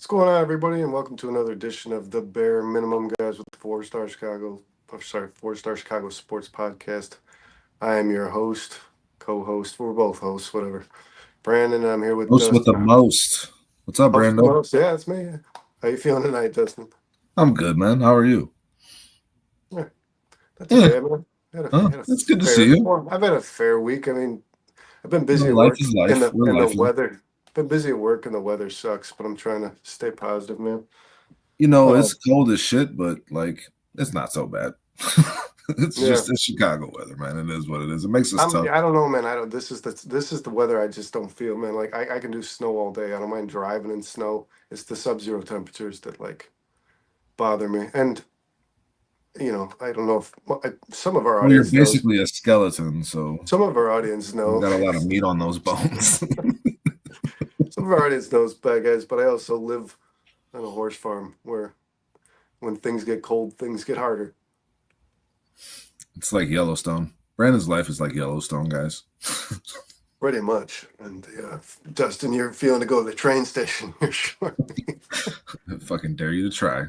What's going on, everybody, and welcome to another edition of the Bare Minimum Guys with the Four Star Chicago Sports Podcast. I am your host, co-host. We're both hosts, whatever. Brandon, I'm here with Most with the Dustin. most. What's up, Host Brando? most, yeah, it's me. How you feeling tonight, Dustin? I'm good, man. How are you? Yeah, not too Yeah. bad, man. It's good to see you. Well, I've had a fair week. I mean, I've been busy at Life work, is and life. the We're and the lifing. weather. Been busy at work, and the weather sucks. But I'm trying to stay positive, man. It's cold as shit, but it's not so bad. It's Chicago weather, man. It is what it is. It makes us tough. I don't know, man. I don't. This is the weather I just don't feel, man. Like I can do snow all day. I don't mind driving in snow. It's the sub-zero temperatures that bother me. And I don't know if some of our Well, you're audience knows. basically a skeleton, so Some of our audience you know. got a lot of meat on those bones. Some of our audience knows, bad guys. But I also live on a horse farm where, when things get cold, things get harder. It's like Yellowstone. Brandon's life is like Yellowstone, guys. Pretty much. And Dustin, you're feeling to go to the train station. You're sure. I fucking dare you to try.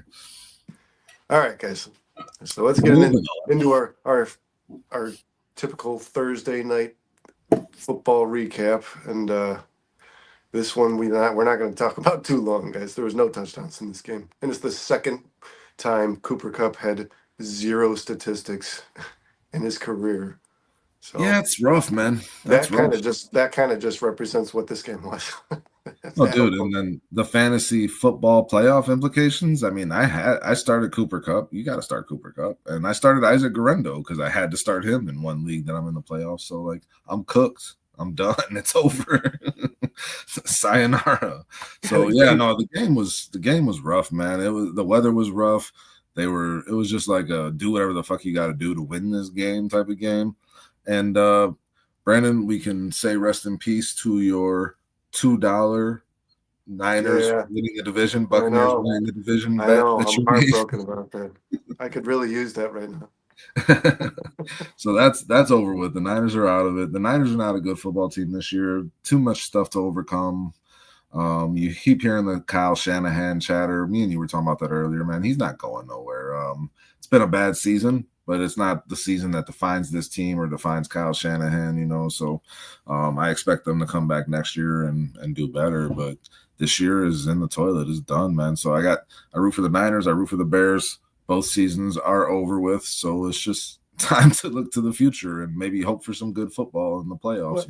All right, guys. So let's get into our typical Thursday night football recap. And this one we're not going to talk about too long, guys. There was no touchdowns in this game, and it's the second time Cooper Kupp had zero statistics in his career. So yeah, it's rough, man. That kind of just represents what this game was. Oh, dude, and then the fantasy football playoff implications. I mean, I started Cooper Kupp. You got to start Cooper Kupp, and I started Isaac Guerrero because I had to start him in one league that I'm in the playoffs. So I'm cooked. I'm done. It's over. Sayonara. So yeah, no, the game was rough, man. The weather was rough. It was just like a do whatever the fuck you got to do to win this game type of game. And Brandon, we can say rest in peace to your $2 Niners winning the division, Buccaneers winning the division. I know. I'm heartbroken about that. I could really use that right now. So that's over with. The Niners are out of it. The Niners are not a good football team this year. Too much stuff to overcome. You keep hearing the Kyle Shanahan chatter. Me and you were talking about that earlier, man. He's not going nowhere. It's been a bad season, but it's not the season that defines this team or defines Kyle Shanahan, So I expect them to come back next year and do better. But this year is in the toilet. It's done, man. So I root for the Niners. I root for the Bears. Both seasons are over with. So it's just time to look to the future and maybe hope for some good football in the playoffs,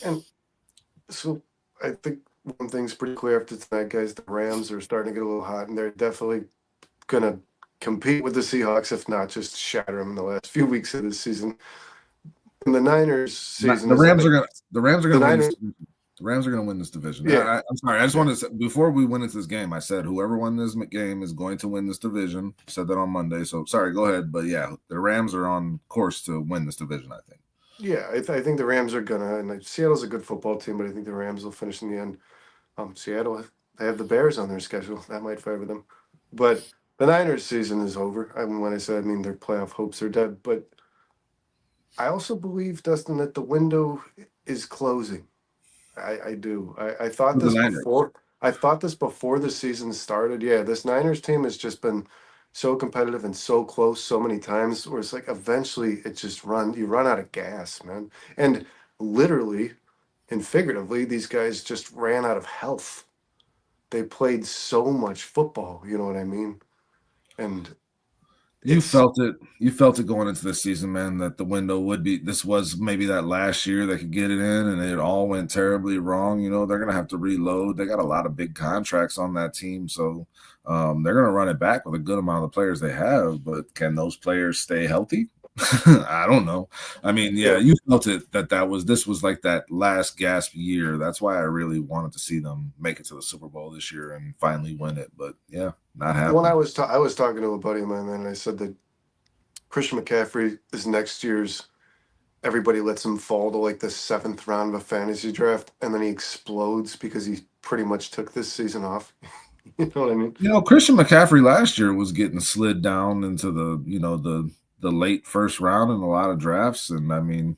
And so I think one thing's pretty clear after tonight, guys. The Rams are starting to get a little hot, and they're definitely going to compete with the Seahawks, if not just shatter them in the last few weeks of this season. And the Niners season, the Rams are going to win this division. Yeah. I'm sorry. I just wanted to say, before we went into this game, I said whoever won this game is going to win this division. I said that on Monday. So sorry, go ahead. But yeah, the Rams are on course to win this division, I think. Yeah, I think the Rams are gonna, and Seattle's a good football team, but I think the Rams will finish in the end. Seattle, they have the Bears on their schedule. That might favor them. But the Niners season is over. I mean, when I say their playoff hopes are dead. But I also believe, Dustin, that the window is closing. I do. I thought this before. I thought this before the season started. Yeah, this Niners team has just been so competitive and so close so many times where it's like eventually you run out of gas, man. And literally and figuratively, these guys just ran out of health. They played so much football, you know what I mean? And you felt it going into this season, man, that the window would be, this was maybe that last year they could get it in, and it all went terribly wrong. They're going to have to reload. They got a lot of big contracts on that team. So they're going to run it back with a good amount of the players they have, but can those players stay healthy? I don't know. I mean, yeah, you felt it this was like that last gasp year. That's why I really wanted to see them make it to the Super Bowl this year and finally win it. But yeah, not happening. When I was talking to a buddy of mine, man, and I said that Christian McCaffrey is next year's. Everybody lets him fall to like the 7th round of a fantasy draft, and then he explodes because he pretty much took this season off. You know what I mean? Christian McCaffrey last year was getting slid down into the late first round in a lot of drafts. And I mean,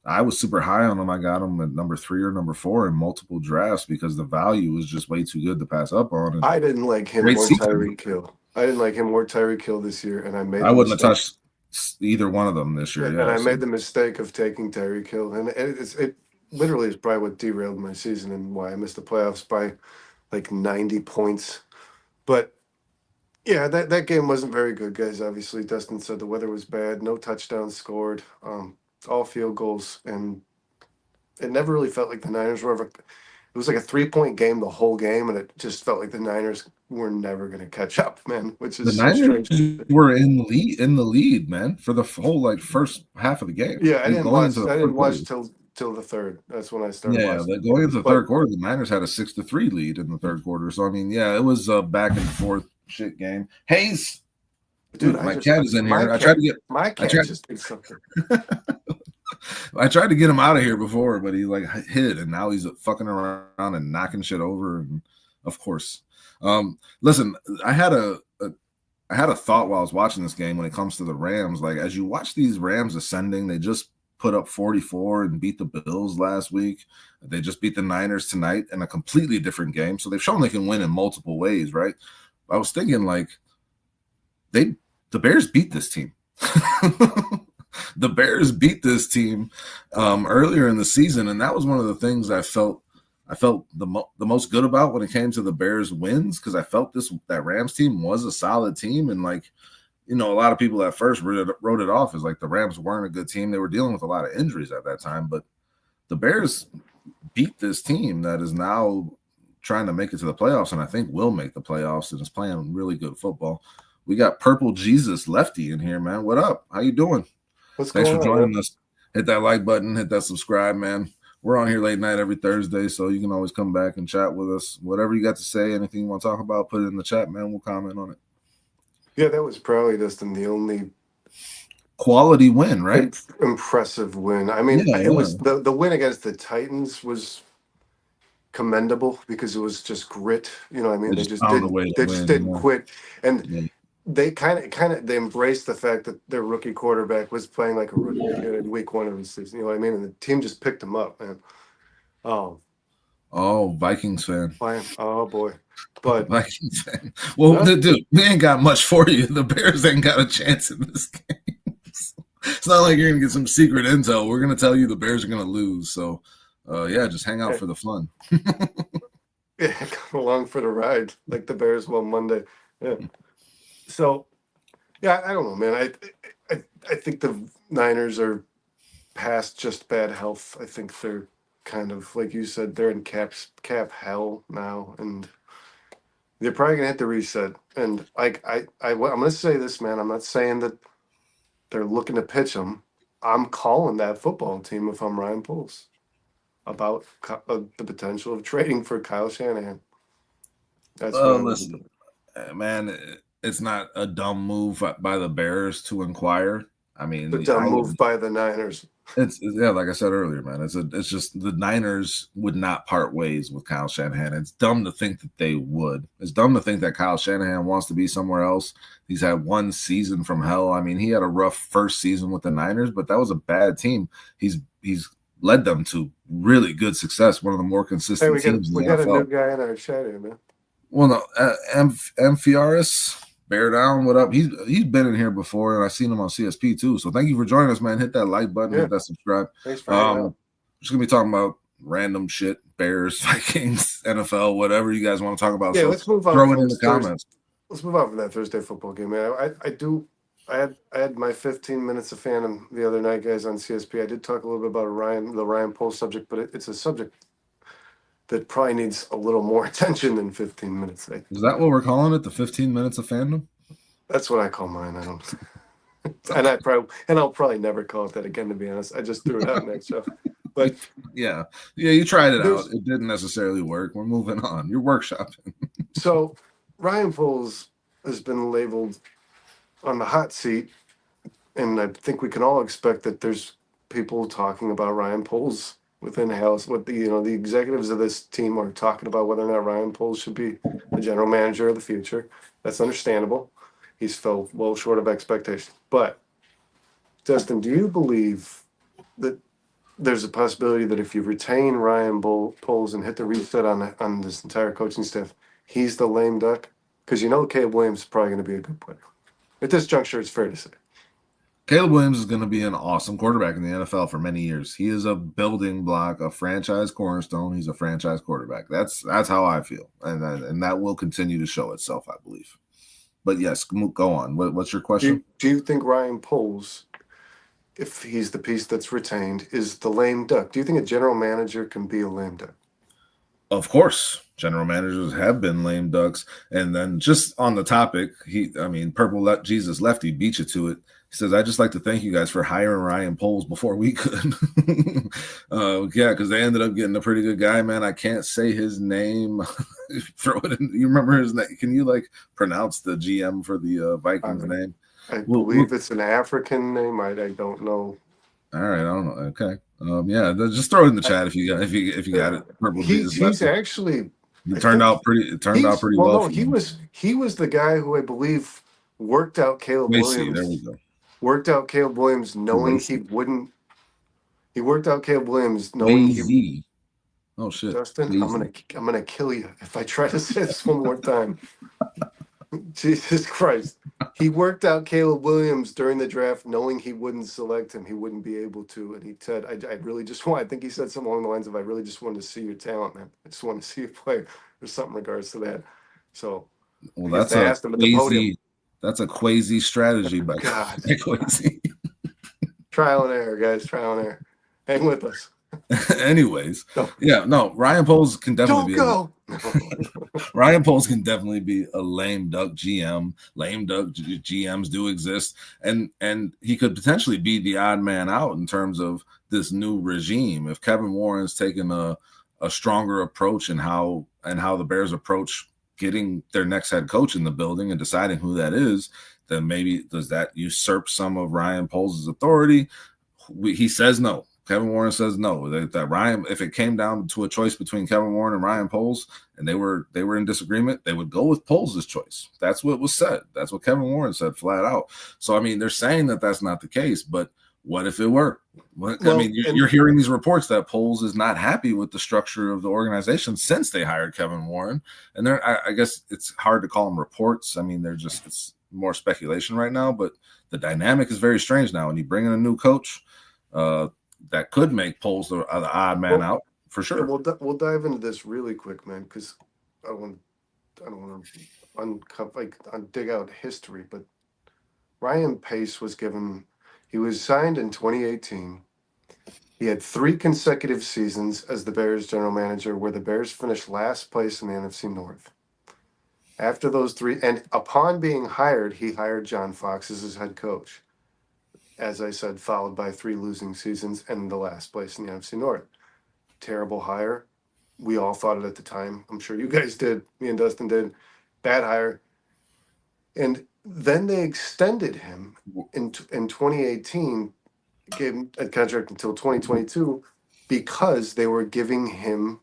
I was super high on him. I got him at number 3 or number 4 in multiple drafts because the value was just way too good to pass up on. And I didn't like him great or season. Tyreek Hill. I didn't like him or Tyreek Hill this year, and I made I the wouldn't have mistake. touched either one of them this year. And Yeah. I So made the mistake of taking Tyreek Hill, and it literally is probably what derailed my season and why I missed the playoffs by like 90 points. But yeah, that game wasn't very good, guys. Obviously, Dustin said the weather was bad, no touchdowns scored, all field goals, and it never really felt like the Niners were ever. It was like a 3-point game the whole game, and it just felt like the Niners were never going to catch up, man. Which the is so Niners strange. were in the lead, man, for the whole like first half of the game. Yeah, I Like, didn't going into watch. the I third didn't quarter. watch till the third. That's when I started Yeah, watching. going into the But third quarter, the Niners had a 6-3 lead in the third quarter. So I mean, yeah, it was a back and forth shit game. Hayes, dude, dude, my cat is in here. my I cat tried just did something. I tried to get him out of here before, but he like hid, and now he's fucking around and knocking shit over. And of course, listen, I had a thought while I was watching this game when it comes to the Rams. Like, as you watch these Rams ascending, they just put up 44 and beat the Bills last week. They just beat the Niners tonight in a completely different game. So they've shown they can win in multiple ways, right? I was thinking like the Bears beat this team. The Bears beat this team earlier in the season, and that was one of the things I felt the most good about when it came to the Bears wins, because I felt that Rams team was a solid team. And like, a lot of people at first wrote it off as like the Rams weren't a good team. They were dealing with a lot of injuries at that time, but the Bears beat this team that is now trying to make it to the playoffs, and I think will make the playoffs, and is playing really good football. We got Purple Jesus Lefty in here, man. What up? How you doing? What's Thanks going for on, joining man? us. Hit that like button, hit that subscribe, man. We're on here late night every Thursday, so you can always come back and chat with us. Whatever you got to say, anything you want to talk about, put it in the chat, man. We'll comment on it. Yeah, that was probably just the only Quality win, right? impressive win. I mean, Yeah, it yeah. was the win against the Titans was commendable because it was just grit. You know what I mean? They just found a way to They just win. didn't quit. And Yeah. they they embraced the fact that their rookie quarterback was playing like a rookie in week 1 of the season. You know what I mean? And the team just picked him up, man. Oh, Vikings fan. Oh boy. But Vikings fan. Well, huh? dude, we ain't got much for you. The Bears ain't got a chance in this game. It's not like you're gonna get some secret intel. We're gonna tell you the Bears are gonna lose. So yeah, just hang out for the fun. Yeah, come along for the ride, like the Bears will Monday. Yeah. So yeah, I don't know, man. I think the Niners are past just bad health. I think they're kind of like you said, they're in cap hell now, and they're probably gonna hit the reset. And I'm gonna say this, man. I'm not saying that they're looking to pitch them. I'm calling that football team if I'm Ryan Poles about the potential of trading for Kyle Shanahan. That's what I would do. Listen, man, it's not a dumb move by the Bears to inquire. I mean, The dumb move by the Niners. It's yeah, like I said earlier, man. It's just the Niners would not part ways with Kyle Shanahan. It's dumb to think that they would. It's dumb to think that Kyle Shanahan wants to be somewhere else. He's had one season from hell. I mean, he had a rough first season with the Niners, but that was a bad team. He's led them to really good success. One of the more consistent teams in the we got a NFL. new guy in our chat here, man. Well, no, Amphiaris, bear down. What up? He's been in here before, and I've seen him on CSP too. So thank you for joining us, man. Hit that like button, hit that subscribe. Thanks for hanging out. Just gonna be talking about random shit, Bears, Vikings, NFL, whatever you guys want to talk about. Yeah, so let's move on. throw it in the comments. Let's move on from that Thursday football game, man. I had my 15 minutes of fandom the other night, guys, on CSP. I did talk a little bit about the Ryan Poles subject, but it's a subject that probably needs a little more attention than 15 minutes. Is that what we're calling it? The 15 minutes of fandom? That's what I call mine. I don't, and I'll probably never call it that again. To be honest, I just threw it out next show. But yeah, you tried it out. It didn't necessarily work. We're moving on. You're workshopping. So Ryan Poles has been labeled on the hot seat, and I think we can all expect that there's people talking about Ryan Poles within the house. What the executives of this team are talking about whether or not Ryan Poles should be the general manager of the future. That's understandable. He's fell well short of expectations. But Dustin, do you believe that there's a possibility that if you retain Ryan Poles and hit the reset on this entire coaching staff, he's the lame duck? Because Caleb Williams is probably going to be a good player. At this juncture, it's fair to say. Caleb Williams is going to be an awesome quarterback in the NFL for many years. He is a building block, a franchise cornerstone. He's a franchise quarterback. That's how I feel, and that will continue to show itself, I believe. But yes, go on. What's your question? Do you think Ryan Poles, if he's the piece that's retained, is the lame duck? Do you think a general manager can be a lame duck? Of course, general managers have been lame ducks. And then just on the topic, Purple Jesus Lefty beat you to it. He says, "I'd just like to thank you guys for hiring Ryan Poles before we could." Yeah, because they ended up getting a pretty good guy, man. I can't say his name. Throw it in. You remember his name? Can you pronounce the GM for the Vikings name? I believe it's an African name. I don't know. All right, I don't know. Okay. Yeah, just throw it in the chat if you got it. Purple Jesus he's actually it turned out pretty well. No, he was the guy who I believe worked out Caleb Williams. There we go. Worked out Caleb Williams knowing he wouldn't. He worked out Caleb Williams knowing he. Oh shit, Justin! I'm gonna kill you if I try to say this one more time. Jesus Christ. He worked out Caleb Williams during the draft knowing he wouldn't select him. He wouldn't be able to. And he said, I really just want, I think he said something along the lines of, I really just wanted to see your talent, man. I just want to see you play or something in regards to that. So, well, that's a crazy strategy by God. Crazy. Trial and error, guys. Trial and error. Hang with us. Anyways, Ryan Poles can definitely Ryan Poles can definitely be a lame duck GM. Lame duck GMs do exist, and he could potentially be the odd man out in terms of this new regime. If Kevin Warren's taken a stronger approach in how the Bears approach getting their next head coach in the building and deciding who that is, then maybe does that usurp some of Ryan Poles' authority? He says no. Kevin Warren says no. That Ryan, if it came down to a choice between Kevin Warren and Ryan Poles, and they were in disagreement, they would go with Poles' choice. That's what was said. That's what Kevin Warren said flat out. So they're saying that that's not the case, but what if it were? You're hearing these reports that Poles is not happy with the structure of the organization since they hired Kevin Warren, and I guess it's hard to call them reports. It's more speculation right now, but the dynamic is very strange now. When you bring in a new coach, that could make Poles the odd man out for sure. We'll dive into this really quick, man, because I don't want to dig out history, but Ryan Pace he was signed in 2018. He had 3 consecutive seasons as the Bears general manager, where the Bears finished last place in the NFC North. After those 3, and upon being hired, he hired John Fox as his head coach. As I said, followed by 3 losing seasons and the last place in the NFC North. Terrible hire. We all thought it at the time. I'm sure you guys did. Me and Dustin did. Bad hire. And then they extended him in 2018, gave him a contract until 2022 because they were giving him,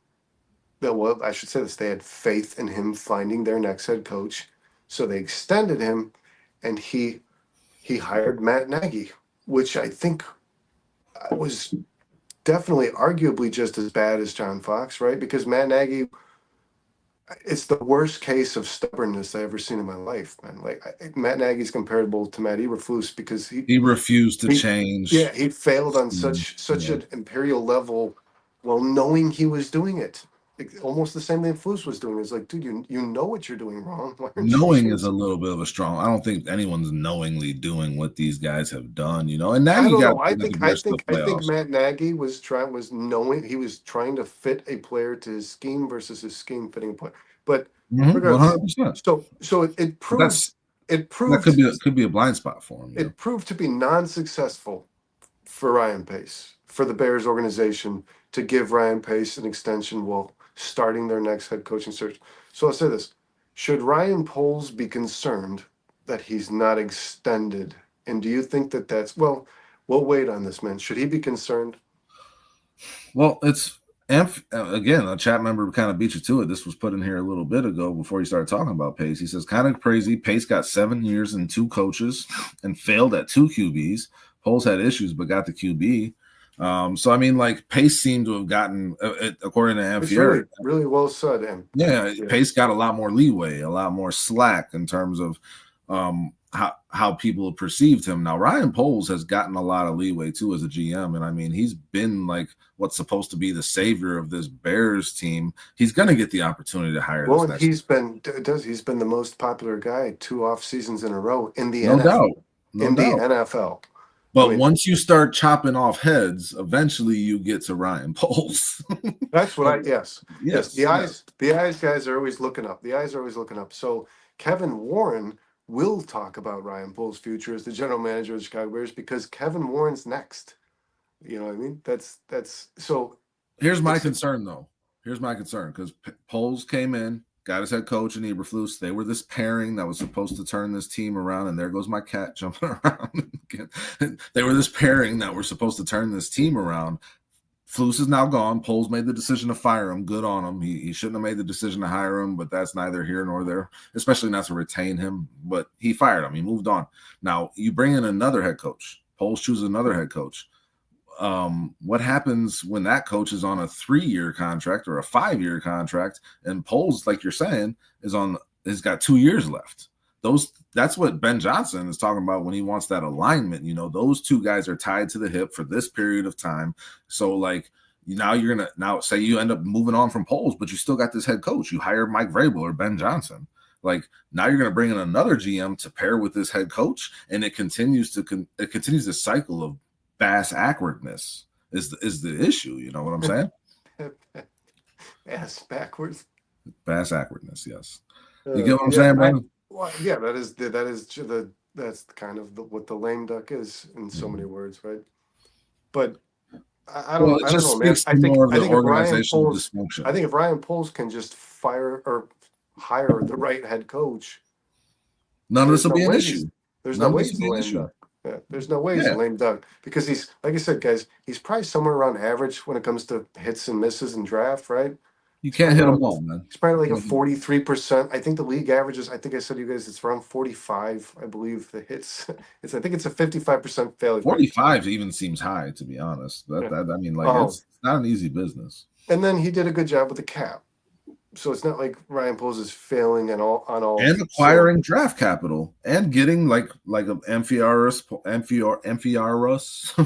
I should say this, they had faith in him finding their next head coach. So they extended him, and he hired Matt Nagy, which I think was definitely arguably just as bad as John Fox, right? Because Matt Nagy, it's the worst case of stubbornness I ever seen in my life, man. Matt Nagy's comparable to Matt Eberflus because he refused to change. Yeah, he failed on such an imperial level while knowing he was doing it. Almost the same thing Flus was doing. It's like, dude, you know what you're doing wrong. Knowing is a little bit of a strong. I don't think anyone's knowingly doing what these guys have done. And Nagy I think Matt Nagy was knowing he was trying to fit a player to his scheme versus his scheme fitting a player. But 100%. So it proves that could be a blind spot for him. It proved to be non-successful for Ryan Pace, for the Bears organization, to give Ryan Pace an extension while starting their next head coaching search. So I'll say this. Should Ryan Poles be concerned that he's not extended? And do you think that's, we'll wait on this, man. Should he be concerned? Well, it's, again, a chat member kind of beat you to it. This was put in here a little bit ago before he started talking about Pace. He says, kind of crazy. Pace got 7 years and 2 coaches and failed at 2 QBs. Poles had issues but got the QB. So I mean, like Pace seemed to have gotten, according to It's Amphier, really, really well said. And yeah, yeah. Pace got a lot more leeway, a lot more slack in terms of how people perceived him. Now Ryan Poles has gotten a lot of leeway too as a GM, and I mean he's been like what's supposed to be the savior of this Bears team. He's going to get the opportunity to hire Well, this and next. he's been the most popular guy 2 off seasons in a row in the No NFL. doubt, no In the doubt. NFL. I But mean, once you start chopping off heads, eventually you get to Ryan Poles. that's what I yes. Yes. Yes, yes. The eyes guys are always looking up. The eyes are always looking up. So Kevin Warren will talk about Ryan Poles' future as the general manager of the Chicago Bears because Kevin Warren's next. You know what I mean? That's so Here's my it's concern, though. Here's my concern because Poles came in, got his head coach in Eberflus. They were this pairing that was supposed to turn this team around, and there goes my cat jumping around. They were this pairing that were supposed to turn this team around. Flus is now gone. Poles made the decision to fire him. Good on him. He shouldn't have made the decision to hire him, but that's neither here nor there, especially not to retain him. But he fired him. He moved on. Now you bring in another head coach. Poles chooses another head coach. What happens when that coach is on a 3-year contract or a 5-year contract, and Poles, like you're saying, has got 2 years left? That's what Ben Johnson is talking about when he wants that alignment. You know, those two guys are tied to the hip for this period of time. So like now you're gonna say you end up moving on from Poles, but you still got this head coach. You hire Mike Vrabel or Ben Johnson. Like now you're going to bring in another GM to pair with this head coach, and it continues the cycle of bass awkwardness is the issue. You know what I'm saying? ass backwards. Bass awkwardness. Yes. You get what I'm saying, man? Well, yeah, that's kind of what the lame duck is in so many words, right? But I don't know, man. Speaks to more of the if Ryan organizational Poles, dysfunction. I think if Ryan Poles can just fire or hire the right head coach, none of this will be an issue. There's no way he's a lame duck. Yeah, there's no way he's a lame duck because he's, like I said, guys, he's probably somewhere around average when it comes to hits and misses in draft, right? You can't hit them all, man. He's probably like a 43%. I think the league averages, I think I said to you guys, it's around 45, I believe, the hits. I think it's a 55% failure. 45 even seems high, to be honest. I mean, like, it's not an easy business. And then he did a good job with the cap. So it's not like Ryan Poles is failing on all and acquiring draft capital and getting like Amphiarus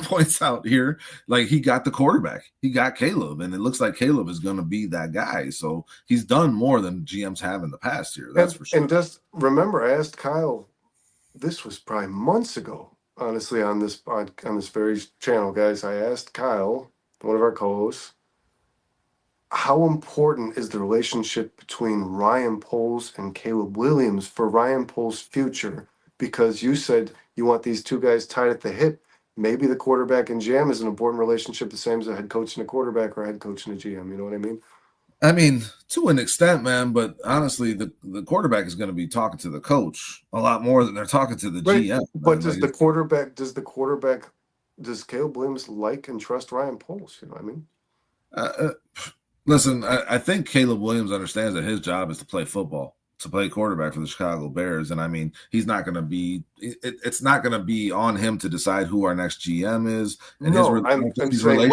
points out here, like he got the quarterback, he got Caleb, and it looks like Caleb is going to be that guy. So he's done more than GMs have in the past here. That's for sure. And just remember, I asked Kyle, this was probably months ago, honestly, on this very channel, guys. I asked Kyle, one of our co-hosts, how important is the relationship between Ryan Poles and Caleb Williams for Ryan Poles' future? Because you said you want these two guys tied at the hip. Maybe the quarterback and GM is an important relationship, the same as a head coach and a quarterback or a head coach and a GM. You know what I mean? I mean, to an extent, man, but honestly, the quarterback is going to be talking to the coach a lot more than they're talking to the GM. But does Caleb Williams like and trust Ryan Poles? You know what I mean? Listen, I think Caleb Williams understands that his job is to play football, to play quarterback for the Chicago Bears. And I mean, he's not going to be, it's not going to be on him to decide who our next GM is. And I'm saying,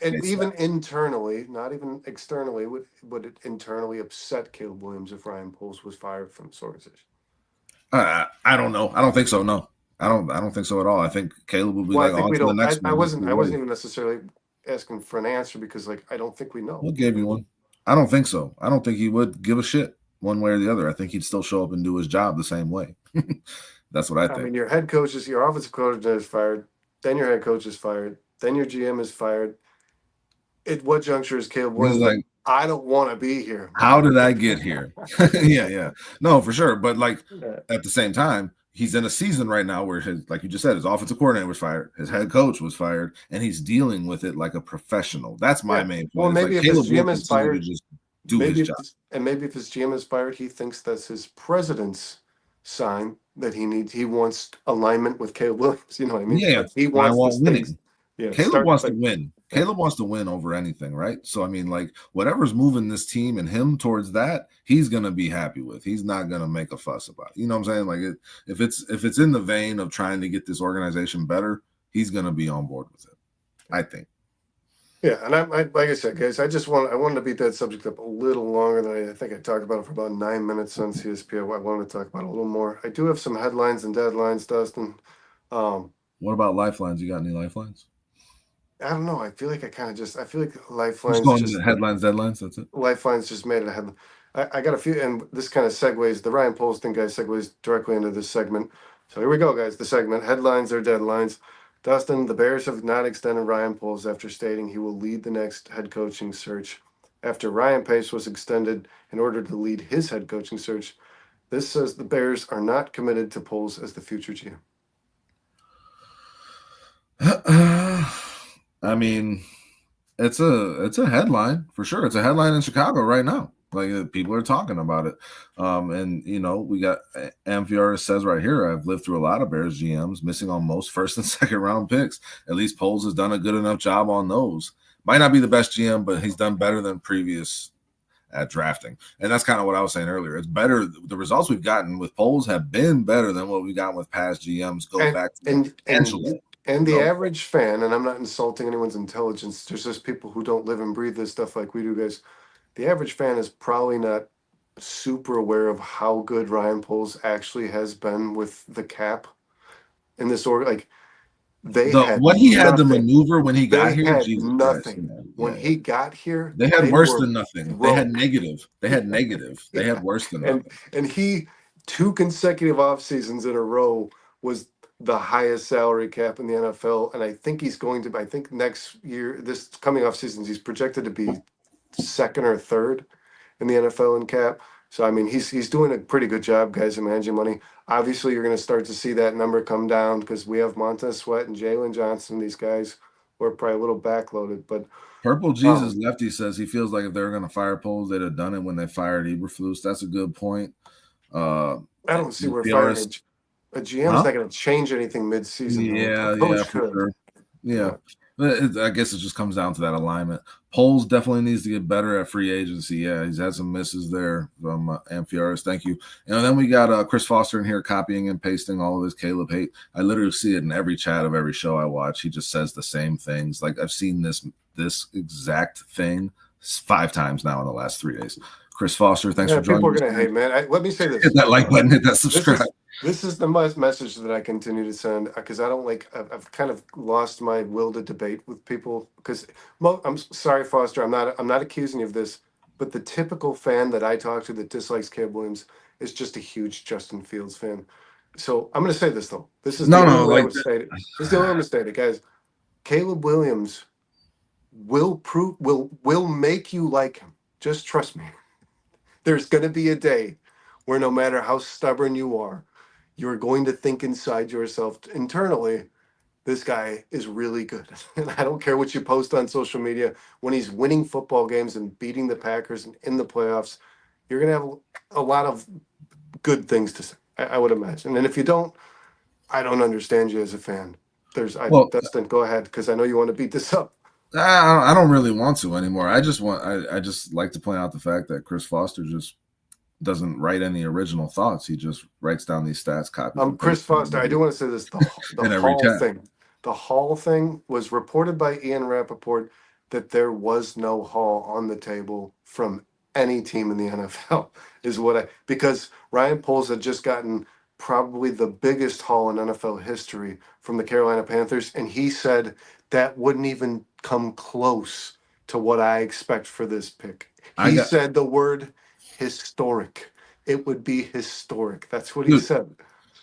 and even internally, not even externally, would it internally upset Caleb Williams if Ryan Poles was fired from this organization? I don't know. I don't think so. No, I don't think so at all. I think Caleb will be on to the next one. I wasn't even necessarily asking for an answer because, like, I don't think we know. We'll give you one. I don't think so. I don't think he would give a shit one way or the other. I think he'd still show up and do his job the same way. That's what I think. I mean, your offensive coach is fired, then your head coach is fired, then your GM is fired. At what juncture is Caleb Williams like, I don't want to be here? How did I get here? Yeah. No, for sure. But like at the same time, he's in a season right now where like you just said, his offensive coordinator was fired, his head coach was fired, and he's dealing with it like a professional. That's my main point. Well, maybe if his GM is fired, maybe if his GM is fired, he thinks that's his president's sign that he wants alignment with Caleb Williams. You know what I mean? Yeah, he wants winning. Yeah, Caleb wants to win. Caleb wants to win over anything, right? So I mean, like whatever's moving this team and him towards that, he's gonna be happy with. He's not gonna make a fuss about it. You know what I'm saying? Like if it's in the vein of trying to get this organization better, he's gonna be on board with it. I think. Yeah, and like I said, guys, I wanted to beat that subject up a little longer than I think I talked about it for about 9 minutes on CSP. I wanted to talk about it a little more. I do have some headlines and deadlines, Dustin. What about lifelines? You got any lifelines? I don't know. I feel like I feel like Just lifelines going to just headlines, deadlines. That's it. lifelines just made it a headline. I got a few, and this kind of segues. The Ryan Poles thing, guys, segues directly into this segment. So here we go, guys. The segment headlines or deadlines. Dustin, the Bears have not extended Ryan Poles after stating he will lead the next head coaching search. After Ryan Pace was extended in order to lead his head coaching search, this says the Bears are not committed to Poles as the future GM. I mean, it's a headline for sure. It's a headline in Chicago right now. Like people are talking about it. And we got Amphiar says right here, I've lived through a lot of Bears GMs missing on most first and second round picks. At least Poles has done a good enough job on those. Might not be the best GM, but he's done better than previous at drafting. And that's kind of what I was saying earlier. It's better. The results we've gotten with Poles have been better than what we got with past GMs. Go back to Angelo. And the average fan, and I'm not insulting anyone's intelligence, there's just people who don't live and breathe this stuff like we do, guys. The average fan is probably not super aware of how good Ryan Poles actually has been with the cap in this order. Like What he had to nothing. maneuver when he got here, Had Jesus nothing. Christ. When he got here, they had worse were than nothing. broke. They had negative. They had negative. They Yeah. had worse than And nothing. and he 2 consecutive off seasons in a row was the highest salary cap in the NFL. And I think he's going to. I think next year, this coming off seasons, he's projected to be second or third in the NFL in cap. So I mean, he's doing a pretty good job, guys, in managing money. Obviously, you're going to start to see that number come down because we have Montez Sweat and Jalen Johnson. These guys were probably a little backloaded, but Purple Jesus Lefty says he feels like if they were going to fire Poles, they'd have done it when they fired Eberflus. That's a good point. I don't see where firing a GM's not going to change anything mid-season. Yeah, for sure. Yeah. I guess it just comes down to that alignment. Poles definitely needs to get better at free agency. Yeah, he's had some misses there from Amphiaris. Thank you. And then we got Chris Foster in here copying and pasting all of his Caleb hate. I literally see it in every chat of every show I watch. He just says the same things. Like I've seen this exact thing 5 times now in the last 3 days. Chris Foster, thanks for joining. People are going to hate, man. Let me say this. Hit that like button, hit that subscribe. This is the message that I continue to send because I don't like. I've kind of lost my will to debate with people because I'm sorry, Foster. I'm not accusing you of this, but the typical fan that I talk to that dislikes Caleb Williams is just a huge Justin Fields fan. So I'm going to say this though. This is the only way I would state it. This is the only way I'm going to state it, guys. Caleb Williams will make you like him. Just trust me. There's going to be a day where no matter how stubborn you are, you're going to think inside yourself internally, this guy is really good. And I don't care what you post on social media. When he's winning football games and beating the Packers and in the playoffs, you're going to have a lot of good things to say, I would imagine. And if you don't, I don't understand you as a fan. Dustin, go ahead, because I know you want to beat this up. I don't really want to anymore. I just like to point out the fact that Chris Foster just doesn't write any original thoughts. He just writes down these stats. Chris Foster, I do want to say this: the Hall thing was reported by Ian Rappaport that there was no Hall on the table from any team in the NFL. Because Ryan Poles had just gotten probably the biggest haul in NFL history from the Carolina Panthers, and he said that wouldn't even come close to what I expect for this pick. He said the word historic. It would be historic. That's what he said.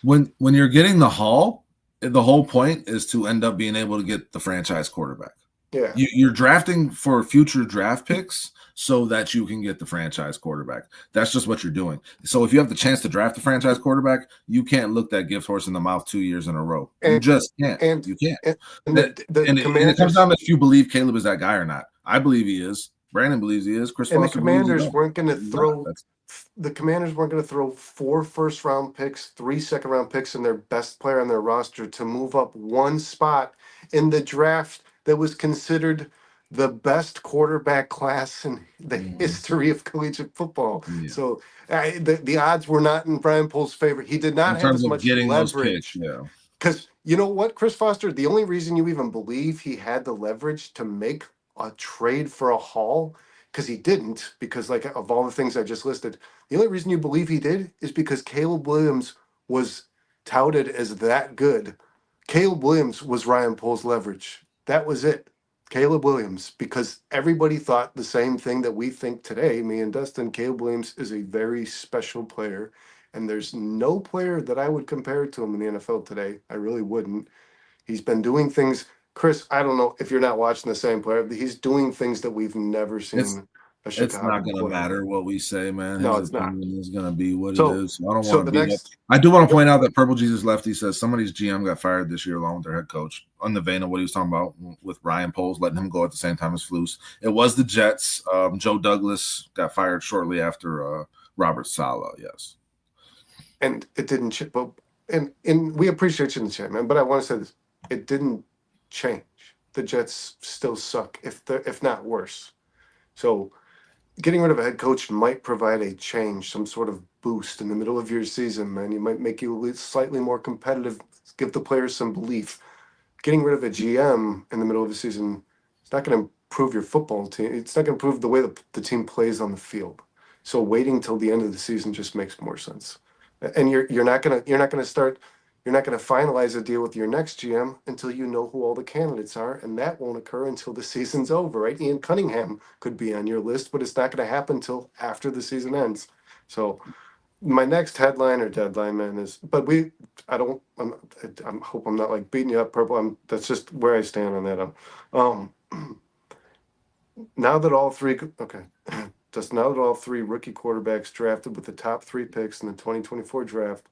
When you're getting the haul, the whole point is to end up being able to get the franchise quarterback. Yeah. You're drafting for future draft picks so that you can get the franchise quarterback. That's just what you're doing. So if you have the chance to draft the franchise quarterback, you can't look that gift horse in the mouth 2 years in a row. You just can't. You can't. And it comes down to if you believe Caleb is that guy or not. I believe he is. Brandon believes he is. Chris Foster. The Commanders weren't going to throw. The Commanders weren't going to throw 4 first-round picks, 3 second-round picks, and their best player on their roster to move up 1 spot in the draft that was considered the best quarterback class in the history of collegiate football. Yeah. So the odds were not in Brian Poles' favor. He did not have as much leverage. Because you know what, Chris Foster, the only reason you even believe he had the leverage to make a trade for a haul, because he didn't, because like of all the things I just listed, the only reason you believe he did is because Caleb Williams was touted as that good. Caleb Williams was Ryan Poles' leverage. That was it. Caleb Williams, because everybody thought the same thing that we think today, me and Dustin. Caleb Williams is a very special player, and there's no player that I would compare to him in the NFL today. I really wouldn't. He's been doing things. Chris, I don't know if you're not watching the same player, but he's doing things that we've never It's seen a it's not Chicago going to player. matter what we say, man. No, His it's not. opinion is going to be what it So, is. I don't so want the to beat up. next, I do want to yep, point out that Purple Jesus Lefty says somebody's GM got fired this year along with their head coach, on the vein of what he was talking about with Ryan Poles letting him go at the same time as Flus. It was the Jets. Joe Douglas got fired shortly after Robert Saleh. Yes. and it didn't. But and we appreciate you in the chat, man. But I want to say this: it didn't change. The Jets still suck, if not worse. So getting rid of a head coach might provide a change, some sort of boost in the middle of your season, man. You might make you slightly more competitive, give the players some belief. Getting rid of a GM in the middle of the season, it's not going to improve your football team. It's not going to improve the way the team plays on the field. So waiting till the end of the season just makes more sense. And you're not gonna finalize a deal with your next GM until you know who all the candidates are, and that won't occur until the season's over, right? Ian Cunningham could be on your list, but it's not going to happen until after the season ends. So my next headline or deadline, man, is but we I don't I'm hope I'm not like beating you up, Purple. That's just where I stand on that. Now that all three okay. Just now that all three rookie quarterbacks drafted with the top three picks in the 2024 draft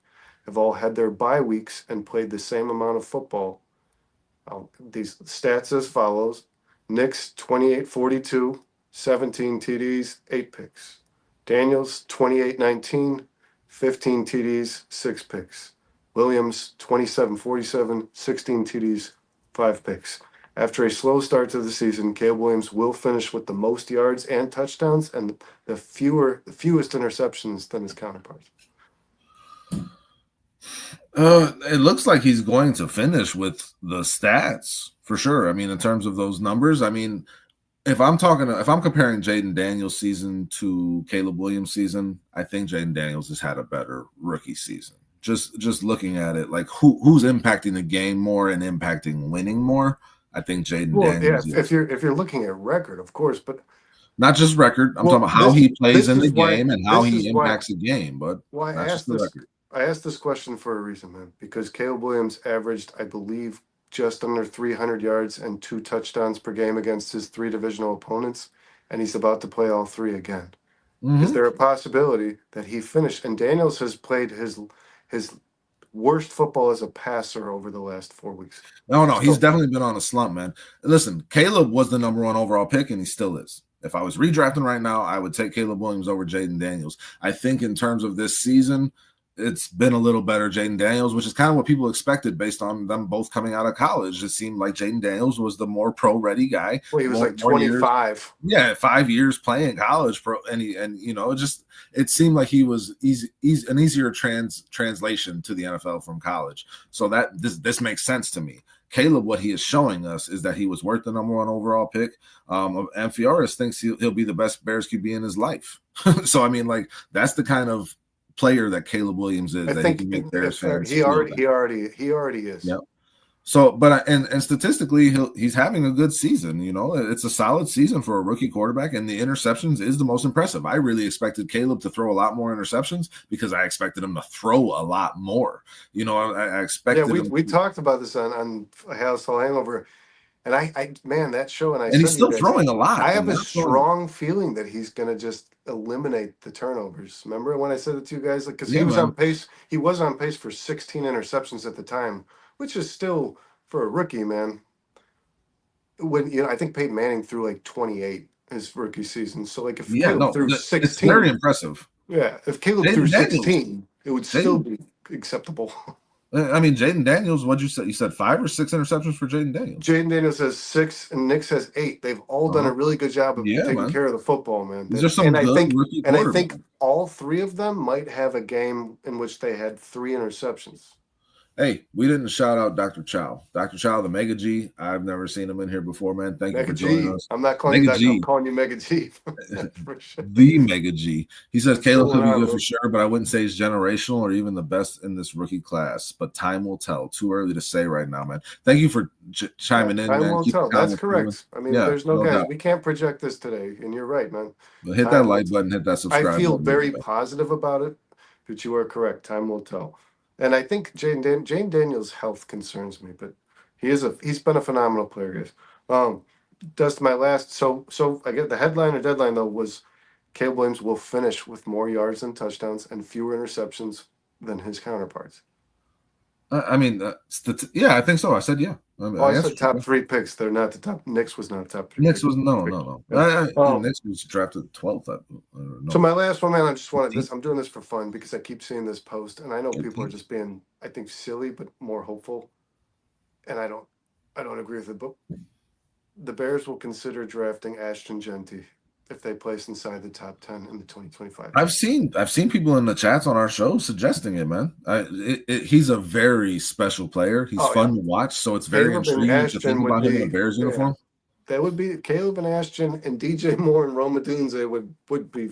have all had their bye weeks and played the same amount of football. These stats as follows: Nick's 28-42, 17 TDs, 8 picks. Daniels 28-19, 15 TDs, 6 picks. Williams 27-47, 16 TDs, 5 picks. After a slow start to the season, Caleb Williams will finish with the most yards and touchdowns and the fewest interceptions than his counterparts. It looks like he's going to finish with the stats for sure. I mean, in terms of those numbers, I mean, if I'm comparing Jaden Daniels' season to Caleb Williams' season, I think Jaden Daniels has had a better rookie season. Just looking at it, like who's impacting the game more and impacting winning more, I think Jaden Daniels. Yeah, if you're looking at record, of course, but not just record. I'm talking about how he plays in the game and how he impacts the game, but not just the record. I asked this question for a reason, man, because Caleb Williams averaged, I believe, just under 300 yards and 2 touchdowns per game against his 3 divisional opponents, and he's about to play all 3 again. Is there a possibility that he finished? And Daniels has played his worst football as a passer over the last 4 weeks. No, he's definitely been on a slump, man. Listen, Caleb was the number 1 overall pick, and he still is. If I was redrafting right now, I would take Caleb Williams over Jaden Daniels. I think in terms of this season, it's been a little better Jaden Daniels, which is kind of what people expected based on them both coming out of college. It seemed like Jaden Daniels was the more pro-ready guy. Well, he was like 25. Yeah, 5 years playing college pro, and you know, it seemed like he was an easier translation to the NFL from college. So that this makes sense to me. Caleb, what he is showing us is that he was worth the number 1 overall pick. Amphiaris thinks he'll be the best Bears QB in his life. So I mean, like, that's the kind of player that Caleb Williams is. I think he can Bears fans he already is. Yep. So, but and statistically, he's having a good season. You know, it's a solid season for a rookie quarterback, and the interceptions is the most impressive. I really expected Caleb to throw a lot more interceptions because I expected him to throw a lot more. You know, I expected. Yeah, we talked about this on Household Hangover, and I man, that show, and he's still throwing a lot. I have a strong feeling that he's going to just eliminate the turnovers. Remember when I said it to you guys? Like, because he was on pace. He was on pace for 16 interceptions at the time, which is still for a rookie, man. When I think Peyton Manning threw like 28 his rookie season. So like if Caleb threw 16, it's very impressive. Yeah, if Caleb threw 16, it would still be acceptable. I mean, Jaden Daniels, what'd you say? You said 5 or 6 interceptions for Jaden Daniels. Jaden Daniels has 6 and Nick has 8. They've all done a really good job of taking care of the football, man. I think all 3 of them might have a game in which they had 3 interceptions. Hey, we didn't shout out Dr. Chow. Dr. Chow, the Mega G. I've never seen him in here before, man. Thank you Mega for joining G. us. I'm not calling you Mega Doctor. I'm G, calling you Mega G. For sure. the Mega G. He says What's Caleb going could be on, good bro? for sure, but I wouldn't say he's generational or even the best in this rookie class. But time will tell. Too early to say right now, man. Thank you for Yeah, chiming in, time man. will Keep the tell. That's comments coming. correct. I mean, Yeah, there's no no guys. doubt. We can't project this today, and you're right, man. But hit that Time will like tell. button, hit that I subscribe feel button, very everybody. positive about it, but you are correct. Time will tell. And I think Jane Daniels' health concerns me, but he's been a phenomenal player, guys. Um, just my last so I get the headline or deadline though was Caleb Williams will finish with more yards and touchdowns and fewer interceptions than his counterparts. I mean, yeah, I think so. I said yeah. Oh, I I said answered you. top three picks. They're not the top. Knicks was not a top three Knicks pick. was no. Yeah. Um, Knicks was drafted 12th. so No, my last one, man, I just wanted 15th. this. I'm doing this for fun because I keep seeing this post, and I know people are 15th. just being, I think, silly but more hopeful. And I don't agree with it. But the Bears will consider drafting Ashton Genty if they place inside the top 10 in the 2025 I've draft. seen people in the chats on our show suggesting it, man. He's a very special player. He's Oh yeah, fun to watch, so it's very Caleb and intriguing to think Ashton would about him in a be, Bears yeah, uniform. that would be Caleb and Ashton and DJ Moore and Roma Dunze would be.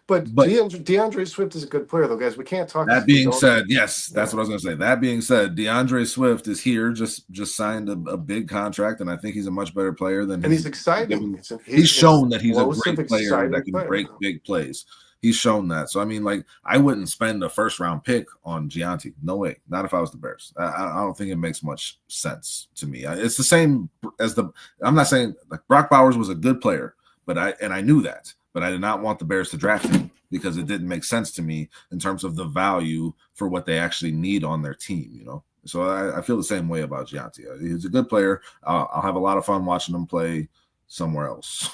But But DeAndre Swift is a good player, though, guys. We can't talk this. that We being don't. said, yes, that's Yeah, what I was going to say. That being said, DeAndre Swift is here, just signed a big contract, and I think he's a much better player than and he's he's exciting. given. He's He's an shown that he's a explosive, great player that exciting can player. break big plays. He's shown that. So I mean, like, I wouldn't spend a first round pick on Gianti. No way. Not if I was the Bears. I don't think it makes much sense to me. It's the same as the. I'm not saying like Brock Bowers was a good player, but I knew that, but I did not want the Bears to draft him because it didn't make sense to me in terms of the value for what they actually need on their team, you know? So I feel the same way about Gianti. He's a good player. I'll have a lot of fun watching him play somewhere else.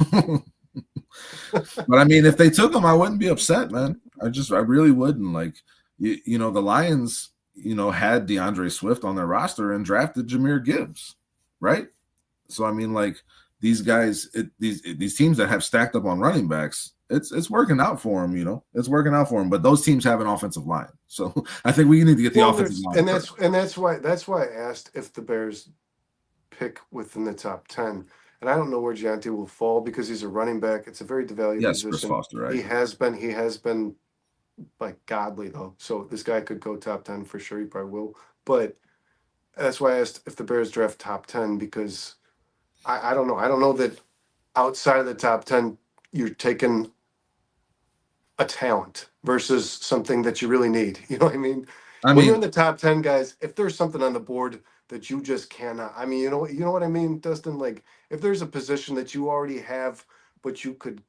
But I mean, if they took him, I wouldn't be upset, man. I really wouldn't. Like, you know, the Lions, you know, had DeAndre Swift on their roster and drafted Jahmyr Gibbs, right? So I mean, like these guys, these teams that have stacked up on running backs, it's working out for them. You know, it's working out for them. But those teams have an offensive line, so I think we need to get the Well, offensive there's line first. that's why I asked if the Bears pick within the top 10. And I don't know where Gianti will fall because he's a running back. It's a very devalued Yes, Chris position. Foster, right? He has been like godly though. So this guy could go top 10 for sure. He probably will. But that's why I asked if the Bears draft top 10 because I don't know. I don't know that outside of the top 10 you're taking a talent versus something that you really need. You know what I mean? I When you're in mean, the top 10 guys, if there's something on the board that you just cannot, I mean, you know what I mean, Dustin? Like if there's a position that you already have, but you could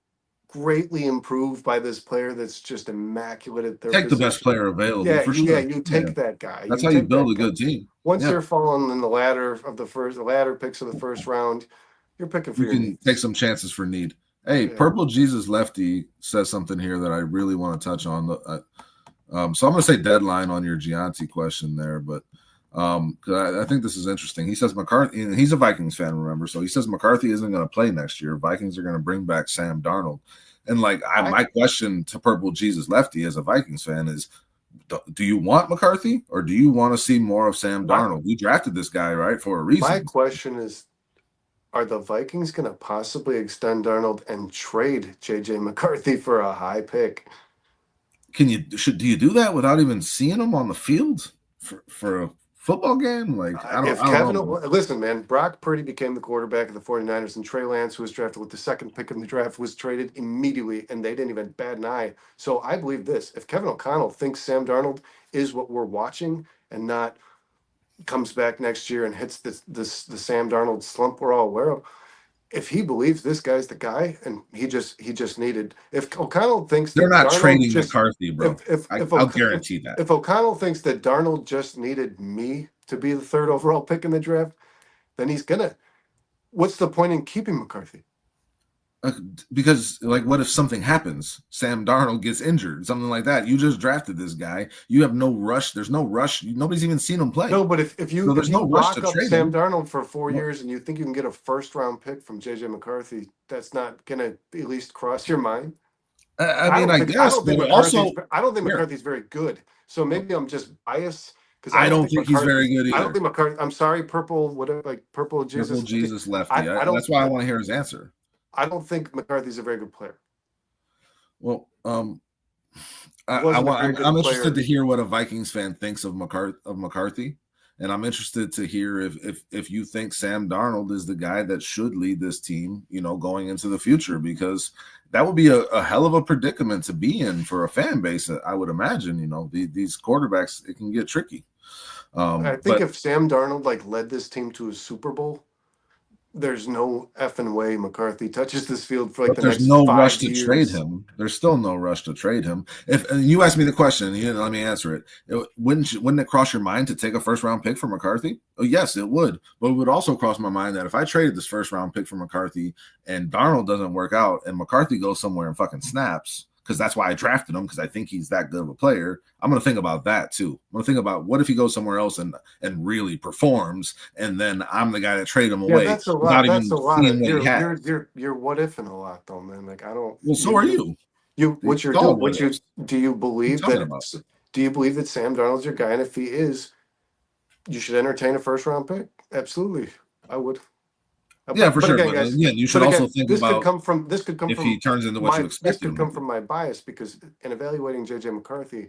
greatly improve by this player that's just immaculate at their take the best position. player available Yeah, for sure. you Yeah, take that guy. that's You how you take build that a guy. good team. Once Yeah, they're falling in the ladder of the ladder picks of the first round, you're picking for you your can take needs. some chances for need. Hey, Yeah. Purple Jesus Lefty says something here that I really want to touch on. So I'm going to say deadline on your Gianti question there, but I think this is interesting. He says McCarthy, and he's a Vikings fan, remember? So he says McCarthy isn't going to play next year. Vikings are going to bring back Sam Darnold. And like my question to Purple Jesus Lefty as a Vikings fan is, do you want McCarthy or do you want to see more of Sam Darnold? You drafted this guy, right, for a My reason. question is, are the Vikings going to possibly extend Darnold and trade JJ McCarthy for a high pick? Do you do that without even seeing him on the field for a football game? Like I If don't Kevin, know, man. listen, man, Brock Purdy became the quarterback of the 49ers, and Trey Lance, who was drafted with the second pick in the draft, was traded immediately, and they didn't even bat an eye. So I believe this: if Kevin O'Connell thinks Sam Darnold is what we're watching, and not comes back next year and hits the Sam Darnold slump we're all aware of, if he believes this guy's the guy, and he just needed, if O'Connell thinks They're that not Darnold trading just, McCarthy, bro. I'll guarantee that. if O'Connell thinks that Darnold just needed me to be the third overall pick in the draft, then he's gonna. What's the point in keeping McCarthy? Because like what if something happens, Sam Darnold gets injured, something like that? You just drafted this guy, you have no rush, there's no rush, nobody's even seen him play. No, but if So if there's you no rush lock to up trade Sam him. Darnold for 4 years and you think you can get a first round pick from JJ McCarthy, that's not gonna at least cross your mind. I mean, I guess, but also I don't think here, McCarthy's very good. So maybe I'm just biased because I don't think he's very good I don't either. think McCarthy. I'm sorry, purple, whatever, like purple Purple Jesus lefty. Jesus lefty. I don't. That's why I want to hear his answer. I don't think McCarthy's a very good player. Well, He wasn't a very good I'm interested player. to hear what a Vikings fan thinks of McCarthy, and I'm interested to hear if you think Sam Darnold is the guy that should lead this team, going into the future, because that would be a hell of a predicament to be in for a fan base. I would imagine, these quarterbacks, it can get tricky. I think But if Sam Darnold like led this team to a Super Bowl, there's no effing way McCarthy touches this field for like But the there's next no rush 5 to trade years. him. There's still no rush to trade him. If and you asked me the question, you didn't let me answer it. Wouldn't it cross your mind to take a first round pick for McCarthy? Oh, yes, it would. But it would also cross my mind that if I traded this first round pick for McCarthy and Darnold doesn't work out and McCarthy goes somewhere and fucking snaps, because that's why I drafted him, because I think he's that good of a player, I'm going to think about that too. I'm going to think about what if he goes somewhere else and really performs, and then I'm the guy that traded him Yeah, away that's a lot. without That's even a lot seeing of what he you're has. you're you're you're what if in a lot though, man. Like I don't. Well, so are you. You what It's you're all doing. what What you ifs. do you What are you believe talking that? about? Do you believe that Sam Darnold's your guy? And if he is, you should entertain a first round pick. Absolutely, I would. Yeah, for But sure. again, But guys, again, you should but also again, think about this could come if he from turns into what you my this expected could him to come be. from my bias because in evaluating JJ McCarthy,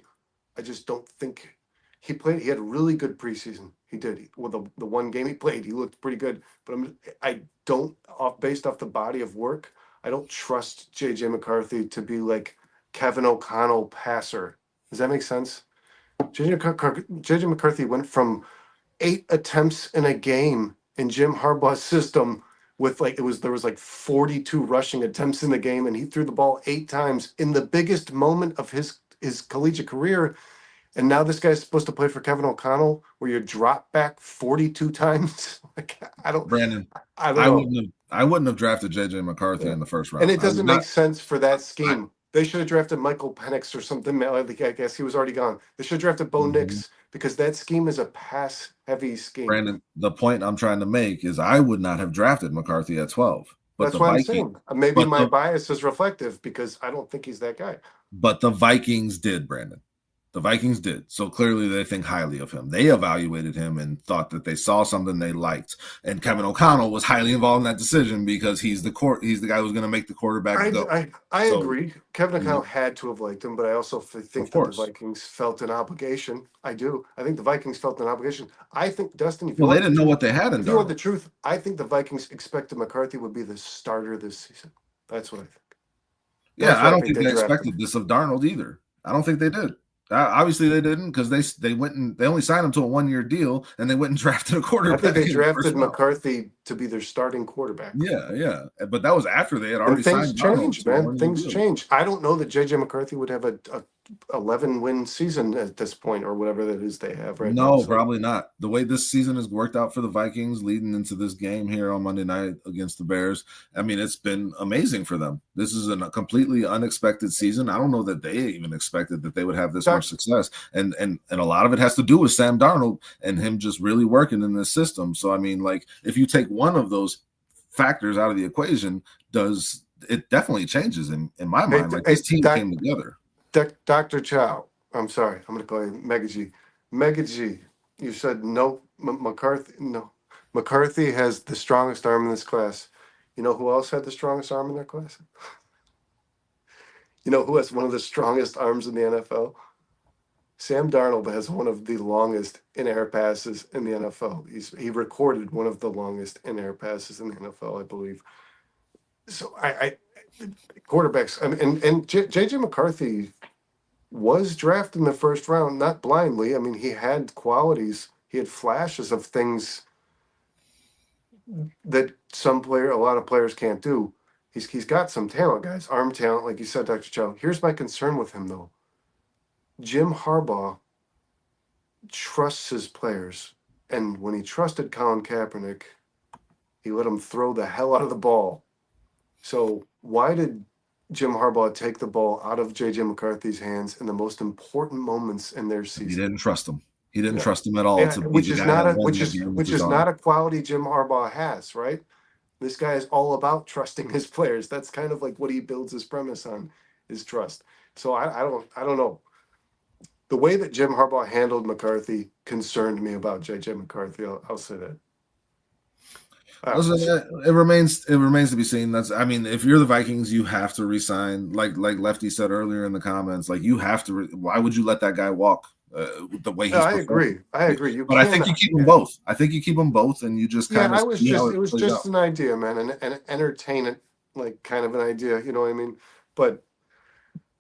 I just don't think he played. He had a really good preseason. He did. With the one game he played, he looked pretty good. But I don't based off the body of work. I don't trust JJ McCarthy to be like Kevin O'Connell passer. Does that make sense? JJ McCarthy went from 8 attempts in a game in Jim Harbaugh's system with there was like 42 rushing attempts in the game, and he threw the ball 8 times in the biggest moment of his collegiate career. And now this guy's supposed to play for Kevin O'Connell, where you drop back 42 times. Like Brandon, I don't know. I wouldn't have drafted JJ McCarthy Yeah. in the first And round. it I would doesn't not. make sense for that I, scheme. They should have drafted Michael Penix or something. I guess he was already gone. They should have drafted Bo Mhm. Nix because that scheme is a pass heavy scheme. Brandon, the point I'm trying to make is I would not have drafted McCarthy at 12, but That's the why I'm Viking, saying maybe but my the bias is reflective because I don't think he's that guy. but the Vikings did, Brandon. The Vikings did. So clearly they think highly of him. They evaluated him and thought that they saw something they liked. And Kevin O'Connell was highly involved in that decision because he's the guy who's going to make the quarterback go. I So, agree. Kevin O'Connell had to have liked him, but I also of think that the course. Vikings felt an obligation. I do. I think the Vikings felt an obligation. I think Dustin, if you Well, they want the didn't know truth, what they had in if you want the Darnold. truth, I think the Vikings expected McCarthy would be the starter this season. That's what I think. That's Yeah, I why I don't think think they they drafted him. expected this of Darnold either. I don't think they did. Obviously, they didn't because they went and they only signed him to a 1 year deal and they went and drafted a I think they quarterback in the first drafted round. McCarthy to be their starting quarterback. Yeah, but that was after they had And already things signed Darnold change, to a man. 1 year Things deal. change. I don't know that JJ McCarthy would have a 11-win season at this point or whatever that is they have right now. No, So probably not. The way this season has worked out for the Vikings leading into this game here on Monday night against the Bears, I mean, it's been amazing for them. This is a completely unexpected season. I don't know that they even expected that they would have this much success. And a lot of it has to do with Sam Darnold and him just really working in this system. So, I mean, like, if you take one of those factors out of the equation, does it definitely changes in my mind. Like, this team came together. Dr. Chow, I'm sorry, I'm going to call you Mega G. Mega G, you said no, McCarthy, no. McCarthy has the strongest arm in this class. You know who else had the strongest arm in their class? You know who has one of the strongest arms in the NFL? Sam Darnold has one of the longest in-air passes in the NFL. He recorded one of the longest in-air passes in the NFL, I believe. So I quarterbacks. I mean, and JJ McCarthy was drafted in the first round, not blindly. I mean, he had qualities, he had flashes of things that a lot of players can't do. He's got some talent, guys, arm talent, like you said, Dr. Chow. Here's my concern with him, though. Jim Harbaugh trusts his players, and when he trusted Colin Kaepernick, he let him throw the hell out of the ball. So why did Jim Harbaugh take the ball out of JJ McCarthy's hands in the most important moments in their He season? didn't trust him. He didn't Yeah. trust him at all Yeah, to be the guy that won that game with which his is arm. not a quality Jim Harbaugh has, right? This guy is all about trusting his players. That's kind of like what he builds his premise on, is trust. So I don't know. the way that Jim Harbaugh handled McCarthy concerned me about JJ McCarthy. I'll say that. Listen, it remains to be seen. I mean, if you're the Vikings, you have to resign. Like Lefty said earlier in the comments, like you have to. Why would you let that guy walk the way he's? I agree. But I think you keep them both. I think you keep them both, and you just kind of. It was just an idea, man, and entertain it, like kind of an idea. You know what I mean? But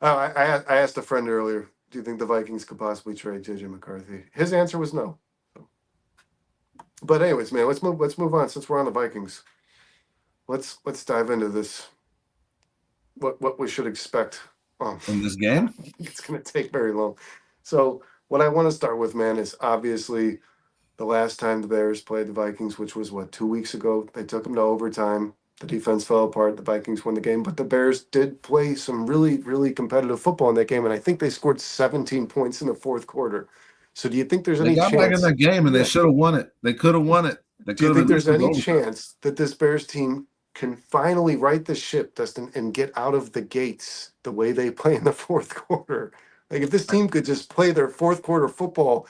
I asked a friend earlier, do you think the Vikings could possibly trade JJ McCarthy? His answer was no. But anyways, man, let's move on since we're on the Vikings. Let's dive into this. What we should expect in this game. It's going to take very long. So what I want to start with, man, is obviously the last time the Bears played the Vikings, which was 2 weeks ago. They took them to overtime. The defense fell apart. The Vikings won the game, but the Bears did play some really, really competitive football in that game, and I think they scored 17 points in the fourth quarter. So do you think there's any chance? They got back in that game, and they should have won it. They could have won it. Do you think there's any chance that this Bears team can finally right the ship, Dustin, and get out of the gates the way they play in the fourth quarter? Like, if this team could just play their fourth quarter football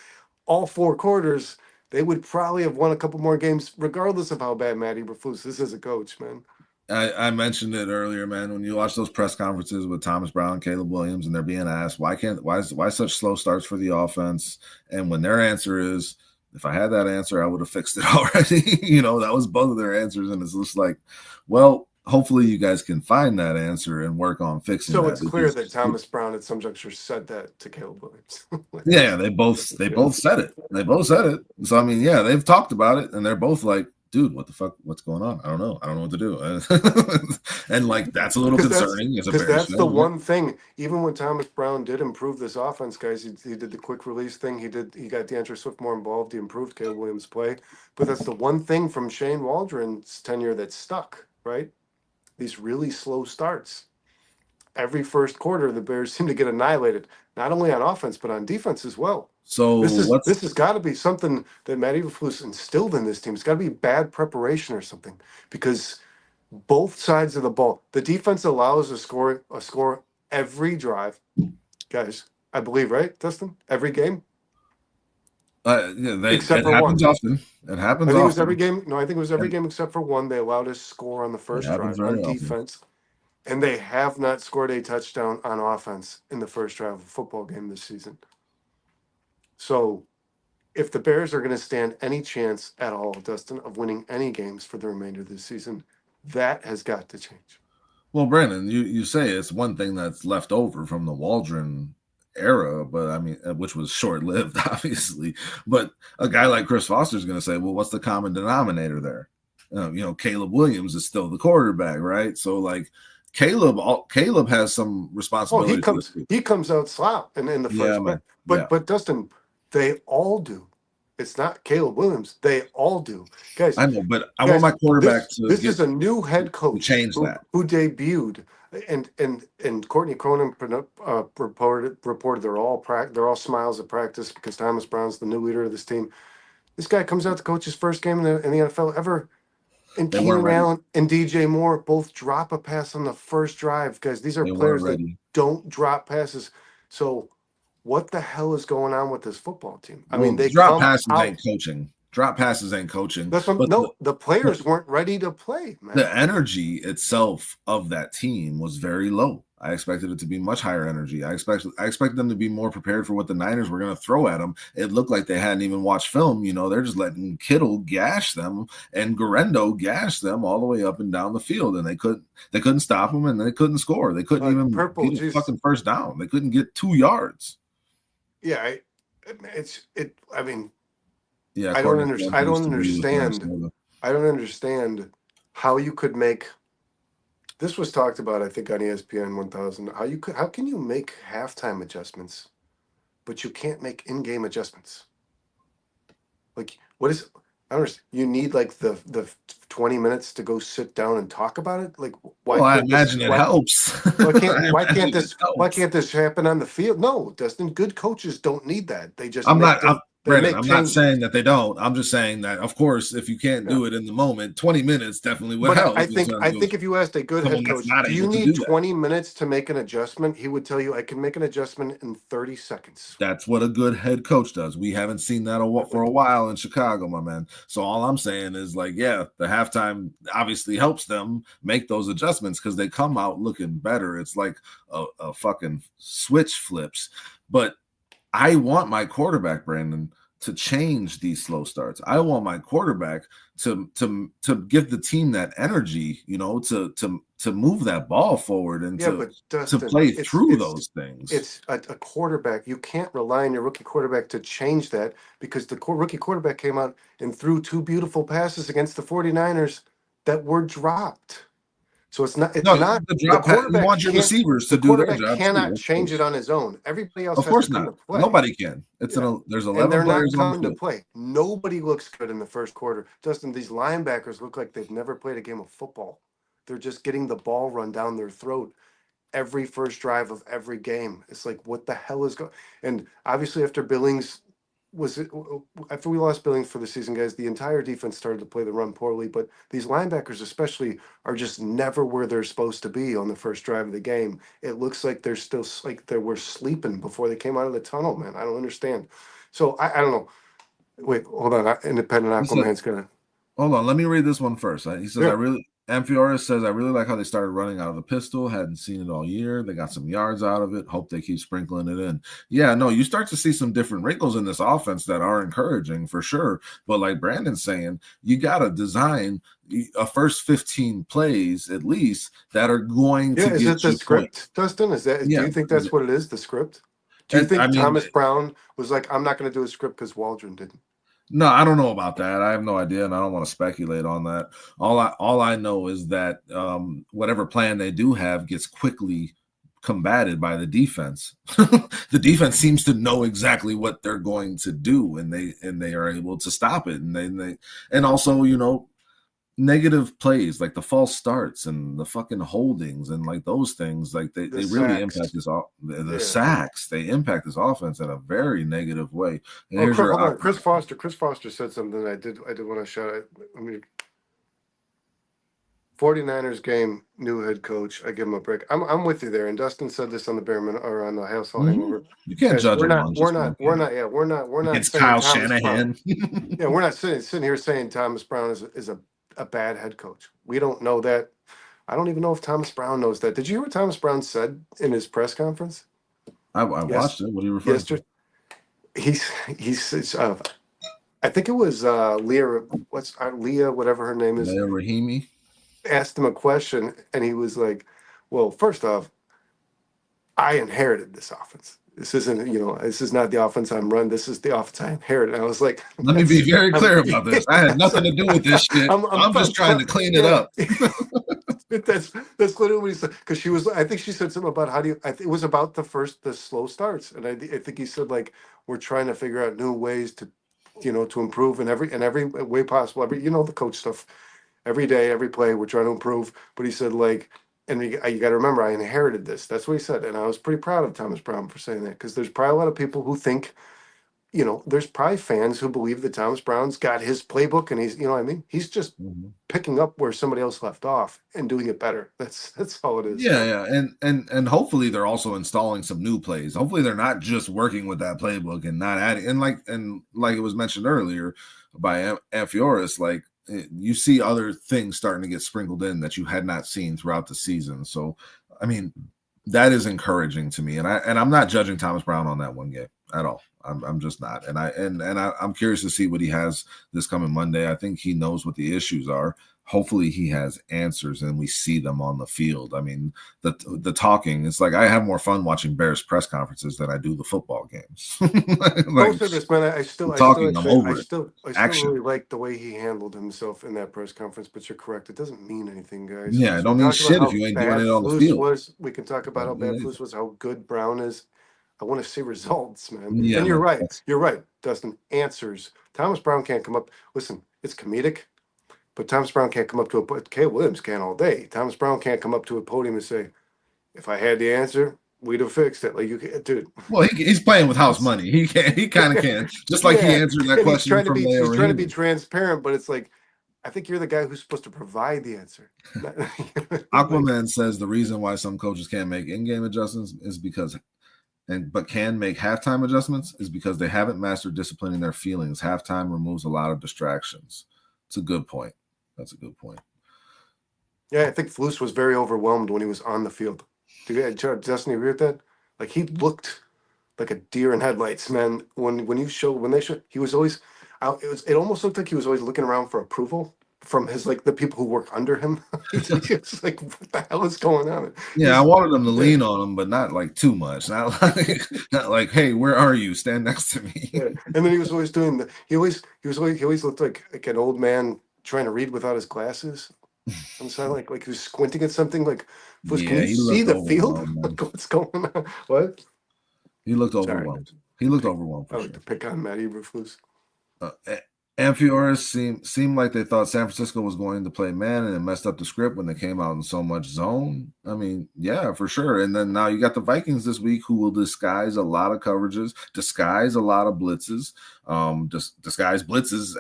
all 4 quarters, they would probably have won a couple more games, regardless of how bad Matt Eberflus is as a coach, man. I mentioned it earlier, man. When you watch those press conferences with Thomas Brown and Caleb Williams, and they're being asked why such slow starts for the offense, and when their answer is, if I had that answer, I would have fixed it already. That was both of their answers, and it's just like, well, hopefully you guys can find that answer and work on fixing it. So it's clear that Thomas Brown at some juncture said that to Caleb Williams. Yeah, they both said it. They both said it. So I mean, yeah, they've talked about it, and they're both like, dude, what the fuck? What's going on? I don't know what to do. And like, that's a little concerning. Because that's the one thing. Even when Thomas Brown did improve this offense, guys, he did the quick release thing. He got DeAndre Swift more involved. He improved Caleb Williams' play. But that's the one thing from Shane Waldron's tenure that stuck, right? These really slow starts. Every first quarter, the Bears seem to get annihilated, not only on offense but on defense as well. So this has got to be something that Matt Eberflus instilled in this team. It's got to be bad preparation or something, because both sides of the ball, the defense allows a score every drive, guys. I believe, right, Dustin? Every game. Except for one. Often. It happens. I think it was every game. No, I think it was every game except for one. They allowed us to score on the first drive on defense. And they have not scored a touchdown on offense in the first drive of a football game this season. So if the Bears are going to stand any chance at all, Dustin, of winning any games for the remainder of this season, that has got to change. Well, Brandon, you say it's one thing that's left over from the Waldron era, but I mean, which was short-lived, obviously. But a guy like Chris Foster is going to say, well, what's the common denominator there? Caleb Williams is still the quarterback, right? So like, Caleb has some responsibility. He comes out slop in the first. But Dustin, they all do. It's not Caleb Williams. They all do, guys. I know, but I want my quarterback to. This is a new head coach who debuted, and Courtney Cronin reported they're all smiles at practice because Thomas Brown's the new leader of this team. This guy comes out to coach his first game in the NFL ever. And Keenan Allen and DJ Moore both drop a pass on the first drive, guys. These are players that don't drop passes. So what the hell is going on with this football team? I mean, they drop passes ain't coaching. Drop passes ain't coaching. That's what, the players weren't ready to play, man. The energy itself of that team was very low. I expected it to be much higher energy. I expected them to be more prepared for what the Niners were going to throw at them. It looked like they hadn't even watched film. They're just letting Kittle gash them and Guerrero gash them all the way up and down the field, and they couldn't stop them, and they couldn't score. They couldn't even get a fucking first down. They couldn't get 2 yards. Yeah, I don't understand how you could make. This was talked about, I think, on ESPN 1000. How can you make halftime adjustments, but you can't make in-game adjustments? Like, what is? I don't understand. You need like the 20 minutes to go sit down and talk about it. Like, why? Well, I imagine it helps. Why can't this happen on the field? No, Dustin. Good coaches don't need that. They just They Brandon, make I'm not changes. saying that they don't. I'm just saying that, of course, if you can't Yeah. do it in the moment, 20 minutes definitely would But help I in think terms of if you asked a good someone head that's coach, not do you able to need do that. 20 minutes to make an adjustment? He would tell you, I can make an adjustment in 30 seconds. That's what a good head coach does. We haven't seen that for a while in Chicago, my man. So all I'm saying is, like, yeah, the halftime obviously helps them make those adjustments because they come out looking better. It's like a fucking switch flips. But I want my quarterback, Brandon, to change these slow starts. I want my quarterback to give the team that energy, to move that ball forward and Yeah, to but to Dustin, play through those things. it's a quarterback. You can't rely on your rookie quarterback to change that because the rookie quarterback came out and threw two beautiful passes against the 49ers that were dropped. So it's No, not the the drop you quarterback want your can't receivers the to do their quarterback job too, cannot of change it course. on his own. Everybody else Of has to course come not. to play. Nobody can. Yeah. There's And 11 they're not players on the coming to field. play. Nobody looks good in the first quarter. Justin, these linebackers look like they've never played a game of football. They're just getting the ball run down their throat every first drive of every game. It's like, what the hell is going? And obviously, after Billings after we lost Billings for the season, guys, the entire defense started to play the run poorly. But these linebackers, especially, are just never where they're supposed to be on the first drive of the game. It looks like they're still like they were sleeping before they came out of the tunnel, man. I don't understand. So I don't know. Wait, hold on. Independent He said, Aquaman's gonna. hold on, let me read this one first. He says, Yeah. Amphiorus says, I really like how they started running out of the pistol. Hadn't seen it all year. They got some yards out of it. Hope they keep sprinkling it in. Yeah, no, you start to see some different wrinkles in this offense that are encouraging for sure. But like Brandon's saying, you got to design a first 15 plays at least that are going Yeah, to is it get the you points. script, Dustin? Do Yeah. you think that's what it is, the script? Do you And I think mean, Thomas Brown was like, I'm not going to do a script because Waldron didn't? no, I don't know about that. I have no idea, and I don't want to speculate on that. All I know is that whatever plan they do have gets quickly combated by the defense. The defense seems to know exactly what they're going to do, and they are able to stop it. And also, negative plays like the false starts and the fucking holdings and like those things, like The they really impact sacks. this the Yeah. sacks. They impact this offense in a very negative way. And Oh, here's your hold on. Chris Foster. Chris Foster said something I did want to shout out. I mean, 49ers game, new head coach. I give him a break. I'm with you there. And Dustin said this on the Bearman or on the Household Hangover. You can't Guys, judge them on just one game. we're not Against saying Kyle Thomas Brown. Shanahan. Yeah, we're not sitting here saying Thomas Brown is a bad head coach. We don't know that. I don't even know if Thomas Brown knows that. Did you hear what Thomas Brown said in his press conference? I Yes, watched it. What are you referring to? yesterday. He's I think it was Leah. What's Leah? Whatever her name is. Leia Rahimi. Asked him a question, and he was like, "Well, first off, I inherited this offense. This isn't, this is not the offense I'm run. This is the offense I inherited." And I was like, Let me be very I'm, clear about this. I had nothing to do with this shit. I'm just trying to clean it yeah. up. That's literally what he said. Because she was, I think she said something about how do you. It was about the slow starts, and I think he said like we're trying to figure out new ways to, to improve in every way possible. The coach stuff. Every day, every play, we're trying to improve. But he said like, and you got to remember, I inherited this. That's what he said, and I was pretty proud of Thomas Brown for saying that because there's probably a lot of people who think there's probably fans who believe that Thomas Brown's got his playbook and he's, what I mean? He's just picking up where somebody else left off and doing it better. That's all it is. Yeah, yeah, and hopefully they're also installing some new plays. Hopefully they're not just working with that playbook and not adding. And like it was mentioned earlier by Amphiorus, like you see other things starting to get sprinkled in that you had not seen throughout the season. So, I mean, that is encouraging to me, and I'm not judging Thomas Brown on that one game at all. I'm just not, and I'm curious to see what he has this coming Monday. I think he knows what the issues are. Hopefully he has answers and we see them on the field. I mean, the talking, it's like I have more fun watching Bears press conferences than I do the football games. Don't say this, man. I still talking, I'm actually, over it. I still Action. really like the way he handled himself in that press conference. But you're correct; it doesn't mean anything, guys. Yeah, it We don't mean talk about shit if how you ain't doing bad it on the Flus field. was. We can talk about how Don't mean bad anything. Flus was, how good Brown is. I want to see results, man. Yeah, And you're man, right. You're right, Dustin. Answers. Thomas Brown can't come up. Listen, it's comedic, but Thomas Brown can't come up to a. Caleb Williams can all day. Thomas Brown can't come up to a podium and say, "If I had the answer, we'd have fixed it. Like dude. Well, he's playing with house money. He can. He kind of can. Just like he Yeah, answered that and he's question trying to from be Leo he's trying to be Rahimi. transparent, but it's like I think you're the guy who's supposed to provide the answer. Aquaman says the reason why some coaches can't make in-game adjustments is because but can make halftime adjustments is because they haven't mastered disciplining their feelings. Halftime removes a lot of distractions. It's a good point. That's a good point. Yeah, I think Flus was very overwhelmed when he was on the field. Do you, Justin, agree with that? Like he looked like a deer in headlights, man. When they showed, he was always out. It almost looked like he was always looking around for approval from his like the people who work under him. It's like, what the hell is going on? Yeah, I wanted them to lean on him, but not like too much. Not like, hey, where are you? Stand next to me. Yeah. And then he was always doing he always looked like an old man trying to read without his glasses. I'm sorry, like he was squinting at something. Like, can you see the field? Like, what's going on? What? He looked overwhelmed. He looked overwhelmed. I like to pick on Matt Eberflus. Amphiorus seemed like they thought San Francisco was going to play man and it messed up the script when they came out in so much zone. I mean, yeah, for sure. And then now you got the Vikings this week who will disguise a lot of coverages, disguise a lot of blitzes, disguise blitzes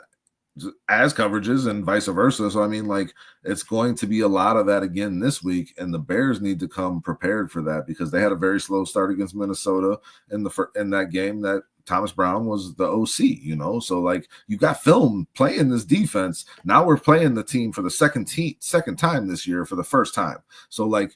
as coverages and vice versa. So, I mean, like, it's going to be a lot of that again this week, and the Bears need to come prepared for that because they had a very slow start against Minnesota in that game that Thomas Brown was the OC, so like you got film playing this defense. Now we're playing the team for the second time this year for the first time. So like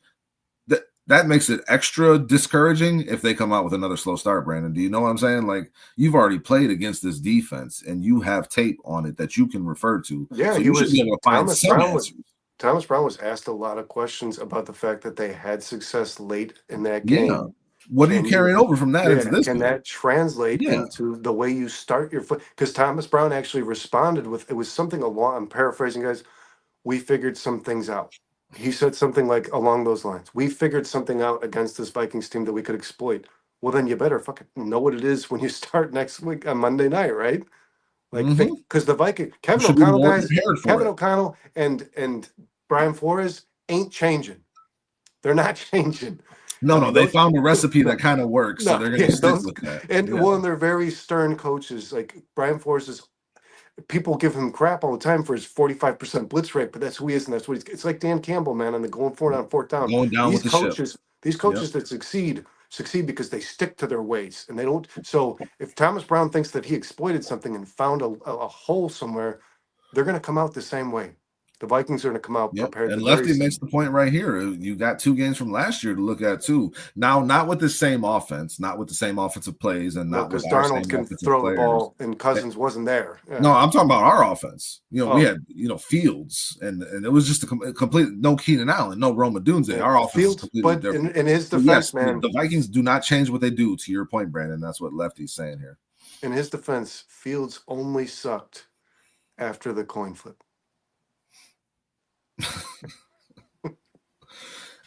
that makes it extra discouraging if they come out with another slow start, Brandon. Do you know what I'm saying? Like you've already played against this defense and you have tape on it that you can refer to. Yeah, so you should be able to find some answers. Thomas Brown was asked a lot of questions about the fact that they had success late in that game. Yeah. What are you carrying over from that into this? Can that translate into the way you start your foot? Because Thomas Brown actually responded with, it was something along, I'm paraphrasing, guys, we figured some things out. He said something like along those lines. We figured something out against this Vikings team that we could exploit. Well, then you better fucking know what it is when you start next week on Monday night, right? Like, because the Viking, Kevin O'Connell and Brian Flores ain't changing. They're not changing. No, they found a recipe that kind of works, so they're going to stick with that. And they're very stern coaches. Like Brian Flores is, people give him crap all the time for his 45% blitz rate, but that's who he is, and that's what he's. It's like Dan Campbell, man, and the going for it on fourth down. Going down with the ship. These coaches that succeed because they stick to their ways, and they don't. So if Thomas Brown thinks that he exploited something and found a hole somewhere, they're going to come out the same way. The Vikings are going to come out prepared. And Lefty makes the point right here. You got 2 games from last year to look at too. Now, not with the same offense, not with the same offensive plays, and not because Darnold can throw the ball and Cousins wasn't there. Yeah. No, I'm talking about our offense. We had Fields, and it was just a complete no Keenan Allen, no Roma Dunze. Our offense Fields, is completely different. But in his defense, man, the Vikings do not change what they do. To your point, Brandon, that's what Lefty's saying here. In his defense, Fields only sucked after the coin flip.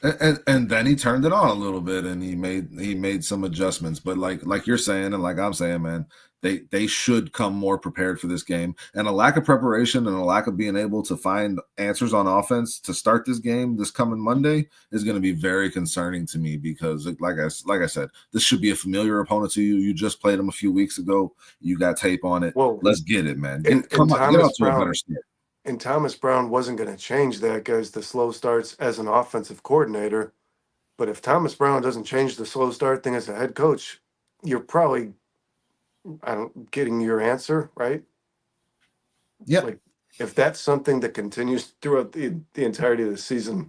and then he turned it on a little bit and he made some adjustments, but like you're saying and like I'm saying, man, they should come more prepared for this game, and a lack of preparation and a lack of being able to find answers on offense to start this game this coming Monday is going to be very concerning to me because like I said, this should be a familiar opponent to you. You just played them a few weeks ago. You got tape on it. Well, let's get it, man. Get out to a better start. And Thomas Brown wasn't going to change that, guys, the slow starts as an offensive coordinator. But if Thomas Brown doesn't change the slow start thing as a head coach, you're probably getting your answer, right? Yeah. Like, if that's something that continues throughout the entirety of the season,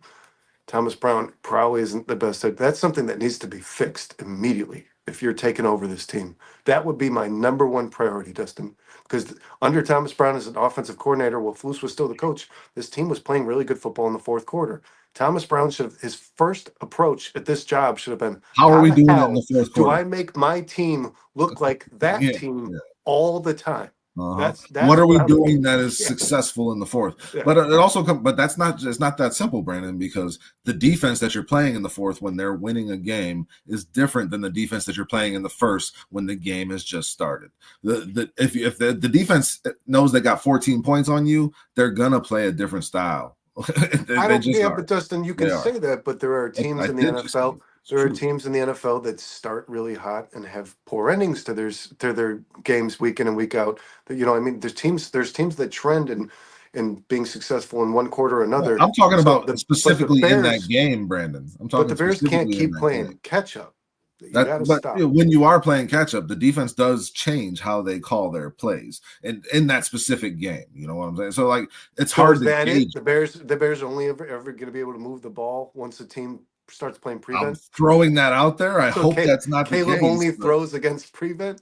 Thomas Brown probably isn't the best head. That's something that needs to be fixed immediately if you're taking over this team. That would be my number one priority, Dustin. Because under Thomas Brown as an offensive coordinator, while Flus was still the coach, this team was playing really good football in the fourth quarter. Thomas Brown his first approach at this job should have been, how are we doing in the fourth quarter? Do I make my team look like that team all the time? That's what are we doing that is successful in the fourth? Yeah. But it also but it's not that simple, Brandon, because the defense that you're playing in the fourth when they're winning a game is different than the defense that you're playing in the first when the game has just started. If the defense knows they got 14 points on you, they're gonna play a different style. But Dustin, you can say that, but there are teams in the NFL. It's there are true. teams in the NFL that start really hot and have poor endings to their games week in and week out. I mean, there's teams that trend in being successful in one quarter or Well, another. I'm talking So about the but the specifically in that Bears game, Brandon. I'm but talking the Bears can't specifically in keep that game. playing catch up. You got to stop. When you are playing catch up, the defense does change how they call their plays in that specific game. You know what I'm saying? So like it's So hard is to that it? gauge. The Bears are only ever going to be able to move the ball once the team starts playing I'm prevent. throwing that out there. I So hope that's not the Caleb case, only but throws against prevent.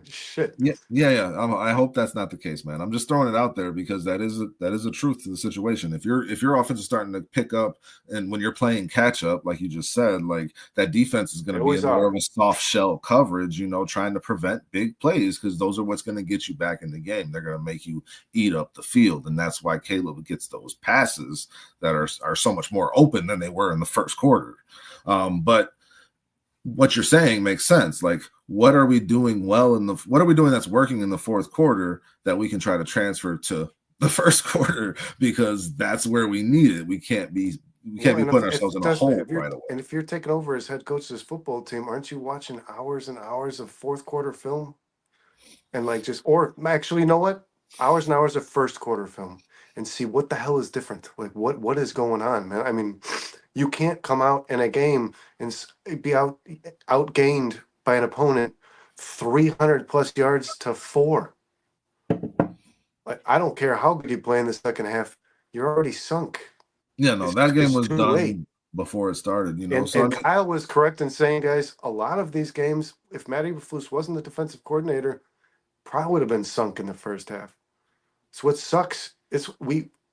Shit. yeah. I hope that's not the case, man. I'm just throwing it out there because that is a truth to the situation. If your offense is starting to pick up, and when you're playing catch up, like you just said, like that defense is going They to be always in more are. of a soft shell coverage, trying to prevent big plays because those are what's going to get you back in the game. They're going to make you eat up the field, and that's why Caleb gets those passes that are so much more open than they were in the first quarter. But what you're saying makes sense. Like, what are we doing what are we doing that's working in the fourth quarter that we can try to transfer to the first quarter because that's where we need it. We can't be Well, and putting ourselves in a hole right away. if you're taking over as head coach of this football team, aren't you watching hours and hours of fourth quarter film? And or actually, you know what? Hours and hours of first quarter film and see what the hell is different. Like, what is going on, man? I mean, you can't come out in a game and be outgained by an opponent 300 plus yards to 4. Like, I don't care how good you play in the second half, you're already sunk. Yeah, no, It's that game it's was too late. done before it started, And So I and mean, Kyle was correct in saying, guys, a lot of these games, if Matty Eberflus wasn't the defensive coordinator, probably would have been sunk in the first half. So what sucks is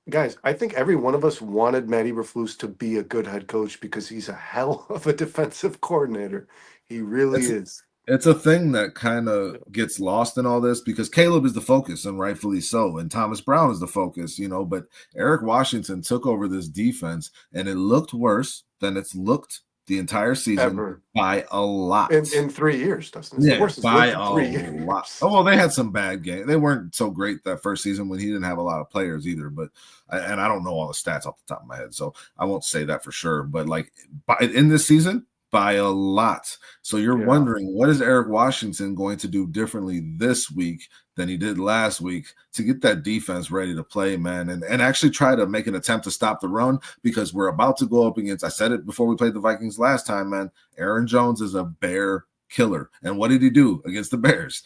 guys, I think every one of us wanted Matty Eberflus to be a good head coach because he's a hell of a defensive coordinator. He really it's is. it's a thing that kind of gets lost in all this because Caleb is the focus and rightfully so, and Thomas Brown is the focus, but Eric Washington took over this defense and it looked worse than it's looked the entire season Ever. by a lot. In 3 years, Dustin. It's the worst it's By looked in a 3 lot. years. Oh, well, they had some bad games. They weren't so great that first season when he didn't have a lot of players either. But and I don't know all the stats off the top of my head, so I won't say that for sure. But like in this season, by a lot. So you're wondering, what is Eric Washington going to do differently this week than he did last week to get that defense ready to play, man, and actually try to make an attempt to stop the run because we're about to go up against, I said it before we played the Vikings last time, man, Aaron Jones is a bear killer. And what did he do against the Bears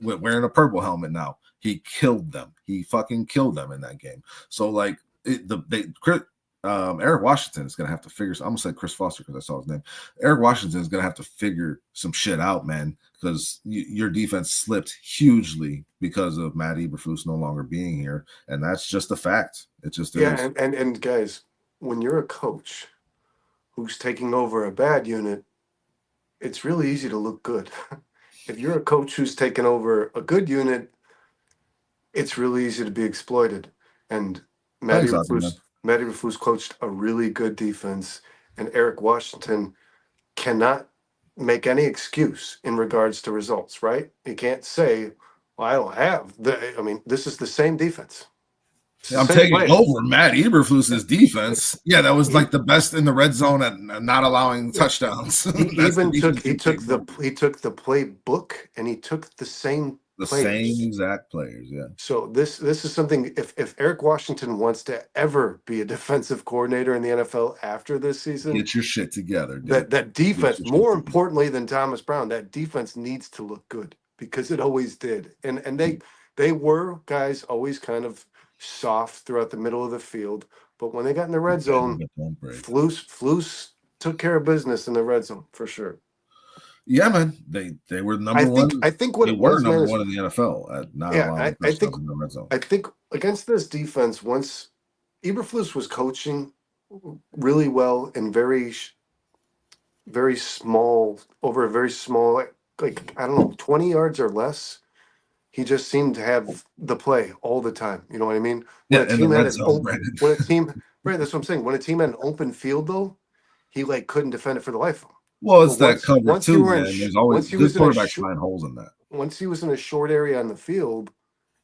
wearing a purple helmet now? He killed them. He fucking killed them in that game. So like Eric Washington is going to have to figure. I'm going to say Chris Foster because I saw his name. Eric Washington is going to have to figure some shit out, man, because your defense slipped hugely because of Matt Eberflus no longer being here, and that's just a fact. It just is. And guys, when you're a coach who's taking over a bad unit, it's really easy to look good. If you're a coach who's taken over a good unit, it's really easy to be exploited. And Matty Eberflus coached a really good defense, and Eric Washington cannot make any excuse in regards to results, right? He can't say, well, I don't have this is the same defense. I'm taking over Matt Eberflus's defense. Yeah, that was like the best in the red zone and not allowing touchdowns. He took the playbook and he took the same same exact players. Yeah. So this is something. If Eric Washington wants to ever be a defensive coordinator in the NFL after this season, get your shit together. Dude. That defense, more importantly than Thomas Brown, that defense needs to look good because it always did. And they were guys always kind of soft throughout the middle of the field, but when they got in the red zone, Flus took care of business in the red zone for sure. Yeah, man, they were number one. I think what they it was, number man, one in the NFL at not allowing touchdowns in the red zone. I think against this defense, once Eberflus was coaching really well and very small, over a very small, like I don't know, 20 yards or less. He just seemed to have the play all the time. You know what I mean? When a team had right, that's what I'm saying. When a team had an open field, though, he couldn't defend it for the life of him. Well, it's that cover too, man. There's always good quarterbacks find holes in that. Once he was in a short area on the field,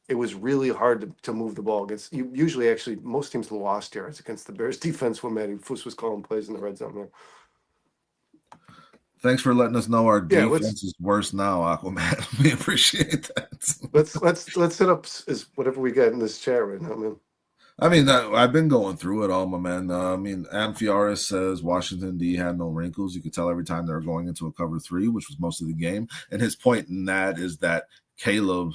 it was really hard to move the ball against. Usually, actually, most teams lost yards against the Bears defense when Matty Eberflus was calling plays in the red zone. Thanks for letting us know our Yeah, defense is worse now, Aquaman. We appreciate that. let's hit up whatever we got in this chat right now, man. I mean, I've been going through it all, my man. I mean, Amphiaris says Washington D had no wrinkles. You could tell every time they were going into a cover 3, which was most of the game. And his point in that is that Caleb,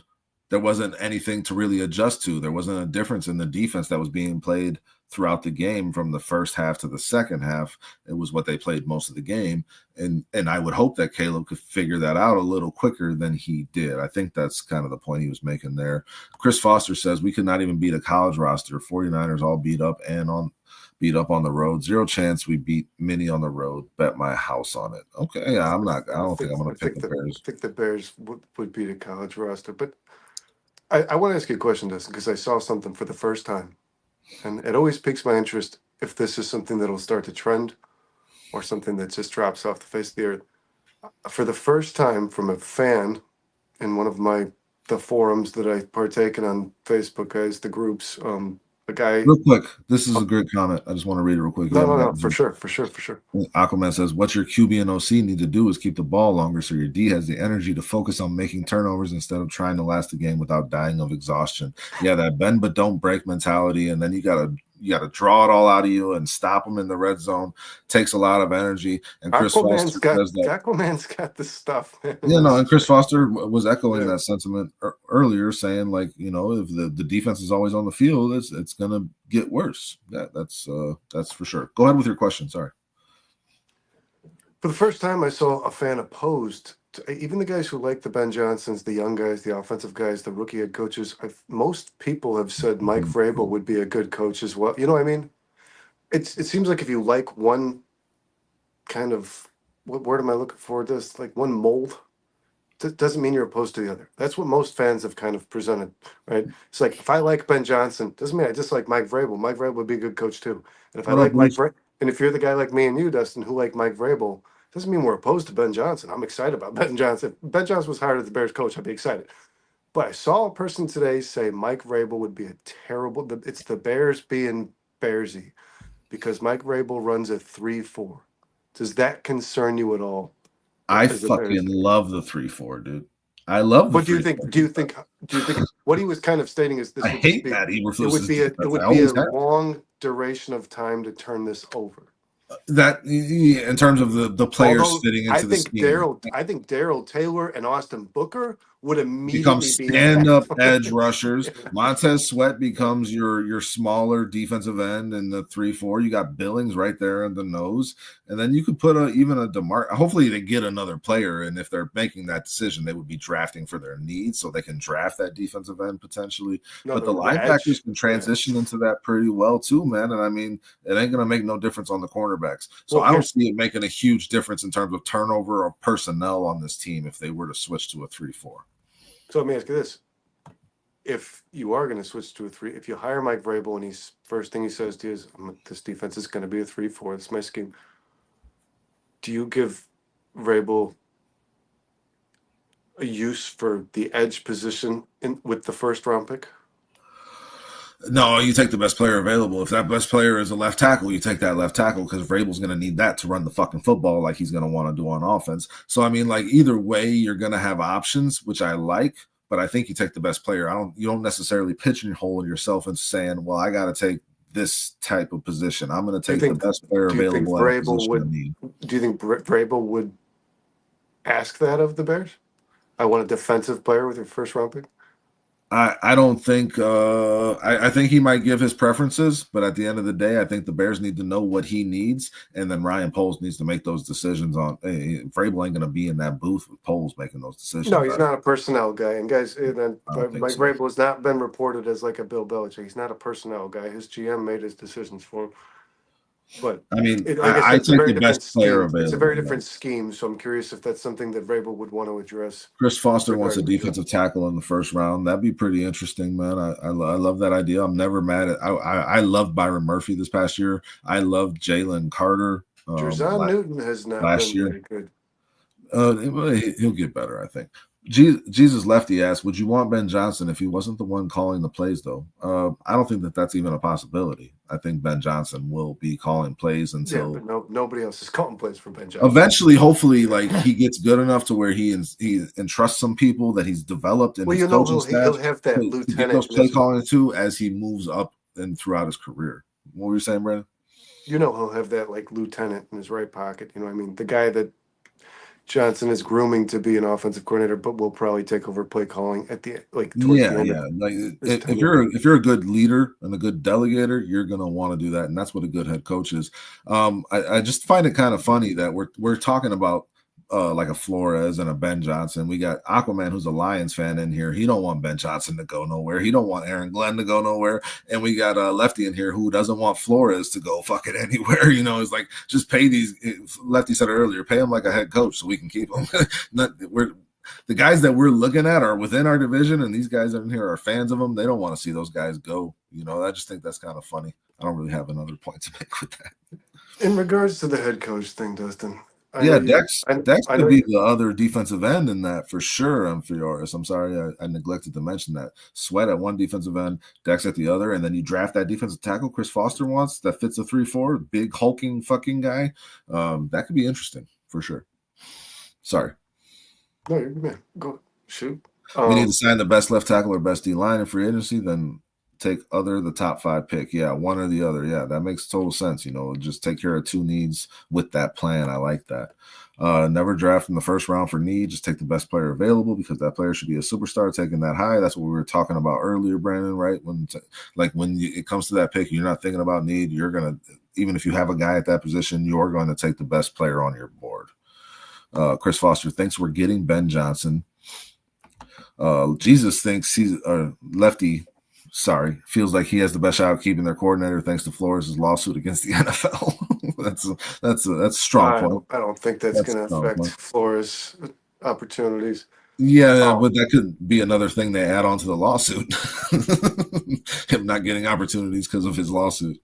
there wasn't anything to really adjust to. There wasn't a difference in the defense that was being played throughout the game from the first half to the second half. It was what they played most of the game. And I would hope that Caleb could figure that out a little quicker than he did. I think that's kind of the point he was making there. Chris Foster says we could not even beat a college roster. 49ers all beat up on the road. Zero chance we beat Mini on the road. Bet my house on it. Okay, yeah, I don't think I'm going to pick the Bears. I think the Bears would beat a college roster. But I want to ask you a question, Dustin, because I saw something for the first time. And it always piques my interest if this is something that'll start to trend or something that just drops off the face of the earth. For the first time from a fan in one of the forums that I partake in on Facebook, guys, the groups, a guy. Real quick, this is a great comment. I just want to read it real quick. No, for sure. Aquaman says, what your QB and OC need to do is keep the ball longer so your D has the energy to focus on making turnovers instead of trying to last the game without dying of exhaustion. Yeah, that bend but don't break mentality, and then you gotta draw it all out of you and stop them in the red zone. Takes a lot of energy. And Chris Foster says that Aquaman's got the stuff, man. Yeah, no, and Chris Foster was echoing that sentiment earlier, saying like, if the defense is always on the field, it's gonna get worse. That's for sure. Go ahead with your question. Sorry. For the first time, I saw a fan opposed to even the guys who like the Ben Johnsons, the young guys, the offensive guys, the rookie head coaches. Most people have said Mike Vrabel would be a good coach as well. You know what I mean? It seems like if you like one kind of, what word am I looking for? This like one mold. Doesn't mean you're opposed to the other. That's what most fans have kind of presented, right? It's like if I like Ben Johnson, doesn't mean I dislike Mike Vrabel. Mike Vrabel would be a good coach too. And if I like Mike Vrabel, and if you're the guy like me and you, Dustin, who like Mike Vrabel, doesn't mean we're opposed to Ben Johnson. I'm excited about Ben Johnson. If Ben Johnson was hired as the Bears coach, I'd be excited. But I saw a person today say Mike Vrabel would be a terrible. It's the Bears being Bearsy because Mike Vrabel runs a 3-4. Does that concern you at all? I fucking love the 3-4, dude. I love. What do you think? Do you think what he was kind of stating is this? I hate that he refuses. It would be a long duration of time to turn this over. That in terms of the players fitting into the scheme. I think Darryl Taylor and Austin Booker would immediately become stand-up edge rushers. Montez Sweat becomes your smaller defensive end in the 3-4. You got Billings right there in the nose, and then you could put even a DeMar. Hopefully, they get another player, and if they're making that decision, they would be drafting for their needs, so they can draft that defensive end potentially. But the linebackers can transition into that pretty well too, man. And I mean, it ain't gonna make no difference on the cornerbacks. So I don't see it making a huge difference in terms of turnover of personnel on this team if they were to switch to a 3-4. So let me ask you this. If you are going to switch to a 3, if you hire Mike Vrabel and first thing he says to you is, this defense is going to be a 3-4, it's my scheme. Do you give Vrabel a use for the edge position with the first round pick? No, you take the best player available. If that best player is a left tackle, you take that left tackle because Vrabel's going to need that to run the fucking football like he's going to want to do on offense. So, I mean, like either way, you're going to have options, which I like, but I think you take the best player. You don't necessarily pigeonhole yourself and saying, well, I got to take this type of position. I'm going to take the best player available. Do you think Vrabel would ask that of the Bears? I want a defensive player with your first round pick? I don't think I think he might give his preferences, but at the end of the day, I think the Bears need to know what he needs, and then Ryan Poles needs to make those decisions on. Vrabel ain't going to be in that booth with Poles making those decisions. No, he's not a personnel guy. And guys, Mike Vrabel has not been reported as like a Bill Belichick. He's not a personnel guy. His GM made his decisions for him. But I mean, I take the best player available. It's a very different scheme, so I'm curious if that's something that Vrabel would want to address. Chris Foster wants a defensive tackle in the first round. That'd be pretty interesting, man. I love that idea. I'm never mad at. I loved Byron Murphy this past year. I loved Jalen Carter. Jer'Zhan Newton has not been very good. He'll get better, I think. Jesus Lefty asked, "Would you want Ben Johnson if he wasn't the one calling the plays?" Though I don't think that that's even a possibility. I think Ben Johnson will be calling plays Yeah, but until nobody else is calling plays for Ben Johnson. eventually, hopefully, like he gets good enough to where he entrusts some people that he's developed in Well, his you know coaching he'll staff have that to get those lieutenant in play his. calling to as he moves up and throughout his career. What were you saying, Brandon? You know he'll have that like lieutenant in his right pocket. You know what I mean? The guy that Johnson is grooming to be an offensive coordinator, but will probably take over play calling at the like towards the Yeah, end of yeah. Like his if tenure. you're a good leader and a good delegator, you're gonna want to do that, and that's what a good head coach is. I just find it kind of funny that we're talking about like a Flores and a Ben Johnson. We got Aquaman, who's a Lions fan in here. He don't want Ben Johnson to go nowhere. He don't want Aaron Glenn to go nowhere. And we got Lefty in here who doesn't want Flores to go fucking anywhere. You know, it's like just pay these. Lefty said it earlier, pay him like a head coach so we can keep him. We're the guys that we're looking at are within our division, and these guys in here are fans of them. They don't want to see those guys go. You know, I just think that's kind of funny. I don't really have another point to make with that. In regards to the head coach thing, Dustin, I know Yeah, you. Dex I could know be you. the other defensive end in that for sure. I'm Fioris. I'm sorry I neglected to mention that. Sweat at one defensive end, Dex at the other, and then you draft that defensive tackle Chris Foster wants that fits a 3-4, big hulking fucking guy. That could be interesting for sure. Sorry. No, you're good, man. Go shoot. We need to sign the best left tackle or best D line in free agency, then take the top 5 pick. Yeah, one or the other. Yeah, that makes total sense. You know, just take care of 2 needs with that plan. I like that. Never draft in the first round for need. Just take the best player available because that player should be a superstar. Taking that high. That's what we were talking about earlier, Brandon. Right? When it comes to that pick, you're not thinking about need. You're gonna, even if you have a guy at that position, you're going to take the best player on your board. Chris Foster thinks we're getting Ben Johnson. Jesus thinks he's Lefty. Sorry, feels like he has the best shot of keeping their coordinator thanks to Flores' lawsuit against the NFL. that's a strong point. I don't think that's That's going a to strong affect point. Flores' opportunities. Yeah, Um, but that could be another thing they add on to the lawsuit. Him not getting opportunities because of his lawsuit.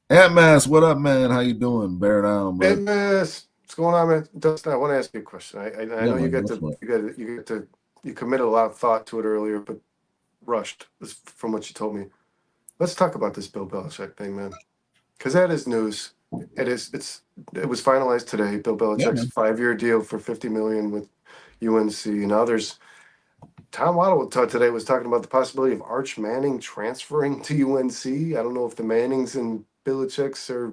Ant Mass, what up, man? How you doing? Bear down, Hey, bud. Miss, what's going on, man? Dustin, I want to ask you a question. I Yeah, know man, go for it. you committed a lot of thought to it earlier, but rushed from what you told me. Let's talk about this Bill Belichick thing, man, because that is news. It was finalized today. Bill Yeah, Belichick's man. 5-year deal for $50 million with UNC and others. Tom Waddle today was talking about the possibility of Arch Manning transferring to UNC. I don't know if the Mannings and Belichick's are,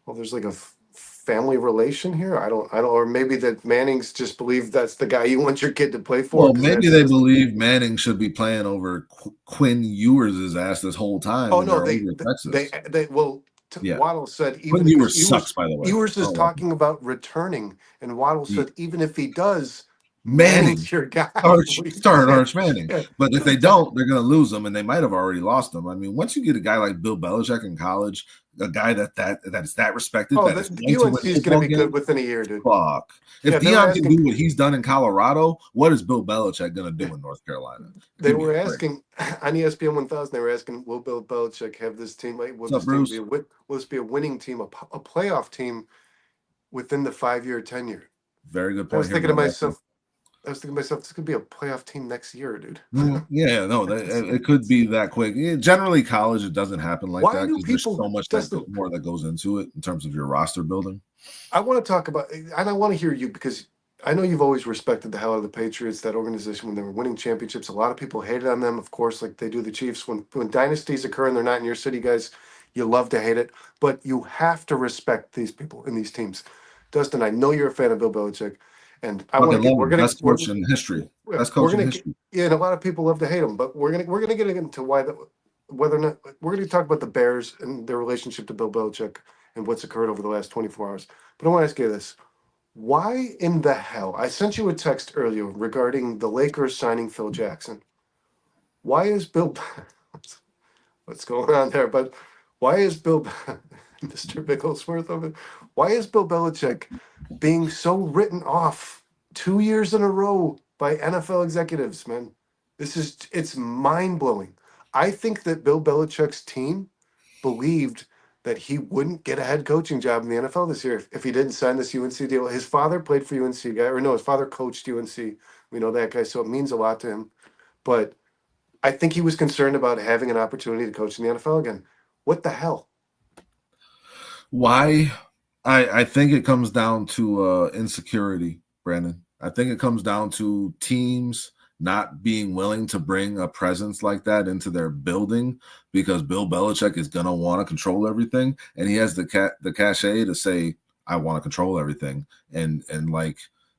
well, there's like a family relation here. I don't, or maybe that Mannings just believe that's the guy you want your kid to play for Well, because maybe that's they just. believe Manning should be playing over Quinn Ewers' ass this whole time, Oh and no, they're over Texas. well, Yeah, Waddle said even Quinn because Ewers sucks, by the way. Ewers is Oh, talking about returning, and Waddle yeah. said even if he does, Manning, Manning's your guy. Arch, What are you start saying? Arch Manning. Yeah, But if what are they you talking? don't, they're going to lose them, and they might have already lost them. I mean, once you get a guy like Bill Belichick in college, a guy that is that respected, Oh, that is the going to win UNC is going to football be good games, within a year, dude. fuck. If Yeah, they were Dion can asking. do what he's done in Colorado, what is Bill Belichick going to do in North Carolina? They Give me a were break. asking on ESPN 1000. They were asking, "Will Bill Belichick have this team? Like, will What's up, this team Bruce? will this be a winning team, a playoff team within the 5-year tenure?" Very good I point was here, thinking to brother. myself, this could be a playoff team next year, dude. Yeah, no, it could be that quick. Yeah, generally, college it doesn't happen like Why that do because there's people, so much Dustin? more that goes into it in terms of your roster building. I want to talk about, and I want to hear you because I know you've always respected the hell out of the Patriots, that organization when they were winning championships. A lot of people hated on them, of course, like they do the Chiefs. When dynasties occur and they're not in your city, guys, you love to hate it, but you have to respect these people and these teams. Dustin, I know you're a fan of Bill Belichick, and I want Fucking to get. love him. Best coach in history. Best We're coach in gonna get, history. yeah, and a lot of people love to hate him, but we're gonna get into whether or not we're gonna talk about the Bears and their relationship to Bill Belichick and what's occurred over the last 24 hours. But I want to ask you this: why in the hell? I sent you a text earlier regarding the Lakers signing Phil Jackson. Why is Bill? What's going on there? But why is Bill, Mr. Bigglesworth of it? Why is Bill Belichick being so written off 2 years in a row by NFL executives, man? It's mind blowing. I think that Bill Belichick's team believed that he wouldn't get a head coaching job in the NFL this year if he didn't sign this UNC deal. His father played for UNC, guy, or no, his father coached UNC We know that guy, so it means a lot to him. But I think he was concerned about having an opportunity to coach in the NFL again. What the hell? Why? I think it comes down to insecurity, Brandon. I think it comes down to teams not being willing to bring a presence like that into their building because Bill Belichick is gonna want to control everything, and he has the cachet to say, "I want to control everything," and like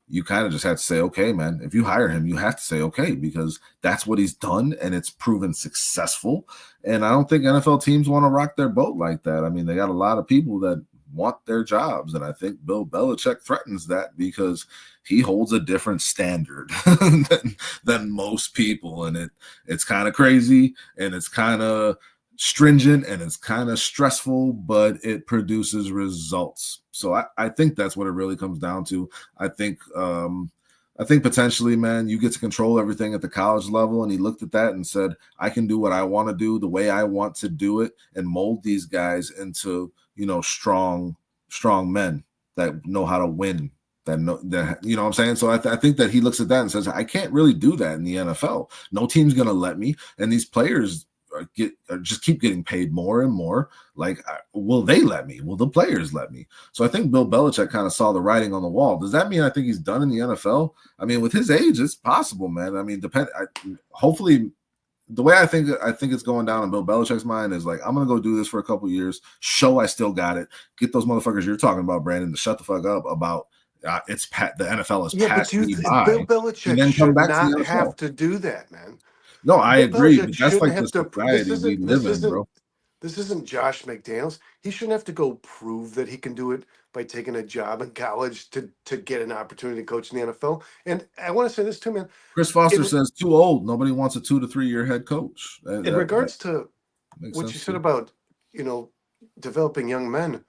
you kind of just have to say, "Okay, man." If you hire him, you have to say, "Okay," because that's what he's done, and it's proven successful. And I don't think NFL teams want to rock their boat like that. I mean, they got a lot of people that want their jobs. And I think Bill Belichick threatens that because he holds a different standard than most people. And it's kind of crazy and it's kind of stringent and it's kind of stressful, but it produces results. So I think that's what it really comes down to. I think potentially, man, you get to control everything at the college level. And he looked at that and said, I can do what I want to do the way I want to do it and mold these guys into, strong men that know how to win, that know that, you know what I'm saying? So I think that he looks at that and says, I can't really do that in the NFL. No team's going to let me. And these players just keep getting paid more and more. Like, will they let me? Will the players let me? So I think Bill Belichick kind of saw the writing on the wall. Does that mean I think he's done in the NFL? I mean, with his age, it's possible, man. I mean, hopefully the way I think it's going down in Bill Belichick's mind is like, I'm going to go do this for a couple years, show I still got it, get those motherfuckers you're talking about, Brandon, to shut the fuck up about the NFL has passed me Bill by, and Belichick then come should back to the not have NFL. to do that, man. No, I Bill agree, Belichick but that's shouldn't like the have to. This society we isn't. live This in, isn't. bro. This isn't Josh McDaniels. He shouldn't have to go prove that he can do it by taking a job in college to get an opportunity to coach in the NFL. And I want to say this too, man. Chris Foster In says too old. Nobody wants a 2 to 3 year head coach. That regards to makes what you sense said too. about you know developing young men,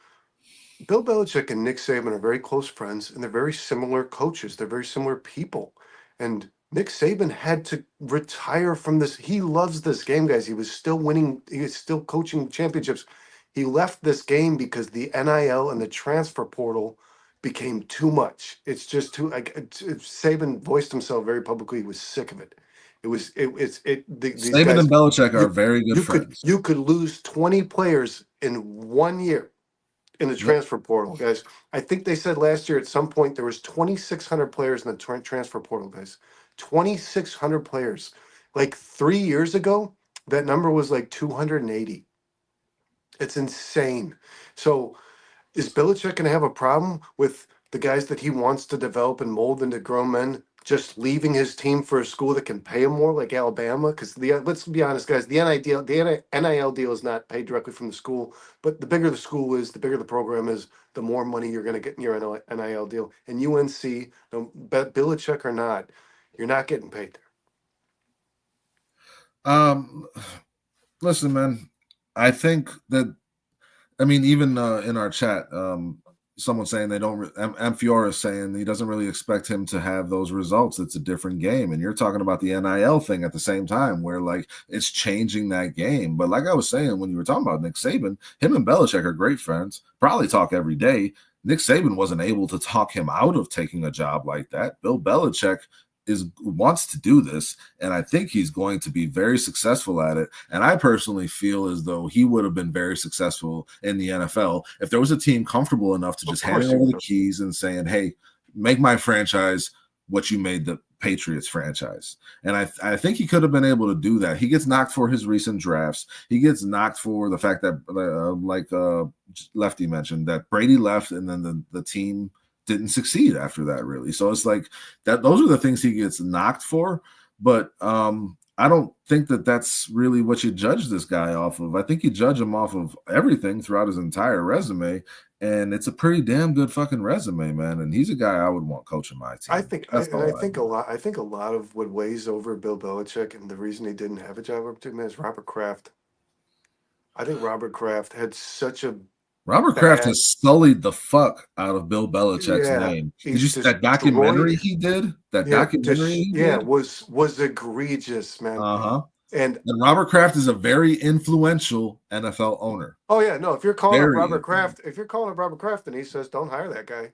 Bill Belichick and Nick Saban are very close friends, and they're very similar coaches. They're very similar people. And Nick Saban had to retire from this. He loves this game, guys. He was still winning. He was still coaching championships. He left this game because the NIL and the transfer portal became too much. It's just too. Saban voiced himself very publicly. He was sick of it. It was. These Saban and guys. Belichick are You very good you could friends. you could lose 20 players in 1 year in the Yep. transfer portal, guys. I think they said last year at some point there was 2,600 players in the transfer portal, guys. 2,600 players. Like 3 years ago, that number was like 280. It's insane. So is Belichick going to have a problem with the guys that he wants to develop and mold into grown men just leaving his team for a school that can pay him more, like Alabama? Because let's be honest, guys, the NIL deal is not paid directly from the school, but the bigger the school is, the bigger the program is, the more money you're going to get in your NIL deal. And UNC, no, Belichick or not, you're not getting paid Um, listen, man. I think that even in our chat, someone saying they don't. Amphiora is saying he doesn't really expect him to have those results. It's a different game, and you're talking about the NIL thing at the same time, where like it's changing that game. But like I was saying when you were talking about Nick Saban, him and Belichick are great friends. Probably talk every day. Nick Saban wasn't able to talk him out of taking a job like that. Bill Belichick wants to do this, and I think he's going to be very successful at it. And I personally feel as though he would have been very successful in the NFL if there was a team comfortable enough to there. Of just handing course he over would the have. keys and saying, "Hey, make my franchise what you made the Patriots franchise." And I think he could have been able to do that. He gets knocked for his recent drafts. He gets knocked for the fact that, Lefty mentioned, that Brady left and then the team didn't succeed after that, really. So it's like that. Those are the things he gets knocked for. But I don't think that that's really what you judge this guy off of. I think you judge him off of everything throughout his entire resume, and it's a pretty damn good fucking resume, man. And he's a guy I would want coaching my I team. think, That's I all I think a want. lot. I think a lot of what weighs over Bill Belichick and the reason he didn't have a job opportunity is Robert Kraft. I think Robert Kraft had such a Robert Kraft bad, has sullied the fuck out of Bill Belichick's yeah, name. he Did you see that documentary destroyed, he did? That yeah, documentary he yeah, did? was egregious, man. Uh-huh. And And Robert Kraft is a very influential NFL owner. oh yeah, no, if you're calling up Very Robert influential. Kraft, if you're calling up Robert Kraft and he says don't hire that guy,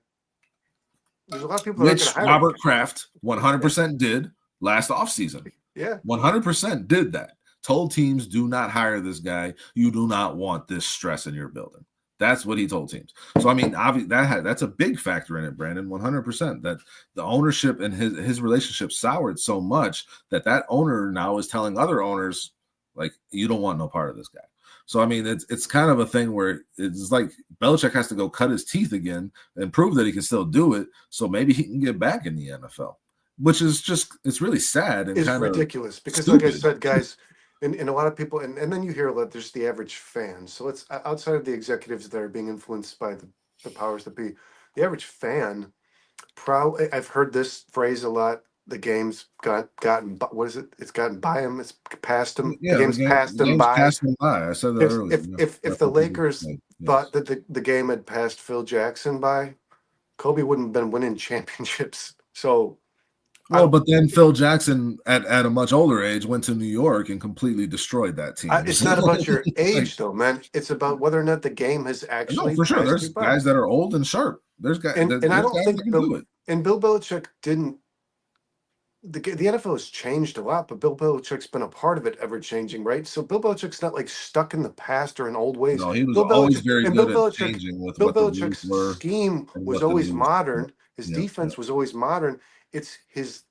there's a lot of people that aren't going which to hire Robert him. Kraft 100% did last offseason. Yeah. 100% did that. Told teams, do not hire this guy. You do not want this stress in your building. That's what he told teams. So, I mean, obviously, that's a big factor in it, Brandon, 100%. That the ownership and his relationship soured so much that owner now is telling other owners, like, you don't want no part of this guy. So, I mean, it's kind of a thing where it's like Belichick has to go cut his teeth again and prove that he can still do it. So maybe he can get back in the NFL, which is just, it's really sad and It's kind ridiculous because, stupid. like I said, guys, and a lot of people, and then you hear that there's the average fan. So it's outside of the executives that are being influenced by the powers that be. The average fan, I've heard this phrase a lot. The game's gotten what is it? It's gotten by him. It's past him. Yeah, the game's passed him by. Passed him by. I said that earlier. If the Lakers thought that the game had passed Phil Jackson by, Kobe wouldn't have been winning championships. So. Well, but then Phil Jackson, at a much older age, went to New York and completely destroyed that team. It's not about your age, though, man. It's about whether or not the game has actually. No, for sure. There's guys that are old and sharp. There's guys, and I don't think can do it. And Bill Belichick didn't. The NFL has changed a lot, but Bill Belichick's been a part of it, ever changing, right? So Bill Belichick's not like stuck in the past or in old ways. No, he was Bill always Belichick, very and good Bill at Belichick, changing with Bill what the rules Belichick's were. scheme and was what the always rules- modern. His Yeah, defense was always modern. It's his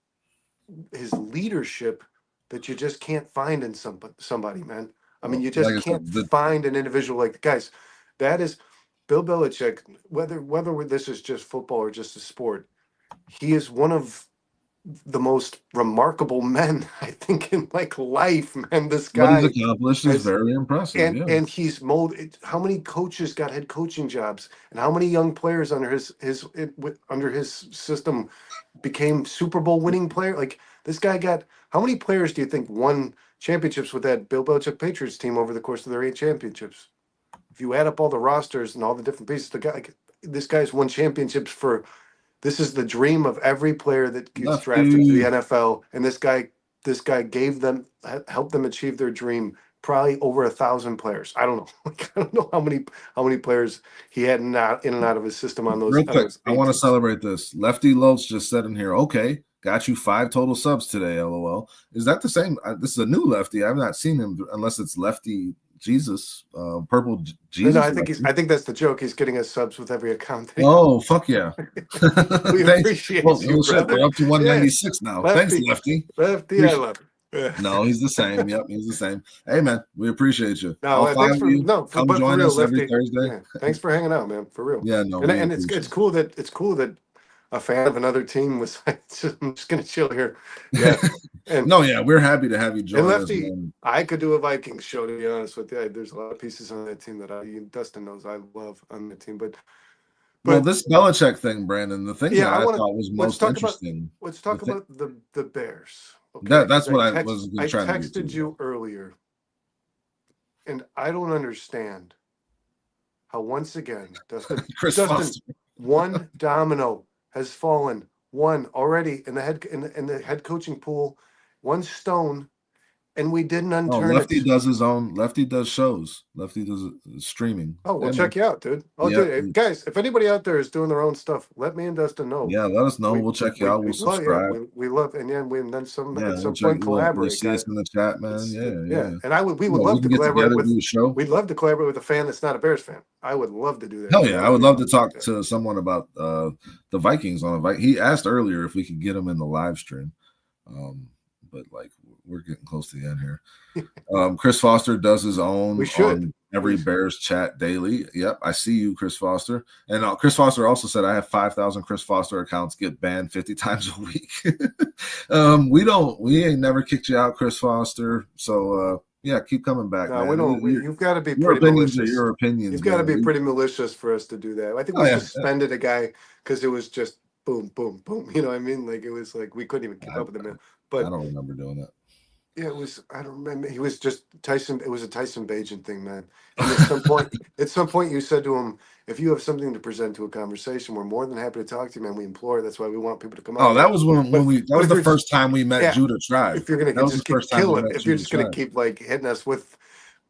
leadership that you just can't find in somebody, man. I mean, you just like I can't said, find an individual like guys. That is Bill Belichick. Whether this is just football or just a sport, he is one of the most remarkable men, I think, in like life, man. This what guy he's accomplished is very impressive. and he's molded. How many coaches got head coaching jobs, and how many young players under his system became Super Bowl winning player? Like this guy got. How many players do you think won championships with that Bill Belichick Patriots team over the course of their 8 championships? If you add up all the rosters and all the different pieces, this guy's won championships for. This is the dream of every player that gets drafted to the NFL, and this guy helped them achieve their dream. Probably over 1,000 players. I don't know. I don't know how many players he had in and out of his system on those. Real quick, those I want to teams. celebrate this. Lefty Loach just said in here, okay, got you 5 total subs today, LOL. Is that the same? This is a new lefty. I've not seen him unless it's Lefty Jesus, Purple Jesus. No, I think that's the joke. He's getting us subs with every account. Oh, fuck yeah. We appreciate you, shit, brother. we're up to 196 now. Lefty. Thanks, Lefty. Lefty, I love it. Yeah. No, he's the same. Yep, he's the same. Hey, man, we appreciate you. No, Come join us every Thursday. Yeah, thanks for hanging out, man. For real. Yeah, no, and it's cool that a fan of another team was like, I'm just gonna chill here. Yeah. And no, yeah, we're happy to have you join and us. Lefty, Man. I could do a Vikings show, to be honest with you. There's a lot of pieces on that team that Dustin knows I love on the team, but well, this Belichick thing, Brandon, the thing that I thought was most interesting. Let's talk about the Bears. Okay? That's what I was trying to get to. I texted you earlier, and I don't understand how once again, Dustin, one domino has fallen. One already in the head coaching pool, one stone, and we didn't unturn Lefty it. does his own. Lefty does shows. Lefty does streaming. Oh, we'll check you out, dude. Guys, if anybody out there is doing their own stuff, let me and Dustin know. Yeah, let us know. We'll check you out. We'll subscribe. We love, and then at some point collaborate. We'll see us in the chat, man. Yeah. And we would love to collaborate with. We'd love to collaborate with a fan that's not a Bears fan. I would love to do that. Hell yeah, I would love to talk to someone about the Vikings on a Vikings. He asked earlier if we could get him in the live stream, but like we're getting close to the end here. Chris Foster does his own. We should. On every Bears chat daily. Yep, I see you, Chris Foster. And Chris Foster also said I have 5,000 Chris Foster accounts get banned 50 times a week. We ain't never kicked you out, Chris Foster. So yeah, keep coming back. No, man. we don't. You've got to be your pretty opinions malicious. Are your opinions. You've got to be pretty malicious for us to do that. I think we suspended a guy because it was just boom, boom, boom. You know what I mean? Like it was like we couldn't even keep up with him. But I don't remember doing that. Yeah, it was. I don't remember. He was just Tyson. It was a Tyson Bajan thing, man. And at some point, you said to him, "If you have something to present to a conversation, we're more than happy to talk to you, man. We implore. That's why we want people to come out." Oh, that was that was the first time we met Judah Tribe. If you're gonna just keep killing, if you're just gonna keep like hitting us with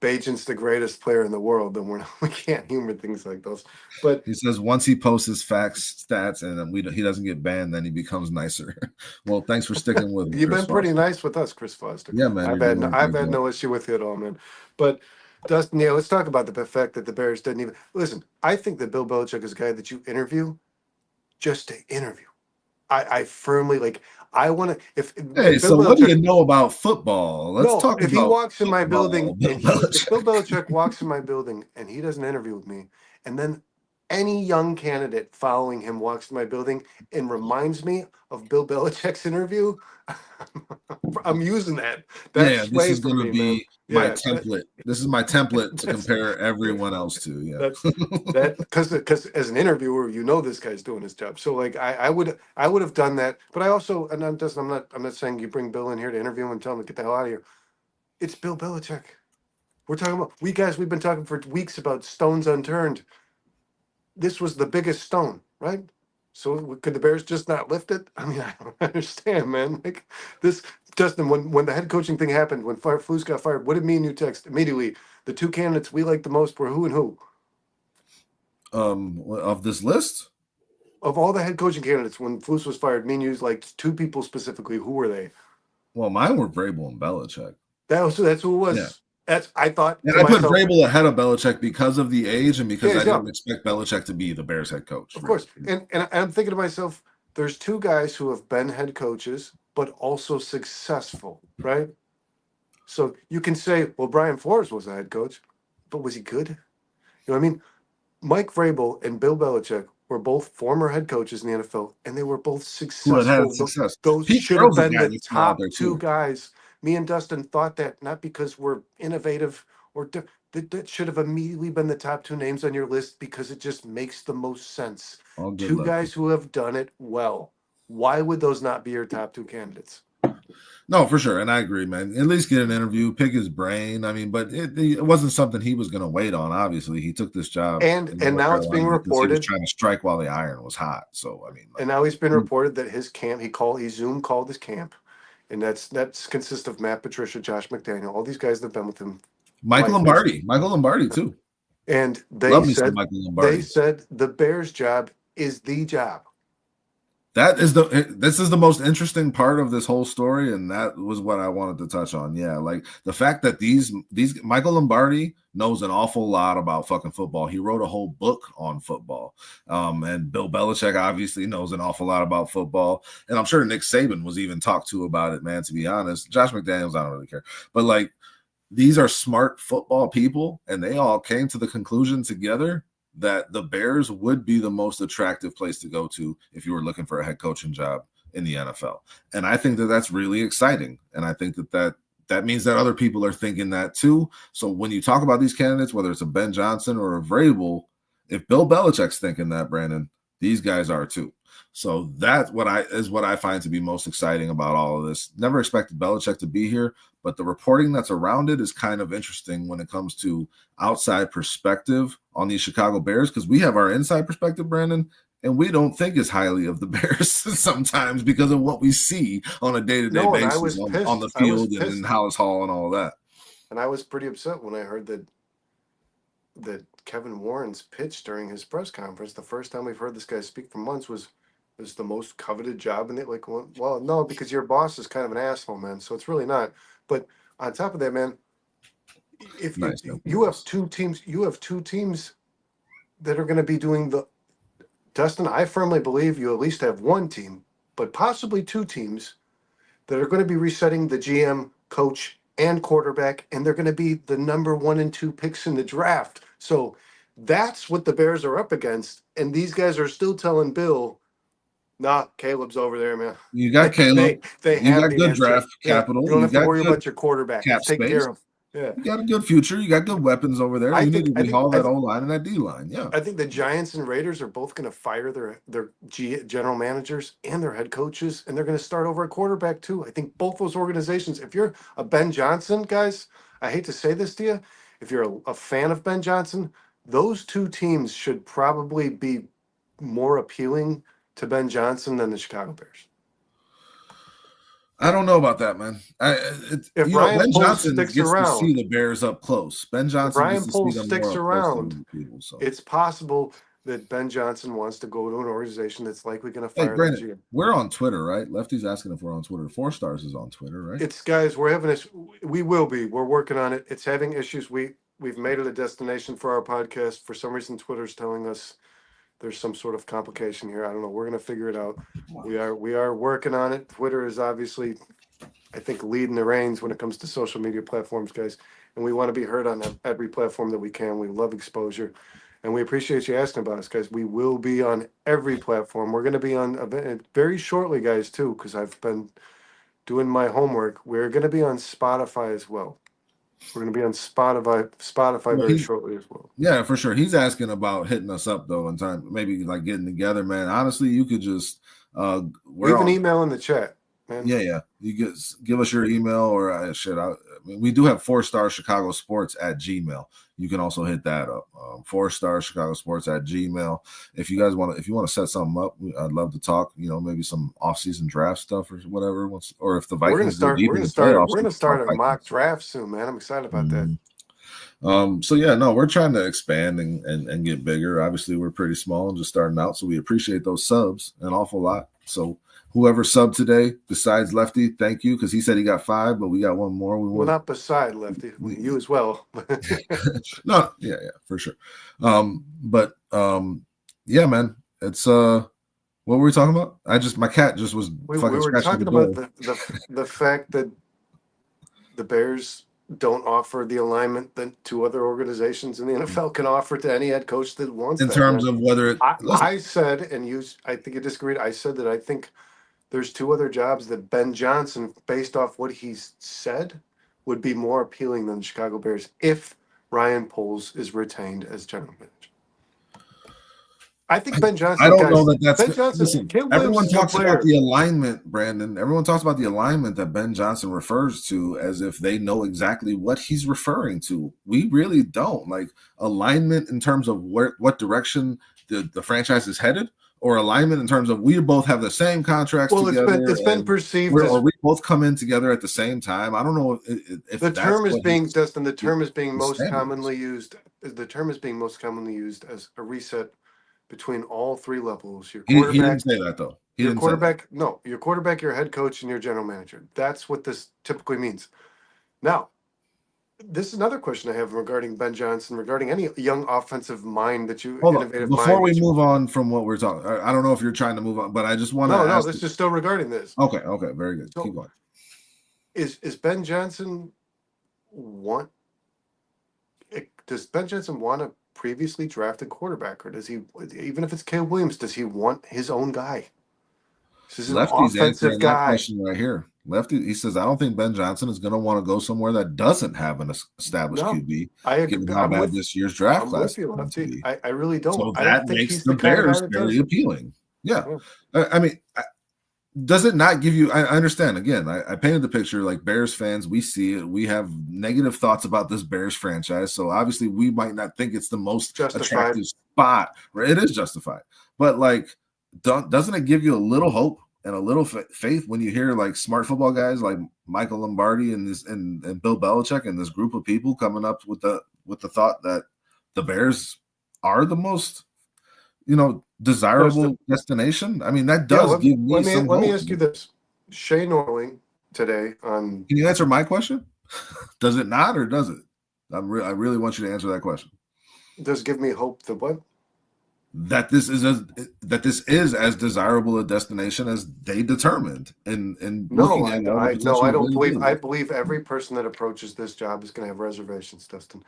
Bajent's the greatest player in the world, then we can't humor things like those. But he says once he posts his facts, stats, and he doesn't get banned, then he becomes nicer. Well, thanks for sticking with me, you've Chris been pretty Foster. nice with us, Chris Foster. Yeah, man, you're doing a I've good had job. no issue with you at all, man. But Dustin, yeah, let's talk about the fact that the Bears didn't even listen. I think that Bill Belichick is a guy that you interview just to interview. I firmly like. I want to. Hey, If Bill so what do Belichick, you know about football? Let's no, talk if he about walks in my football, building Bill and if Bill Belichick. Belichick walks in my building and he does an interview with me, and then any young candidate following him walks to my building and reminds me of Bill Belichick's interview, I'm using that. Yeah, That's this way is for going to me, man. be my Yeah, template. This is my template to that's compare everyone else to. that's Yeah. that because as an interviewer, you know this guy's doing his job. So like I would have done that, but I also and I'm not saying you bring Bill in here to interview him and tell him to get the hell out of here. It's Bill Belichick. We're talking about we've been talking for weeks about stones unturned. This was the biggest stone, right? So could the Bears just not lift it? I mean, I don't understand, man. Like this, Justin. When the head coaching thing happened, when Flus got fired, what did me and you text immediately? The two candidates we liked the most were who and who Of this list? of all the head coaching candidates. When Flus was fired, me and you liked two people specifically. Who were they? Well, mine were Vrabel and Belichick. That's who it Yeah. was. That's I thought And to I put myself. Vrabel ahead of Belichick because of the age and Yeah, because I he's didn't young. expect Belichick to be the Bears head coach, Of really. course. And I'm thinking to myself, there's two guys who have been head coaches, but also successful, right? So you can say, well, Brian Flores was a head coach, but was he good? You know what I mean? Mike Vrabel and Bill Belichick were both former head coaches in the NFL, and they were both Who had successful. success? Those Pete should have Carroll's a been guy the you throw out top there two too. guys. Me and Dustin thought that not because we're innovative that should have immediately been the top two names on your list because it just makes the most sense. All good Two luck. guys who have done it well. Why would those not be your top two candidates? No, for sure. And I agree, man. At least get an interview, pick his brain. I mean, but it wasn't something he was going to wait on, obviously. He took this job in And North now it's being Carolina because he was reported trying to strike while the iron was hot. So, I mean, and like, now he's been reported that his camp he Zoom called his camp, and that's consists of Matt Patricia, Josh McDaniel, all these guys that have been with him life basically. Michael Lombardi, too. And Love me some Michael they Lombardi. said the Bears job is the job. This is the most interesting part of this whole story, and that was what I wanted to touch on. Yeah, like the fact that these Michael Lombardi knows an awful lot about fucking football. He wrote a whole book on football. And Bill Belichick obviously knows an awful lot about football. And I'm sure Nick Saban was even talked to about it, man, to be honest. Josh McDaniels, I don't really care. But like these are smart football people, and they all came to the conclusion together that the Bears would be the most attractive place to go to if you were looking for a head coaching job in the NFL. And I think that that's really exciting. And I think that means that other people are thinking that too. So when you talk about these candidates, whether it's a Ben Johnson or a Vrabel, if Bill Belichick's thinking that, Brandon, these guys are too. So that's what I find to be most exciting about all of this. Never expected Belichick to be here, but the reporting that's around it is kind of interesting when it comes to outside perspective on these Chicago Bears, because we have our inside perspective, Brandon, and we don't think as highly of the Bears sometimes because of what we see on a day-to-day No, and I basis was on the pissed. I was field and in pissed. Hallis Hall and all that. And I was pretty upset when I heard that Kevin Warren's pitch during his press conference, the first time we've heard this guy speak for months, was the most coveted job in it. Like, well, no, because your boss is kind of an asshole, man. So it's really not. But on top of that, man, if Nice, you have two teams that are going to be doing the Dustin. I firmly believe you at least have one team, but possibly two teams that are going to be resetting the GM, coach, and quarterback, and they're going to be the number 1 and 2 picks in the draft. So that's what the Bears are up against, and these guys are still telling Bill, "Nah, Caleb's over there, man." You got Caleb. They You have got the good answer. draft Yeah, capital. you don't You have to got worry good about your quarterback. cap It's taken care space. of. Yeah, You got a good future. You got good weapons over there. I You need think to I think rehaul I that think O line and that D line. Yeah. I think the Giants and Raiders are both going to fire their general managers and their head coaches, and they're going to start over at quarterback too. I think both those organizations. If you're a Ben Johnson, guys, I hate to say this to you, if you're a fan of Ben Johnson, those two teams should probably be more appealing to Ben Johnson than the Chicago Bears. I don't know about that, man. If Ryan Ben Poles Johnson sticks gets to see around, the Bears up close. Ben if Johnson gets Ryan to see Poles them more sticks up close than around, other people. So, it's possible that Ben Johnson wants to go to an organization that's likely going to hey, fire that Brandon, GM. we're on Twitter, right? Lefty's asking if we're on Twitter. Four Stars is on Twitter, right? It's guys, we're having this. We will be. We're working on it. It's having issues. We've made it a destination for our podcast. For some reason, Twitter's telling us there's some sort of complication here. I don't know. We're gonna figure it out. We are working on it. Twitter is obviously, I think, leading the reins when it comes to social media platforms, guys. And we want to be heard on every platform that we can. We love exposure. And we appreciate you asking about us, guys. We will be on every platform. We're going to be on very shortly, guys, too, because I've been doing my homework. We're going to be on Spotify as well. We're going to be on Spotify Well, very shortly as well. yeah, for sure. He's asking about hitting us up though in time, maybe like getting together, man. Honestly, you could just Leave an email in the chat, man. Yeah. You give us your email or I mean, we do have 4-star Chicago Sports at Gmail. You can also hit that up. 4-star Chicago Sports at Gmail. If you want to set something up, I'd love to talk. Maybe some off-season draft stuff or whatever. Or if the Vikings We're gonna start a mock draft soon, man. I'm excited about that. So yeah, no, we're trying to expand and get bigger. Obviously, we're pretty small and just starting out, so we appreciate those subs an awful lot. So whoever subbed today, besides Lefty, thank you, because he said he got 5, but we got one more. Well, not beside Lefty, you as well. No, yeah, for sure. Yeah, man, it's what were we talking about? My cat just was we fucking were scratching talking the door. about the fact that the Bears don't offer the alignment that 2 other organizations in the NFL can offer to any head coach that wants in that. terms of whether I said, and I think you disagreed. I said that I think there's 2 other jobs that Ben Johnson, based off what he's said, would be more appealing than the Chicago Bears if Ryan Poles is retained as general manager. I think Ben Johnson. I don't know that that's Ben Johnson. Listen, everyone talks about the alignment, Brandon. Everyone talks about the alignment that Ben Johnson refers to as if they know exactly what he's referring to. We really don't. Like alignment in terms of what direction the franchise is headed, or alignment in terms of we both have the same contracts together. It's been perceived as, or we both come in together at the same time. I don't know if the term is being, Dustin. The term is being most standards. commonly used. The term is being most commonly used as a reset between all 3 levels. Your quarterback. He didn't say that though. Your quarterback, no, your quarterback, your head coach, and your general manager. That's what this typically means. Now, this is another question I have regarding Ben Johnson, regarding any young offensive mind that you innovative mind. Before we move on from what we're talking, I don't know if you're trying to move on, but I just want to. No, this is still regarding this. Okay, very good. So, keep going. Is Ben Johnson want? Does Ben Johnson want a previously drafted quarterback, or does he, even if it's Caleb Williams, does he want his own guy? This is an offensive guy. That question right here. Lefty, he says, I don't think Ben Johnson is going to want to go somewhere that doesn't have an established QB. I agree. Given how bad this year's draft class is going to be. I really don't. So I that don't makes the Bears very appealing. Yeah. I mean, does it not give you? I understand. Again, I painted the picture like Bears fans. We see it. We have negative thoughts about this Bears franchise. So obviously, we might not think it's the most attractive spot. Right? It is justified, but like, doesn't it give you a little hope and a little faith when you hear like smart football guys like Michael Lombardi and Bill Belichick and this group of people coming up with the thought that the Bears are the most, desirable destination? I mean, that does give me some hope. Let me ask you this. Shane Orling today on... Can you answer my question? Does it not, or does it? I really want you to answer that question. Does give me hope that what? That this is as desirable a destination as they determined. I believe every person that approaches this job is going to have reservations, Dustin.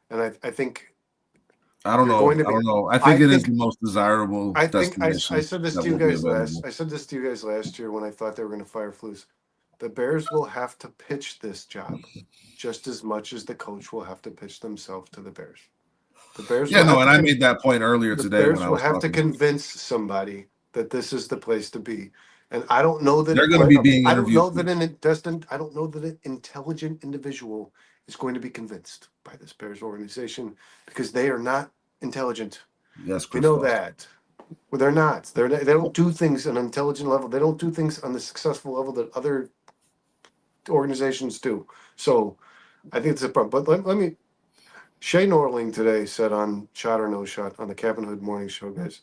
And I think... I don't know. I think it is the most desirable destination. I said this to you guys last year when I thought they were going to fire Flus. The Bears will have to pitch this job just as much as the coach will have to pitch themselves to the Bears. The Bears. I made that point earlier today. The Bears will have to convince somebody that this is the place to be. And I don't know that they're going to be being interviewed. I don't know that an intelligent individual is going to be convinced by this Bears organization because they are not intelligent. Yes, we know that. Well, they're not. They don't do things on an intelligent level. They don't do things on the successful level that other organizations do. So I think it's a problem. But let me. Shay Norling today said on Shot or No Shot on the Cabin Hood Morning Show, guys,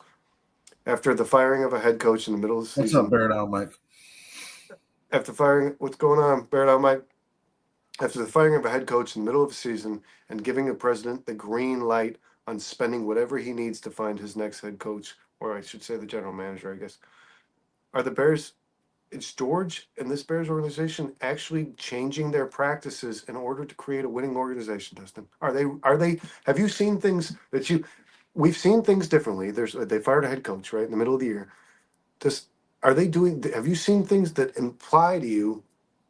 after the firing of a head coach in the middle of the What's up, season. Bear Down, Mike? After firing, what's going on, Bear Down, Mike? After the firing of a head coach in the middle of the season and giving the president the green light on spending whatever he needs to find his next head coach, or I should say the general manager, I guess. Are the Bears, it's George and this Bears organization actually changing their practices in order to create a winning organization, Dustin? Have you seen things we've seen things differently. They fired a head coach, right, in the middle of the year. Just, have you seen things that imply to you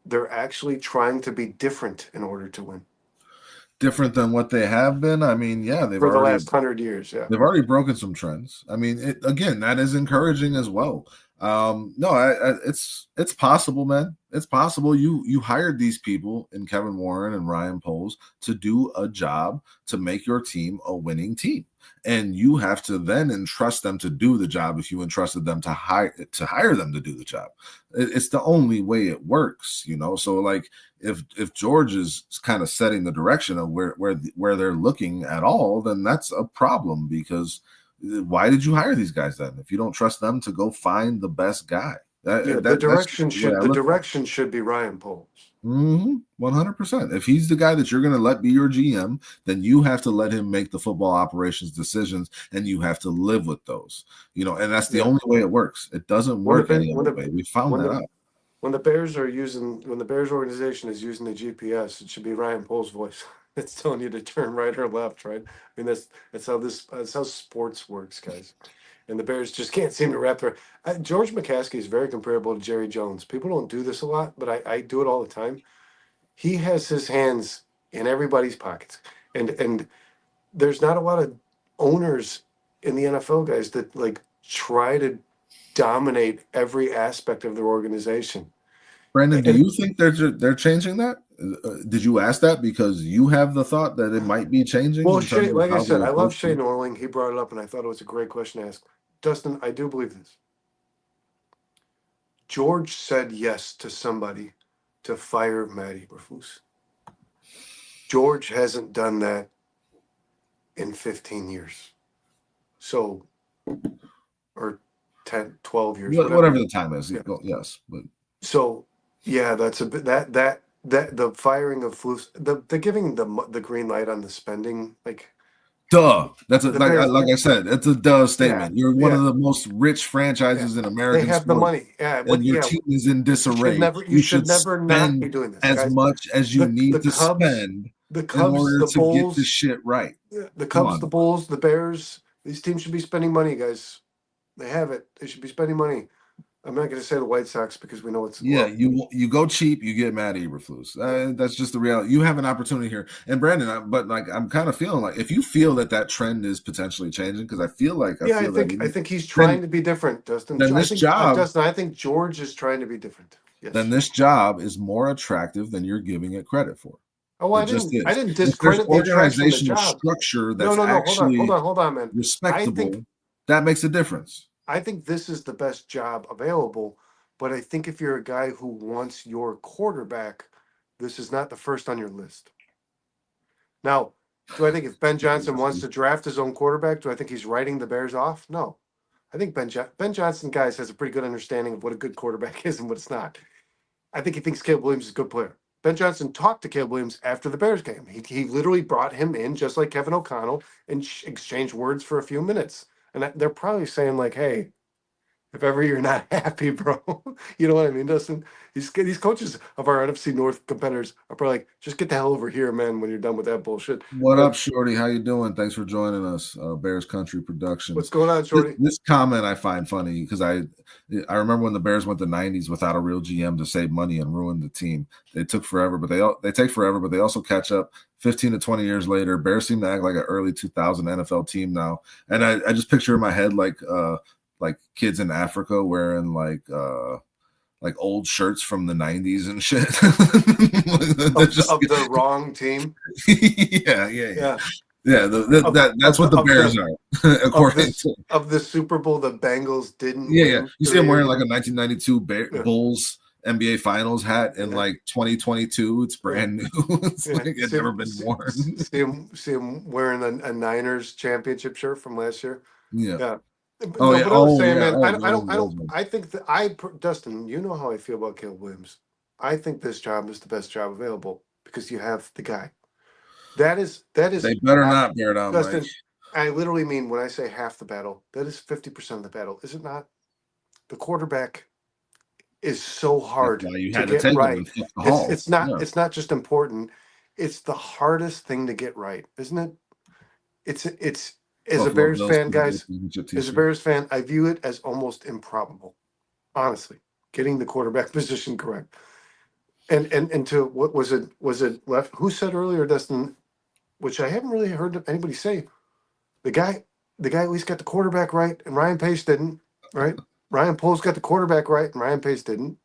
they're actually trying to be different in order to win? Different than what they have been? I mean, yeah, For the last 100 years, yeah. They've already broken some trends. I mean, again, that is encouraging as well. No, it's possible, man. It's possible. You hired these people in Kevin Warren and Ryan Poles to do a job to make your team a winning team, and you have to then entrust them to do the job. If you entrusted them to hire them to do the job, it's the only way it works, you know. So like, if George is kind of setting the direction of where they're looking at all, then that's a problem, because why did you hire these guys then if you don't trust them to go find the best guy? The direction should be Ryan Poles. 100%. If he's the guy that you're going to let be your GM, then you have to let him make the football operations decisions, and you have to live with those. You know, and that's the only way it works. It doesn't work any other way. We found that out. When the Bears organization is using the GPS, it should be Ryan Poles' voice. It's telling you to turn right or left, right? I mean, that's how sports works, guys. And the Bears just can't seem to wrap their. George McCaskey is very comparable to Jerry Jones. People don't do this a lot, but I do it all the time. He has his hands in everybody's pockets, and there's not a lot of owners in the NFL, guys, that like try to dominate every aspect of their organization. Brandon, do you think they're changing that? Did you ask that because you have the thought that it might be changing? Well, Shay, like I said, I love Shay Norling. He brought it up, and I thought it was a great question to ask. Dustin, I do believe this. George said yes to somebody to fire Matt Eberflus. George hasn't done that in 15 years. So, or 10, 12 years. Whatever the time is. Yeah. Yes. But so, yeah, that's a bit that the firing of Flus, the giving the green light on the spending, like, duh. That's like I said, it's a duh statement. You're one of the most rich franchises in American They have the money. Yeah, and your team is in disarray. You should never not be doing this, as guys. much as you need to spend the Cubs, in order the to Bulls, get the shit right. The Cubs, the Bulls, the Bears. These teams should be spending money, guys. They have it. They should be spending money. I'm not going to say the White Sox because we know it's you go cheap, you get Matt Eberflus. That's just the reality. You have an opportunity here, and Brandon. I'm kind of feeling like if you feel that trend is potentially changing, because I feel like I think he's trying to be different, Dustin. Then Dustin, I think George is trying to be different. Yes. Then this job is more attractive than you're giving it credit for. Oh, I didn't discredit the organizational structure that's hold on, man. Respectable. That makes a difference. I think this is the best job available, but I think if you're a guy who wants your quarterback, this is not the first on your list. Now, do I think if Ben Johnson wants to draft his own quarterback, do I think he's writing the Bears off? No. I think Ben Johnson, guys, has a pretty good understanding of what a good quarterback is and what it's not. I think he thinks Caleb Williams is a good player. Ben Johnson talked to Caleb Williams after the Bears game. He literally brought him in just like Kevin O'Connell and exchanged words for a few minutes. And they're probably saying like, hey, if ever you're not happy, bro, you know what I mean, Dustin? These coaches of our NFC North competitors are probably like, just get the hell over here, man, when you're done with that bullshit. What up, Shorty? How you doing? Thanks for joining us, Bears Country Productions. What's going on, Shorty? This comment I find funny because I remember when the Bears went the 90s without a real GM to save money and ruin the team. They took forever, but they take forever, but they also catch up. 15 to 20 years later, Bears seem to act like an early 2000 NFL team now. And I just picture in my head like kids in Africa wearing like old shirts from the 90s and shit. of the wrong team. Yeah. That's what the Bears are, according of the Super Bowl the Bengals didn't. Yeah. You see them wearing like a 1992 Bulls NBA Finals hat in like 2022. It's Yeah. brand new. It's Yeah. like it never been worn. See him wearing a Niners championship shirt from last year. Yeah. Yeah. Oh No, yeah. but I was Oh saying, yeah. man, Oh, those, those ones. I think that Dustin, you know how I feel about Caleb Williams. I think this job is the best job available because you have the guy. That is They better half, not bear down, Mike. Dustin. I literally mean when I say half the battle, that is 50% of the battle, is it not? The quarterback is so That's hard why you to had to get take them right. and fuck the hall. Yeah. It's not just important. It's the hardest thing to get right, isn't it? It's as a Buffalo Bears Bills fan, Super Bowl guys. championship As a T-shirt. Bears fan, I view it as almost improbable. Honestly, getting the quarterback position correct. And to what was it left? Who said earlier, Dustin? Which I haven't really heard anybody say. The guy the guy at least got the quarterback right, and Ryan Pace didn't. Right? Ryan Poles got the quarterback right, and Ryan Pace didn't.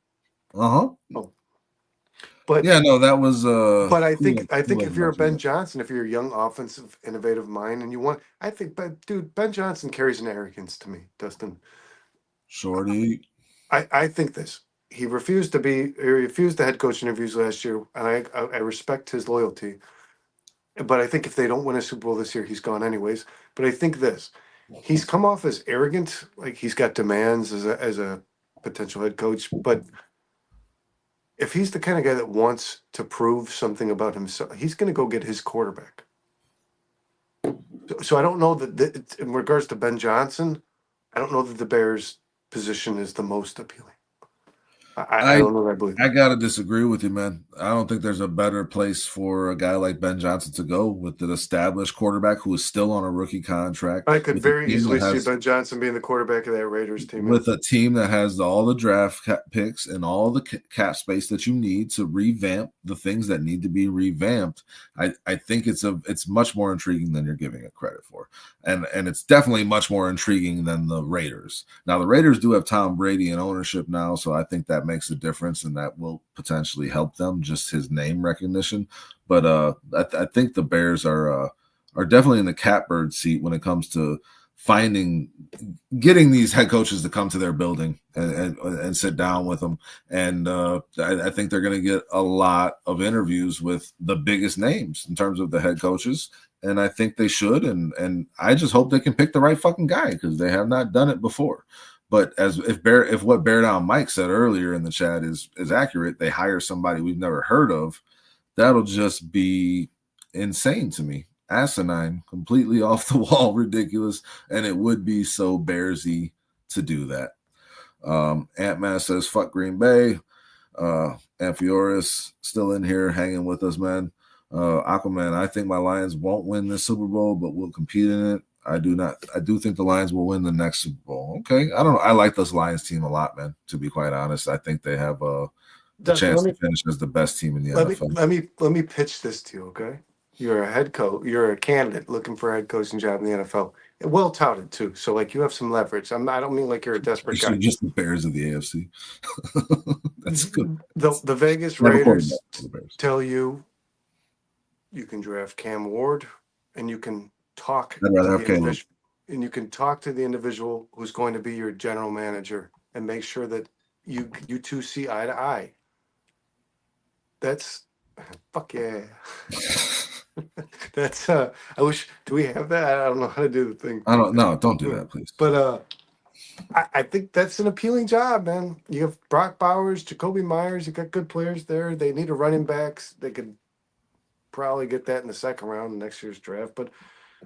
Uh huh. Oh, but Yeah. No, that was But I who think was if you're a mentioned Ben that. Johnson, if you're a young offensive innovative mind and you want I think but dude, Ben Johnson carries an arrogance to me, Dustin. Shorty. I think this. He refused the head coach interviews last year, and I respect his loyalty. But I think if they don't win a Super Bowl this year, he's gone anyways. But I think this. He's come off as arrogant, like he's got demands as a potential head coach, but if he's the kind of guy that wants to prove something about himself, he's going to go get his quarterback. So I don't know that in regards to Ben Johnson, I don't know that the Bears' position is the most appealing. I I don't know that I believe I that. gotta disagree with you, man. I don't think there's a better place for a guy like Ben Johnson to go with an established quarterback who is still on a rookie contract I could with a very team that easily see has Ben Johnson being the quarterback of that Raiders team. Man. with a team that has all the draft picks and all the cap space that you need to revamp the things that need to be revamped. I think it's much more intriguing than you're giving it credit for, and it's definitely much more intriguing than the Raiders. Now the Raiders do have Tom Brady in ownership now, so I think that makes a difference and that will potentially help them, just his name recognition. But I think the Bears are definitely in the catbird seat when it comes to getting these head coaches to come to their building and sit down with them. And I think they're going to get a lot of interviews with the biggest names in terms of the head coaches. And I think they should. And I just hope they can pick the right fucking guy because they have not done it before. But if what Bear Down Mike said earlier in the chat is accurate, they hire somebody we've never heard of, that'll just be insane to me. Asinine, completely off the wall, ridiculous, and it would be so Bearsy to do that. Ant-Man says, fuck Green Bay. Amphioris still in here hanging with us, man. Aquaman, I think my Lions won't win this Super Bowl, but will compete in it. I do think the Lions will win the next Super Bowl. Okay. I don't know. I like this Lions team a lot, man, to be quite honest. I think they have the Dustin, chance to finish as the best team in the NFL. let me pitch this to you, okay? You're a head coach. You're a candidate looking for a head coaching job in the NFL. Well touted too. So like you have some leverage. I don't mean like you're a desperate Actually, guy. just the Bears of the AFC. That's good. The Vegas Never Raiders quarterback for the Bears. tell you you can draft Cam Ward and you can talk I'd to rather the have Caleb. individual and you can talk to the individual who's going to be your general manager and make sure that you two see eye to eye. That's fuck yeah. That's I wish do we have that? I don't know how to do the thing. I don't know. Don't do that, please. But I think that's an appealing job, man. You have Brock Bowers, Jacoby Myers, you got good players there. They need a running backs. They could probably get that in the second round in next year's draft. But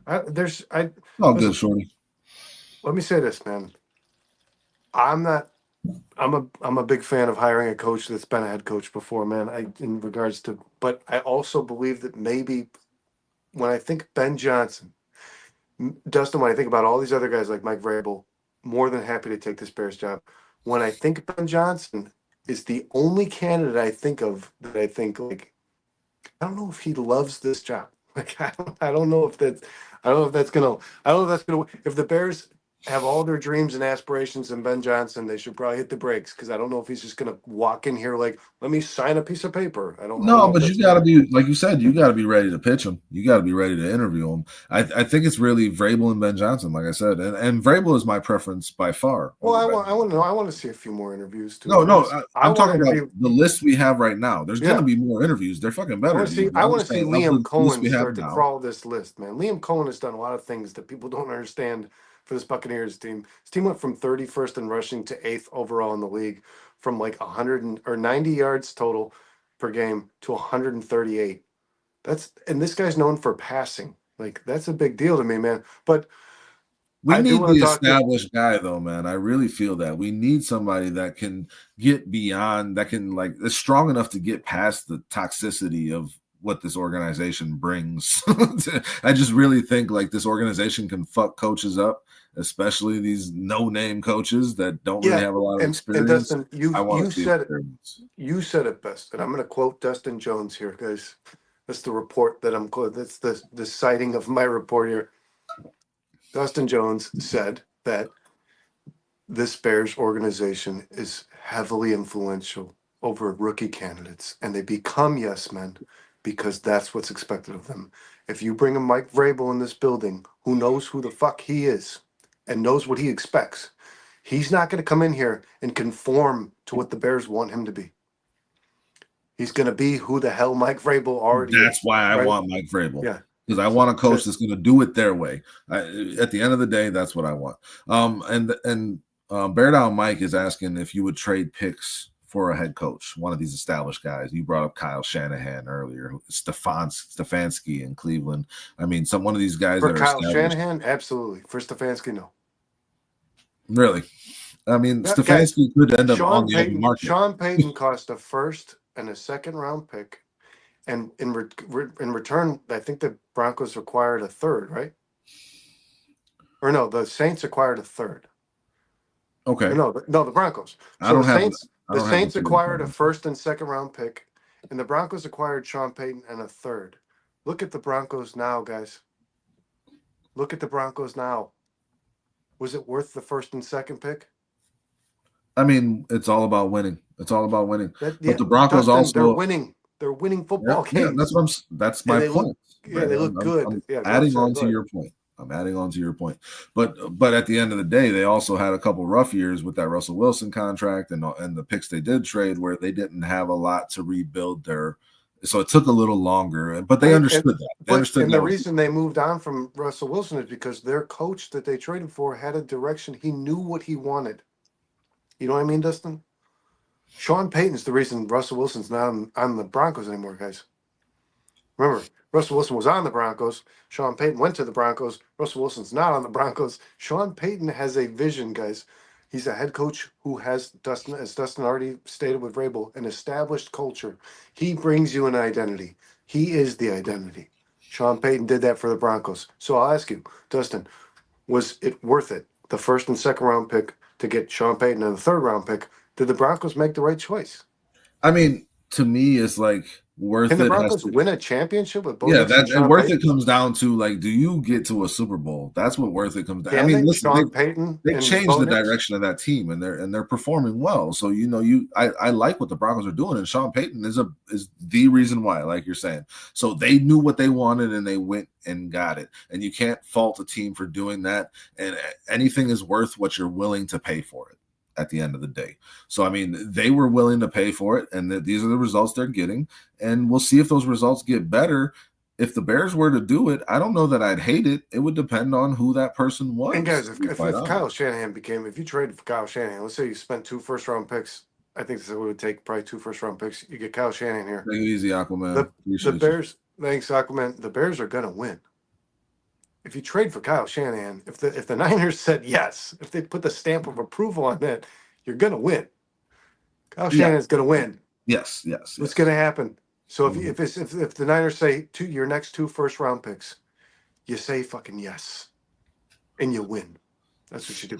Oh, good, Shorty. let me say this, man. I'm a big fan of hiring a coach that's been a head coach before, man. But I also believe that maybe when I think Ben Johnson, Dustin, when I think about all these other guys like Mike Vrabel, more than happy to take this Bears job. When I think Ben Johnson is the only candidate I think of that I think like I don't know if he loves this job. Like I don't know if that's gonna if the Bears have all their dreams and aspirations in Ben Johnson, they should probably hit the brakes because I don't know if he's just going to walk in here like, let me sign a piece of paper. I don't No, know if but that's you going got to to. be, like you said, you got to be ready to pitch him. You got to be ready to interview him. I think it's really Vrabel and Ben Johnson, like I said, and Vrabel is my preference by far Well, over Ben I want to Johnson. know. I want to see a few more interviews too. No, no, I I'm want to talking about interview. the list we have right now. There's going to Yeah, be more interviews. They're fucking I better, want to see. dude. I I'm want to just see saying of the Liam list Cohen we have start to now. crawl this list, man. Liam Cohen has done a lot of things that people don't understand for this Buccaneers team. His team went from 31st in rushing to 8th overall in the league, from like 90 yards total per game to 138. And this guy's known for passing. Like that's a big deal to me, man. But We I do need want the to talk to. established guy, though, man. I really feel that we need somebody that can get beyond, that can like is strong enough to get past the toxicity of what this organization brings. I just really think like this organization can fuck coaches up, especially these no-name coaches that don't really Yeah, have a lot of and experience. Dustin, I want to see experience. you said it best, and I'm going to quote Dustin Jones here, guys. That's the report that I'm quoting. That's the citing of my report here. Dustin Jones said that this Bears organization is heavily influential over rookie candidates, and they become yes men because that's what's expected of them. If you bring a Mike Vrabel in this building who knows who the fuck he is and knows what he expects, he's not going to come in here and conform to what the Bears want him to be. He's going to be who the hell Mike Vrabel already That's is, why I right? want Mike Vrabel, Yeah. because I want a coach Because that's going to do it their way. At the end of the day, that's what I want. And Bear Down Mike is asking if you would trade picks for a head coach, one of these established guys. You brought up Kyle Shanahan earlier, Stefanski in Cleveland. I mean, one of these guys for that are Kyle established. Shanahan, absolutely. For Stefanski, no. Really, I mean, Yeah, guys, Stefanski could end up on the open market. Sean Payton cost a first and a second round pick, and in return, I think the Broncos acquired a third, right? Or no, the Saints acquired a third. Or Okay, no, the Broncos. I So don't have I the don't have the Saints third in acquired front a of me. first and second round pick, and the Broncos acquired Sean Payton and a third. Look at the Broncos now, guys. Look at the Broncos now. Was it worth the first and second pick? I mean, it's all about winning. It's all about winning. But Yeah, the Broncos Dustin, they're also, winning. They're winning yeah, football yeah, games, that's and my point, they Brandon. look good. I'm Yeah, adding sorry, on go to ahead. your point. I'm adding on to your point. But at the end of the day, they also had a couple rough years with that Russell Wilson contract and the picks they did trade where they didn't have a lot to rebuild their. So it took a little longer, but they understood that. They understood And that the was reason they moved on from Russell Wilson is because their coach that they traded for had a direction. He knew what he wanted. You know what I mean, Dustin? Sean Payton's the reason Russell Wilson's not on the Broncos anymore, guys. Remember, Russell Wilson was on the Broncos. Sean Payton went to the Broncos. Russell Wilson's not on the Broncos. Sean Payton has a vision, guys. He's a head coach who has, Dustin, as Dustin already stated with Vrabel, an established culture. He brings you an identity. He is the identity. Sean Payton did that for the Broncos. So I'll ask you, Dustin, was it worth it? The first and second round pick to get Sean Payton and the third round pick. Did the Broncos make the right choice? I mean, to me, it's like Can worth the it Broncos win a championship with Bo yeah, Nix and that and Sean worth it Payton? comes down to like, do you get to a Super Bowl? That's what worth it comes down. I Can mean, they? listen, Sean Payton they've and changed Bo the Nix? direction of that team, and they're performing well. So I like what the Broncos are doing, and Sean Payton is the reason why, like you're saying. So they knew what they wanted, and they went and got it. And you can't fault a team for doing that. And anything is worth what you're willing to pay for it at the end of the day. So I mean, they were willing to pay for it, and these are the results they're getting. And we'll see if those results get better. If the Bears were to do it, I don't know that I'd hate it. It would depend on who that person And was, guys, to be quite honest. Kyle Shanahan if you traded for Kyle Shanahan, let's say you spent 2 first round picks, I think this would take probably 2 first round picks. You get Kyle Shanahan here. Take it easy, Aquaman. The Appreciate you. Bears, thanks, Aquaman. The Bears are gonna win. If you trade for Kyle Shanahan, if the Niners said yes, if they put the stamp of approval on it, you're gonna win. Kyle Yeah. Shanahan's gonna win. Yes. What's gonna happen? So Mhm. if the Niners say your next 2 first round picks, you say fucking yes, and you win. That's what you do.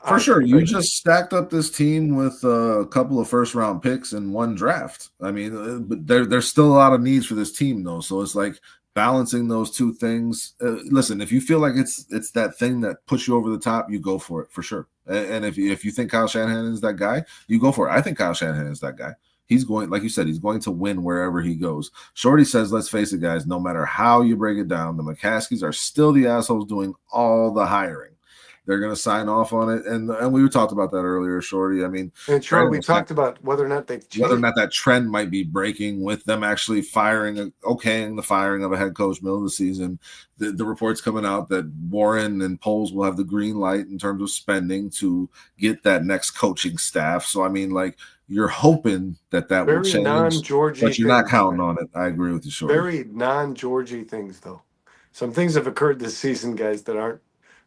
For sure. You just stacked up this team with a couple of first round picks and one draft. I mean, but there's still a lot of needs for this team, though. So it's like balancing those two things. Listen, if you feel like it's that thing that puts you over the top, you go for it for sure. And if you think Kyle Shanahan is that guy, you go for it. I think Kyle Shanahan is that guy. He's going, like you said, he's going to win wherever he goes. Shorty says, let's face it, guys, no matter how you break it down, the McCaskies are still the assholes doing all the hiring. They're going to sign off on it. And we talked about that earlier, Shorty. I mean, and sure, we talked about whether or not they've changed. Whether or not that trend might be breaking with them actually okaying the firing of a head coach middle of the season. The reports coming out that Warren and Poles will have the green light in terms of spending to get that next coaching staff. So, I mean, like, you're hoping that will change, non-Georgie but you're not counting on it. I agree with you, Shorty. Very non-Georgie things, though. Some things have occurred this season, guys, that aren't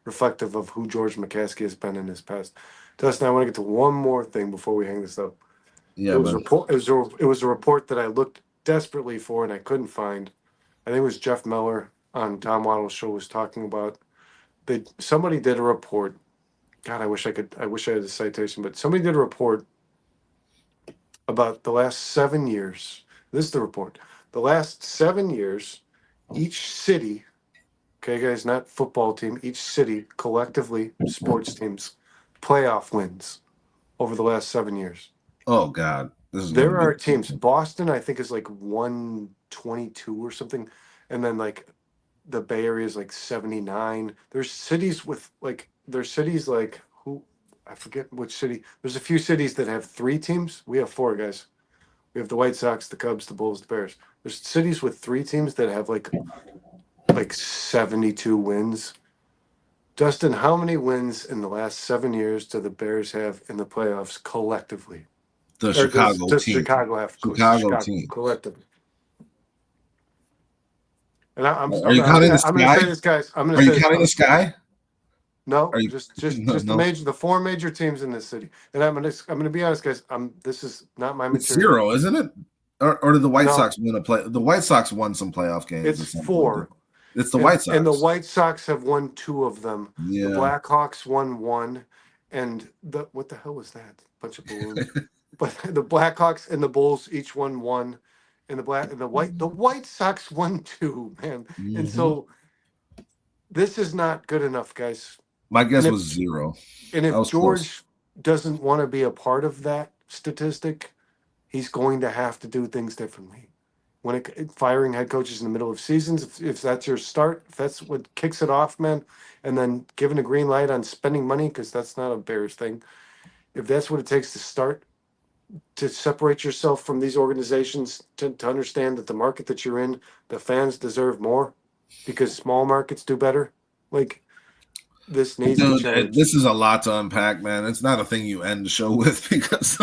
reflective of who George McCaskey has been in his past. Dustin, I want to get to one more thing before we hang this up. Yeah, it was a report that I looked desperately for and I couldn't find. I think it was Jeff Miller on Tom Waddle's show was talking about that somebody did a report. God, I wish I had a citation, but somebody did a report about the last 7 years. This is the report. The last 7 years, each city, okay, guys, not football team, each city collectively, sports teams, playoff wins over the last 7 years. Oh, God. There are teams. Boston, I think, is like 122 or something. And then, like, the Bay Area is like 79. There's cities like who, I forget which city. There's a few cities that have 3 teams. We have 4, guys. We have the White Sox, the Cubs, the Bulls, the Bears. There's cities with 3 teams that have like 72 wins. Dustin, how many wins in the last 7 years do the Bears have in the playoffs collectively? The Chicago team. Chicago team collectively. And I'm you counting the Sky? I'm going to say this, guys. Are you counting the Sky? No, just the 4 major teams in this city. And I'm gonna be honest, guys. This is not my material. It's 0, isn't it? Or did the White Sox win a play? The White Sox won some playoff games. It's 4. It's the White Sox, and the White Sox have won 2 of them. Yeah. The Blackhawks won 1, and what the hell was that? Bunch of balloons. But the Blackhawks and the Bulls each won 1, and the White Sox won 2, man. Mm-hmm. And so this is not good enough, guys. My guess was 0. And if George doesn't want to be a part of that statistic, he's going to have to do things differently. When firing head coaches in the middle of seasons, if that's your start, if that's what kicks it off, man, and then giving a green light on spending money, because that's not a Bears thing. If that's what it takes to start, to separate yourself from these organizations, to understand that the market that you're in, the fans deserve more because small markets do better. Like, this needs to change. This is a lot to unpack, man. It's not a thing you end the show with because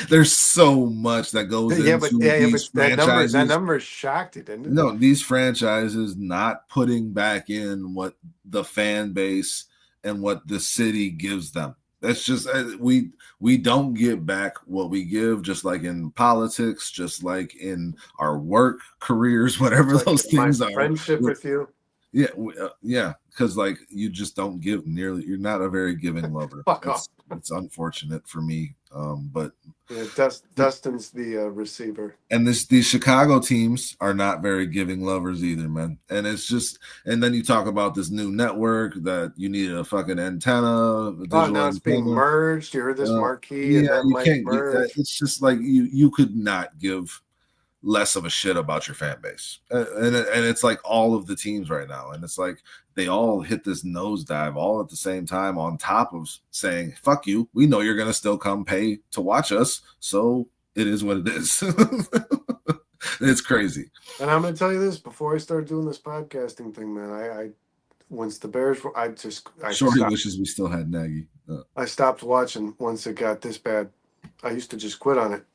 there's so much that goes into these franchises. That number shocked it, didn't it? No, these franchises not putting back in what the fan base and what the city gives them. That's just we don't get back what we give, just like in politics, just like in our work careers, whatever those things are. Friendship with you. Yeah, because like you just don't give nearly. You're not a very giving lover. Fuck off. It's unfortunate for me, but Dustin's the receiver. And these Chicago teams are not very giving lovers either, man. And it's just, and then you talk about this new network that you need a fucking antenna. Now it's being merged. You heard this marquee, yeah, and then merge. It's just like you could not give less of a shit about your fan base, and it's like all of the teams right now, and it's like they all hit this nosedive all at the same time, on top of saying fuck you, we know you're gonna still come pay to watch us, so it is what it is. It's crazy. And I'm gonna tell you this before I start doing this podcasting thing, man. I once the Bears were, I Shorty wishes we still had Nagy. I stopped watching once it got this bad. I used to just quit on it.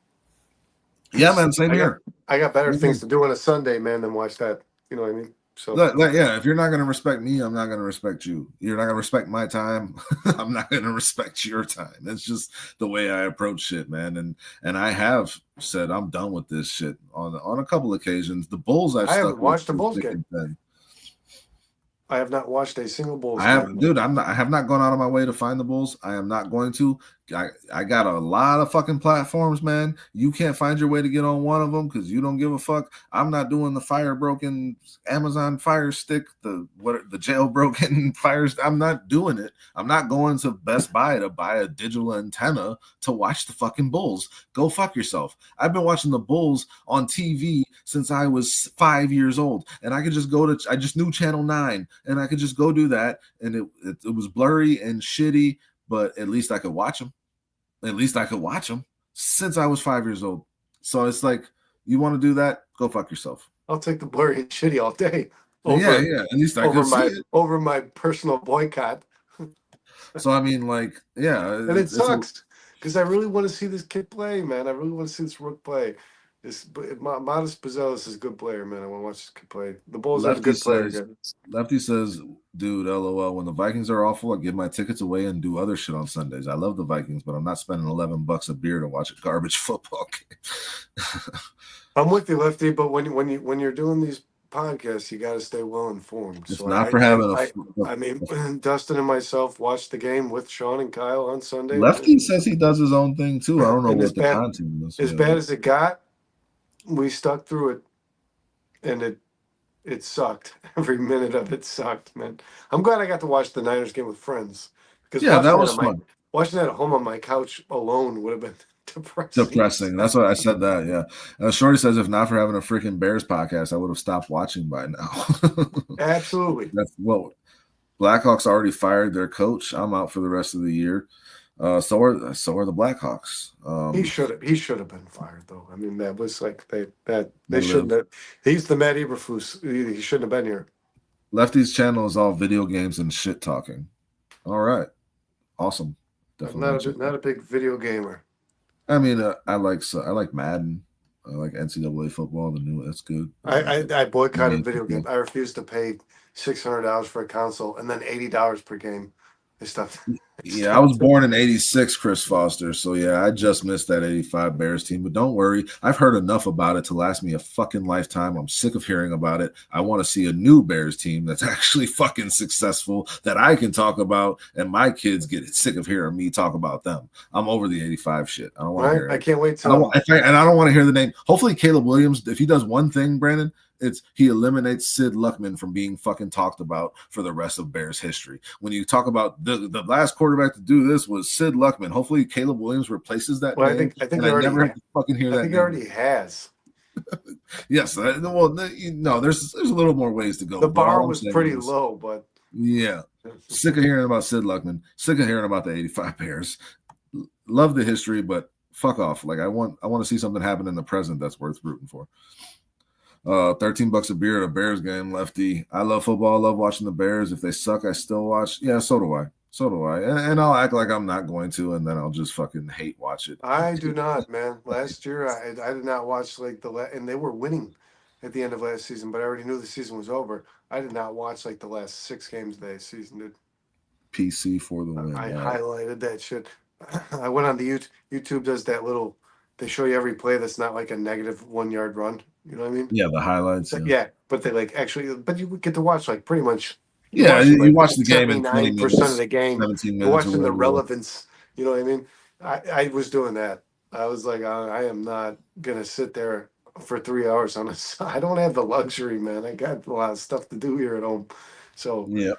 Yeah, man, same here. I got better things to do on a Sunday, man, than watch that. You know what I mean? So yeah, if you're not going to respect me, I'm not going to respect you. You're not going to respect my time. I'm not going to respect your time. It's just the way I approach shit, man. And I have said I'm done with this shit on a couple occasions. The Bulls, I haven't watched a Bulls game. I have not watched a single Bulls game. I have not gone out of my way to find the Bulls. I am not going to. I got a lot of fucking platforms, man. You can't find your way to get on one of them because you don't give a fuck. I'm not doing the fire broken Amazon Fire Stick, the jailbroken fires. I'm not doing it. I'm not going to Best Buy to buy a digital antenna to watch the fucking Bulls. Go fuck yourself. I've been watching the Bulls on TV since I was 5 years old, and I could just I just knew Channel 9, and I could just go do that, and it was blurry and shitty, but at least I could watch them. At least I could watch them since I was 5 years old. So it's like, you want to do that? Go fuck yourself. I'll take the blurry and shitty all day. Yeah. At least I could see it. Over my personal boycott. So I mean, like, yeah, and it sucks because I really want to see this kid play, man. I really want to see this rook play. Modest Bazelis is a good player, man. I want to watch this kid play. The Bulls have a good player again. Lefty says, dude, LOL. When the Vikings are awful, I give my tickets away and do other shit on Sundays. I love the Vikings, but I'm not spending $11 a beer to watch a garbage football game. I'm with you, Lefty, but when you're doing these podcasts, you got to stay well informed. It's so not for having I mean, Dustin and myself watched the game with Sean and Kyle on Sunday. Lefty says he does his own thing too. I don't know what the content is. As bad as it got, we stuck through it, and it sucked. Every minute of it sucked, man. I'm glad I got to watch the Niners game with friends. Because that was fun. Watching that at home on my couch alone would have been depressing. That's why I said that, yeah. Shorty says, if not for having a freaking Bears podcast, I would have stopped watching by now. Absolutely. Blackhawks already fired their coach. I'm out for the rest of the year. So are the Blackhawks. He should have been fired though. I mean, that was like they shouldn't have. He's the Matt Eberflus. He shouldn't have been here. Lefty's channel is all video games and shit talking. All right, awesome. Definitely not a big video gamer. I mean, I like Madden. I like NCAA football. The new that's good. I boycotted video games. I refused to pay $600 for a console and then $80 per game. I was born in '86, Chris Foster. So yeah, I just missed that '85 Bears team. But don't worry, I've heard enough about it to last me a fucking lifetime. I'm sick of hearing about it. I want to see a new Bears team that's actually fucking successful that I can talk about, and my kids get sick of hearing me talk about them. I'm over the '85 shit. I don't want to hear it. I can't wait to. And I don't want to hear the name. Hopefully, Caleb Williams, if he does one thing, Brandon, he eliminates Sid Luckman from being fucking talked about for the rest of Bears history. When you talk about the last quarterback to do this was Sid Luckman. Hopefully Caleb Williams replaces that name. I think I never have to fucking hear that. I think he already has. Yes. Well, no, there's a little more ways to go. The bar was pretty low, but yeah. Sick of hearing about Sid Luckman. Sick of hearing about the '85 Bears. Love the history, but fuck off. Like I want to see something happen in the present that's worth rooting for. $13 a beer at a Bears game, Lefty. I love football. I love watching the Bears. If they suck, I still watch. Yeah, so do I. And I'll act like I'm not going to, and then I'll just fucking hate watch it. I do not, man. Last year, I did not watch and they were winning at the end of last season, but I already knew the season was over. I did not watch the last 6 games of the season, dude. PC for the win. I highlighted that shit. I went on the YouTube does that little. They show you every play that's not like a negative 1 yard run. You know what I mean? Yeah, the highlights. Yeah, but they but you get to watch pretty much. You watch the game in 99% of the game. 17 minutes. You're watching the relevance. You know what I mean? I was doing that. I was like, I am not gonna sit there for 3 hours on I don't have the luxury, man. I got a lot of stuff to do here at home. So yeah.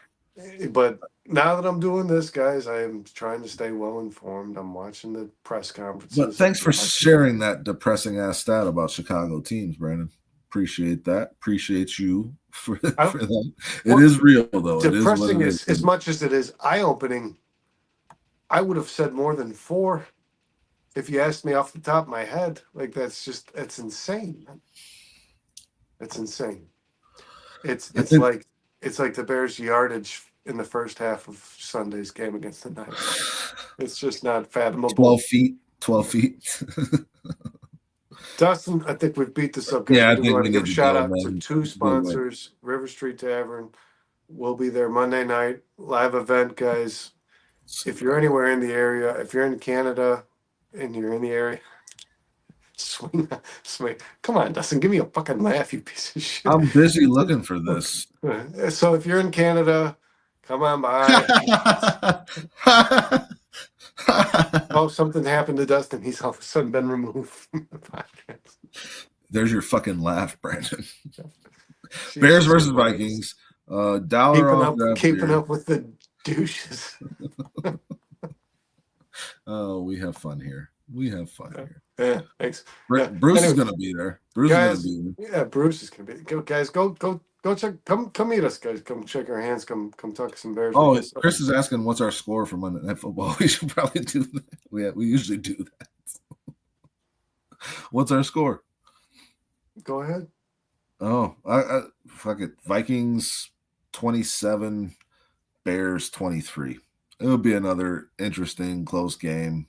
But now that I'm doing this, guys, I am trying to stay well informed. I'm watching the press conferences. But thanks for sharing that depressing ass stat about Chicago teams, Brandon. Appreciate that. Appreciate you for that. It is real though. Depressing as much as it is eye-opening. I would have said more than 4 if you asked me off the top of my head. That's insane. It's insane. It's like the Bears' yardage in the first half of Sunday's game against the Niners. It's just not fathomable. 12 feet. Dustin, I think we've beat this up. Yeah, I think we need give a shout out man. to 2 sponsors. River Street Tavern. We'll be there Monday night. Live event, guys. If you're anywhere in the area, if you're in Canada and you're in the area, swing. Come on, Dustin, give me a fucking laugh, you piece of shit. I'm busy looking for this. So if you're in Canada, come on by. Oh, something happened to Dustin. He's all of a sudden been removed from the podcast. There's your fucking laugh, Brandon. Jesus Bears versus Christ. Vikings. Dollar off draft Keeping beer. up with the douches. Oh, we have fun here. Yeah, thanks. Bruce is gonna be there. Bruce guys, is gonna be there. Yeah, Bruce is gonna be. Guys, go check. Come meet us, guys. Come shake our hands. Come talk some Bears. Oh, Chris is asking what's our score for Monday Night Football. We should probably do that. We usually do that. What's our score? Go ahead. Oh, I fuck it. Vikings 27, Bears 23. It'll be another interesting close game.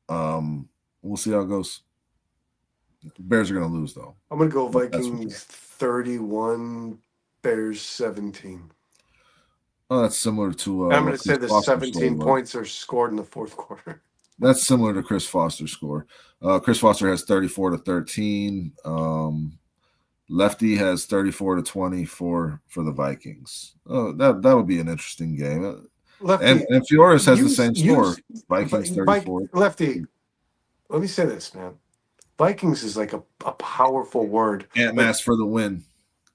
We'll see how it goes. Bears are going to lose, though. I'm going to go Vikings 31, Bears 17. Oh, that's similar to. I'm going to say the 17 points are scored in the fourth quarter. That's similar to Chris Foster's score. Chris Foster has 34-13. Lefty has 34-20 for the Vikings. Oh, that'll be an interesting game. Lefty, and Fioris has the same score. Vikings 34. Lefty, let me say this, man. Vikings is like a powerful word. Ant Mass for the win.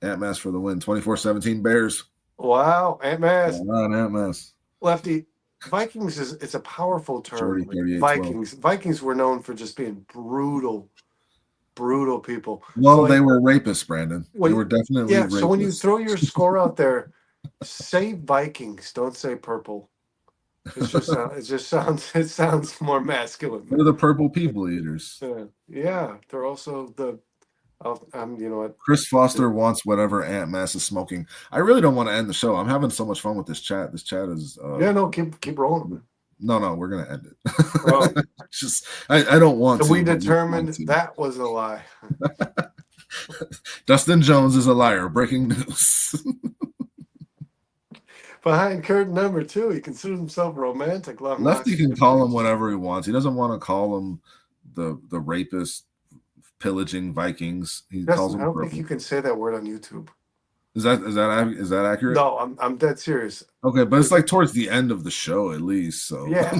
Ant Mass for the win. 24-17 Bears. Wow, Ant Mass. Ant Mass. Lefty, Vikings it's a powerful term. Vikings were known for just being brutal people. Well, they were rapists, Brandon. They were definitely rapists. So when you throw your score out there, say Vikings, don't say purple. It sounds more masculine. They're the purple people eaters. Yeah, they're also the. You know what? Chris Foster wants whatever Ant Mass is smoking. I really don't want to end the show. I'm having so much fun with this chat. This chat is. Keep rolling. No, we're gonna end it. Well, just I don't want to. We determined that was a lie. Dustin Jones is a liar. Breaking news. Behind curtain number 2, he considers himself romantic. Lefty can call him whatever he wants. He doesn't want to call him the rapist, pillaging Vikings. Calls him. I don't think you can say that word on YouTube. Is that accurate? No, I'm dead serious. Okay, but it's like towards the end of the show at least. So yeah.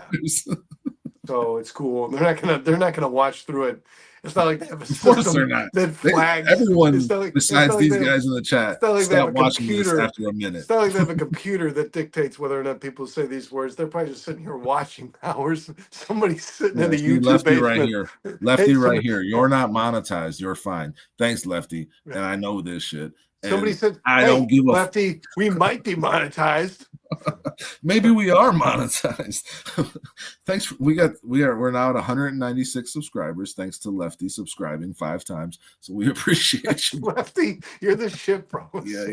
So it's cool. They're not gonna watch through it. It's not like they have a system that flags. Everyone besides these guys in the chat stop watching this after a minute. It's not like they have a computer that dictates whether or not people say these words. They're probably just sitting here watching hours. Somebody's sitting in the YouTube Lefty basement. right here. Lefty right here. You're not monetized. You're fine. Thanks, Lefty. And I know this shit. Somebody said, I don't give a Lefty, we might be monetized. Maybe we are monetized. Thanks. We're now at 196 subscribers. Thanks to Lefty subscribing 5 times. So we appreciate you. Lefty, you're the shit, bro. Yeah.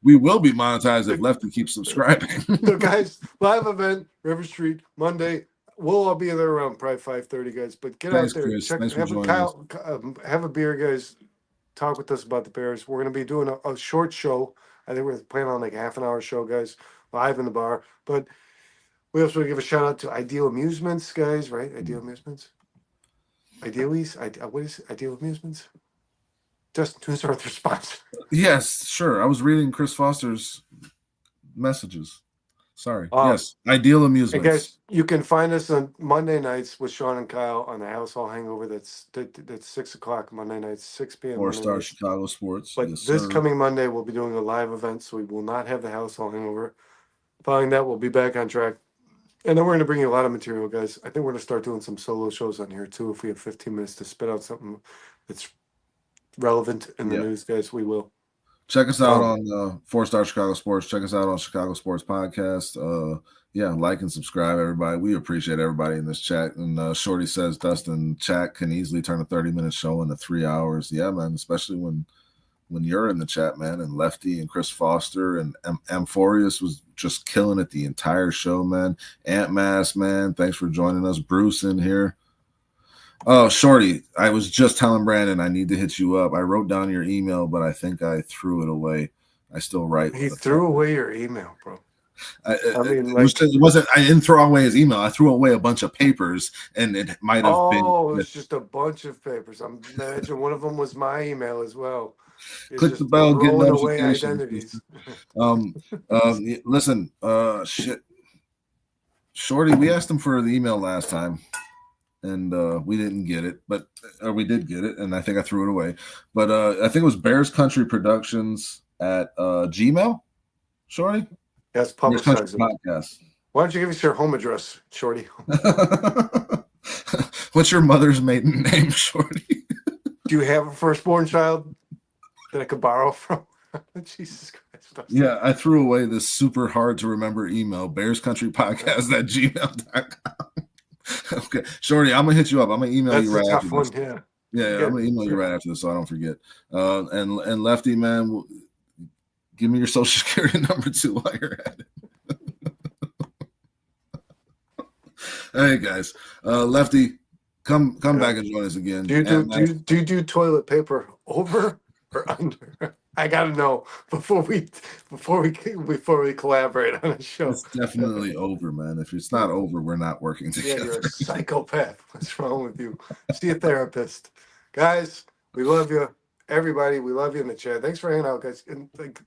We will be monetized if Lefty keeps subscribing. So guys, live event, River Street, Monday. We'll all be there around probably 5:30, guys. But get out there, Chris. have a beer, guys. Talk with us about the Bears. We're going to be doing a short show. I think we're planning on like a half an hour show, guys, live in the bar. But we also want to give a shout out to Ideal Amusements, guys, right? Ideal Amusements? Idealies? What is it? Ideal Amusements? Justin, who's our other sponsor? Yes, sure. I was reading Chris Foster's messages. Sorry. Yes, Ideal Amusements. Hey guys, you can find us on Monday nights with Sean and Kyle on the House Hall Hangover. That's 6 o'clock Monday nights, 6 p.m. 4-star Chicago Sports. But this coming Monday, we'll be doing a live event, so we will not have the House Hall Hangover. Following that, we'll be back on track. And then we're going to bring you a lot of material, guys. I think we're going to start doing some solo shows on here, too. If we have 15 minutes to spit out something that's relevant in the news, guys, we will. Check us out on 4-star Chicago Sports. Check us out on Chicago Sports Podcast. Like and subscribe, everybody. We appreciate everybody in this chat. And Shorty says, Dustin, chat can easily turn a 30-minute show into 3 hours. Yeah, man, especially when you're in the chat, man. And Lefty and Chris Foster and Amphorius was just killing it the entire show, man. Ant Mass, man, thanks for joining us. Bruce in here. Oh, Shorty, I was just telling Brandon I need to hit you up. I wrote down your email, but I think I threw it away. I still write. He threw away your email, bro. I didn't throw away his email. I threw away a bunch of papers, and it might have been. Oh, it's just a bunch of papers. I imagine one of them was my email as well. Click the bell, get notifications. Listen, shit. Shorty, we asked him for the email last time, and we didn't get it, but we did get it, and I think I threw it away. But I think it was Bears Country Productions at Gmail. Shorty, That's Bears Country publicizing. Podcast. Why don't you give us your home address, Shorty? What's your mother's maiden name, Shorty? Do you have a firstborn child that I could borrow from? Jesus Christ. Yeah, I threw away this super hard to remember email, bearscountrypodcast@gmail.com. Okay, Shorty, I'm gonna hit you up. I'm gonna email That's you right a tough after one, this. yeah. Yeah, I'm gonna email you right after this so I don't forget. And Lefty, man, give me your social security number too while you're at it. Hey guys, Lefty, come back and join us again. Do you do toilet paper over or under? I gotta know before we collaborate on a show. It's definitely over, man. If it's not over, we're not working together. Yeah, you're a psychopath. What's wrong with you? See a therapist, guys. We love you, everybody. We love you in the chat. Thanks for hanging out, guys. And like,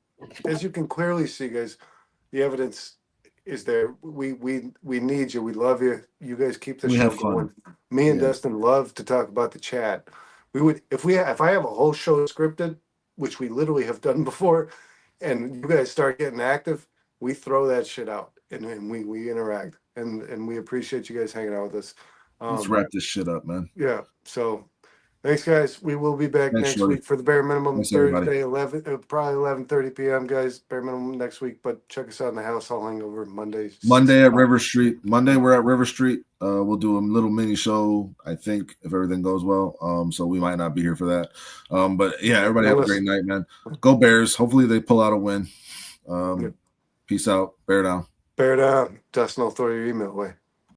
as you can clearly see, guys, the evidence is there. We need you. We love you. You guys keep the show going. Me and Dustin love to talk about the chat. We would if I have a whole show scripted, which we literally have done before, and you guys start getting active, we throw that shit out and we interact and we appreciate you guys hanging out with us. Let's wrap this shit up, man. Yeah. So thanks, guys. We will be back next week for the bare minimum. Thanks, Thursday, 11:30 p.m. guys. Bare minimum next week, but check us out in the house hall hangover Monday at River Street. Monday we're at River Street. We'll do a little mini show, I think, if everything goes well. So we might not be here for that. But yeah, everybody have a great night, man. Go Bears. Hopefully they pull out a win. Peace out. Bear down. Bear down. Dustin, I'll throw your email away.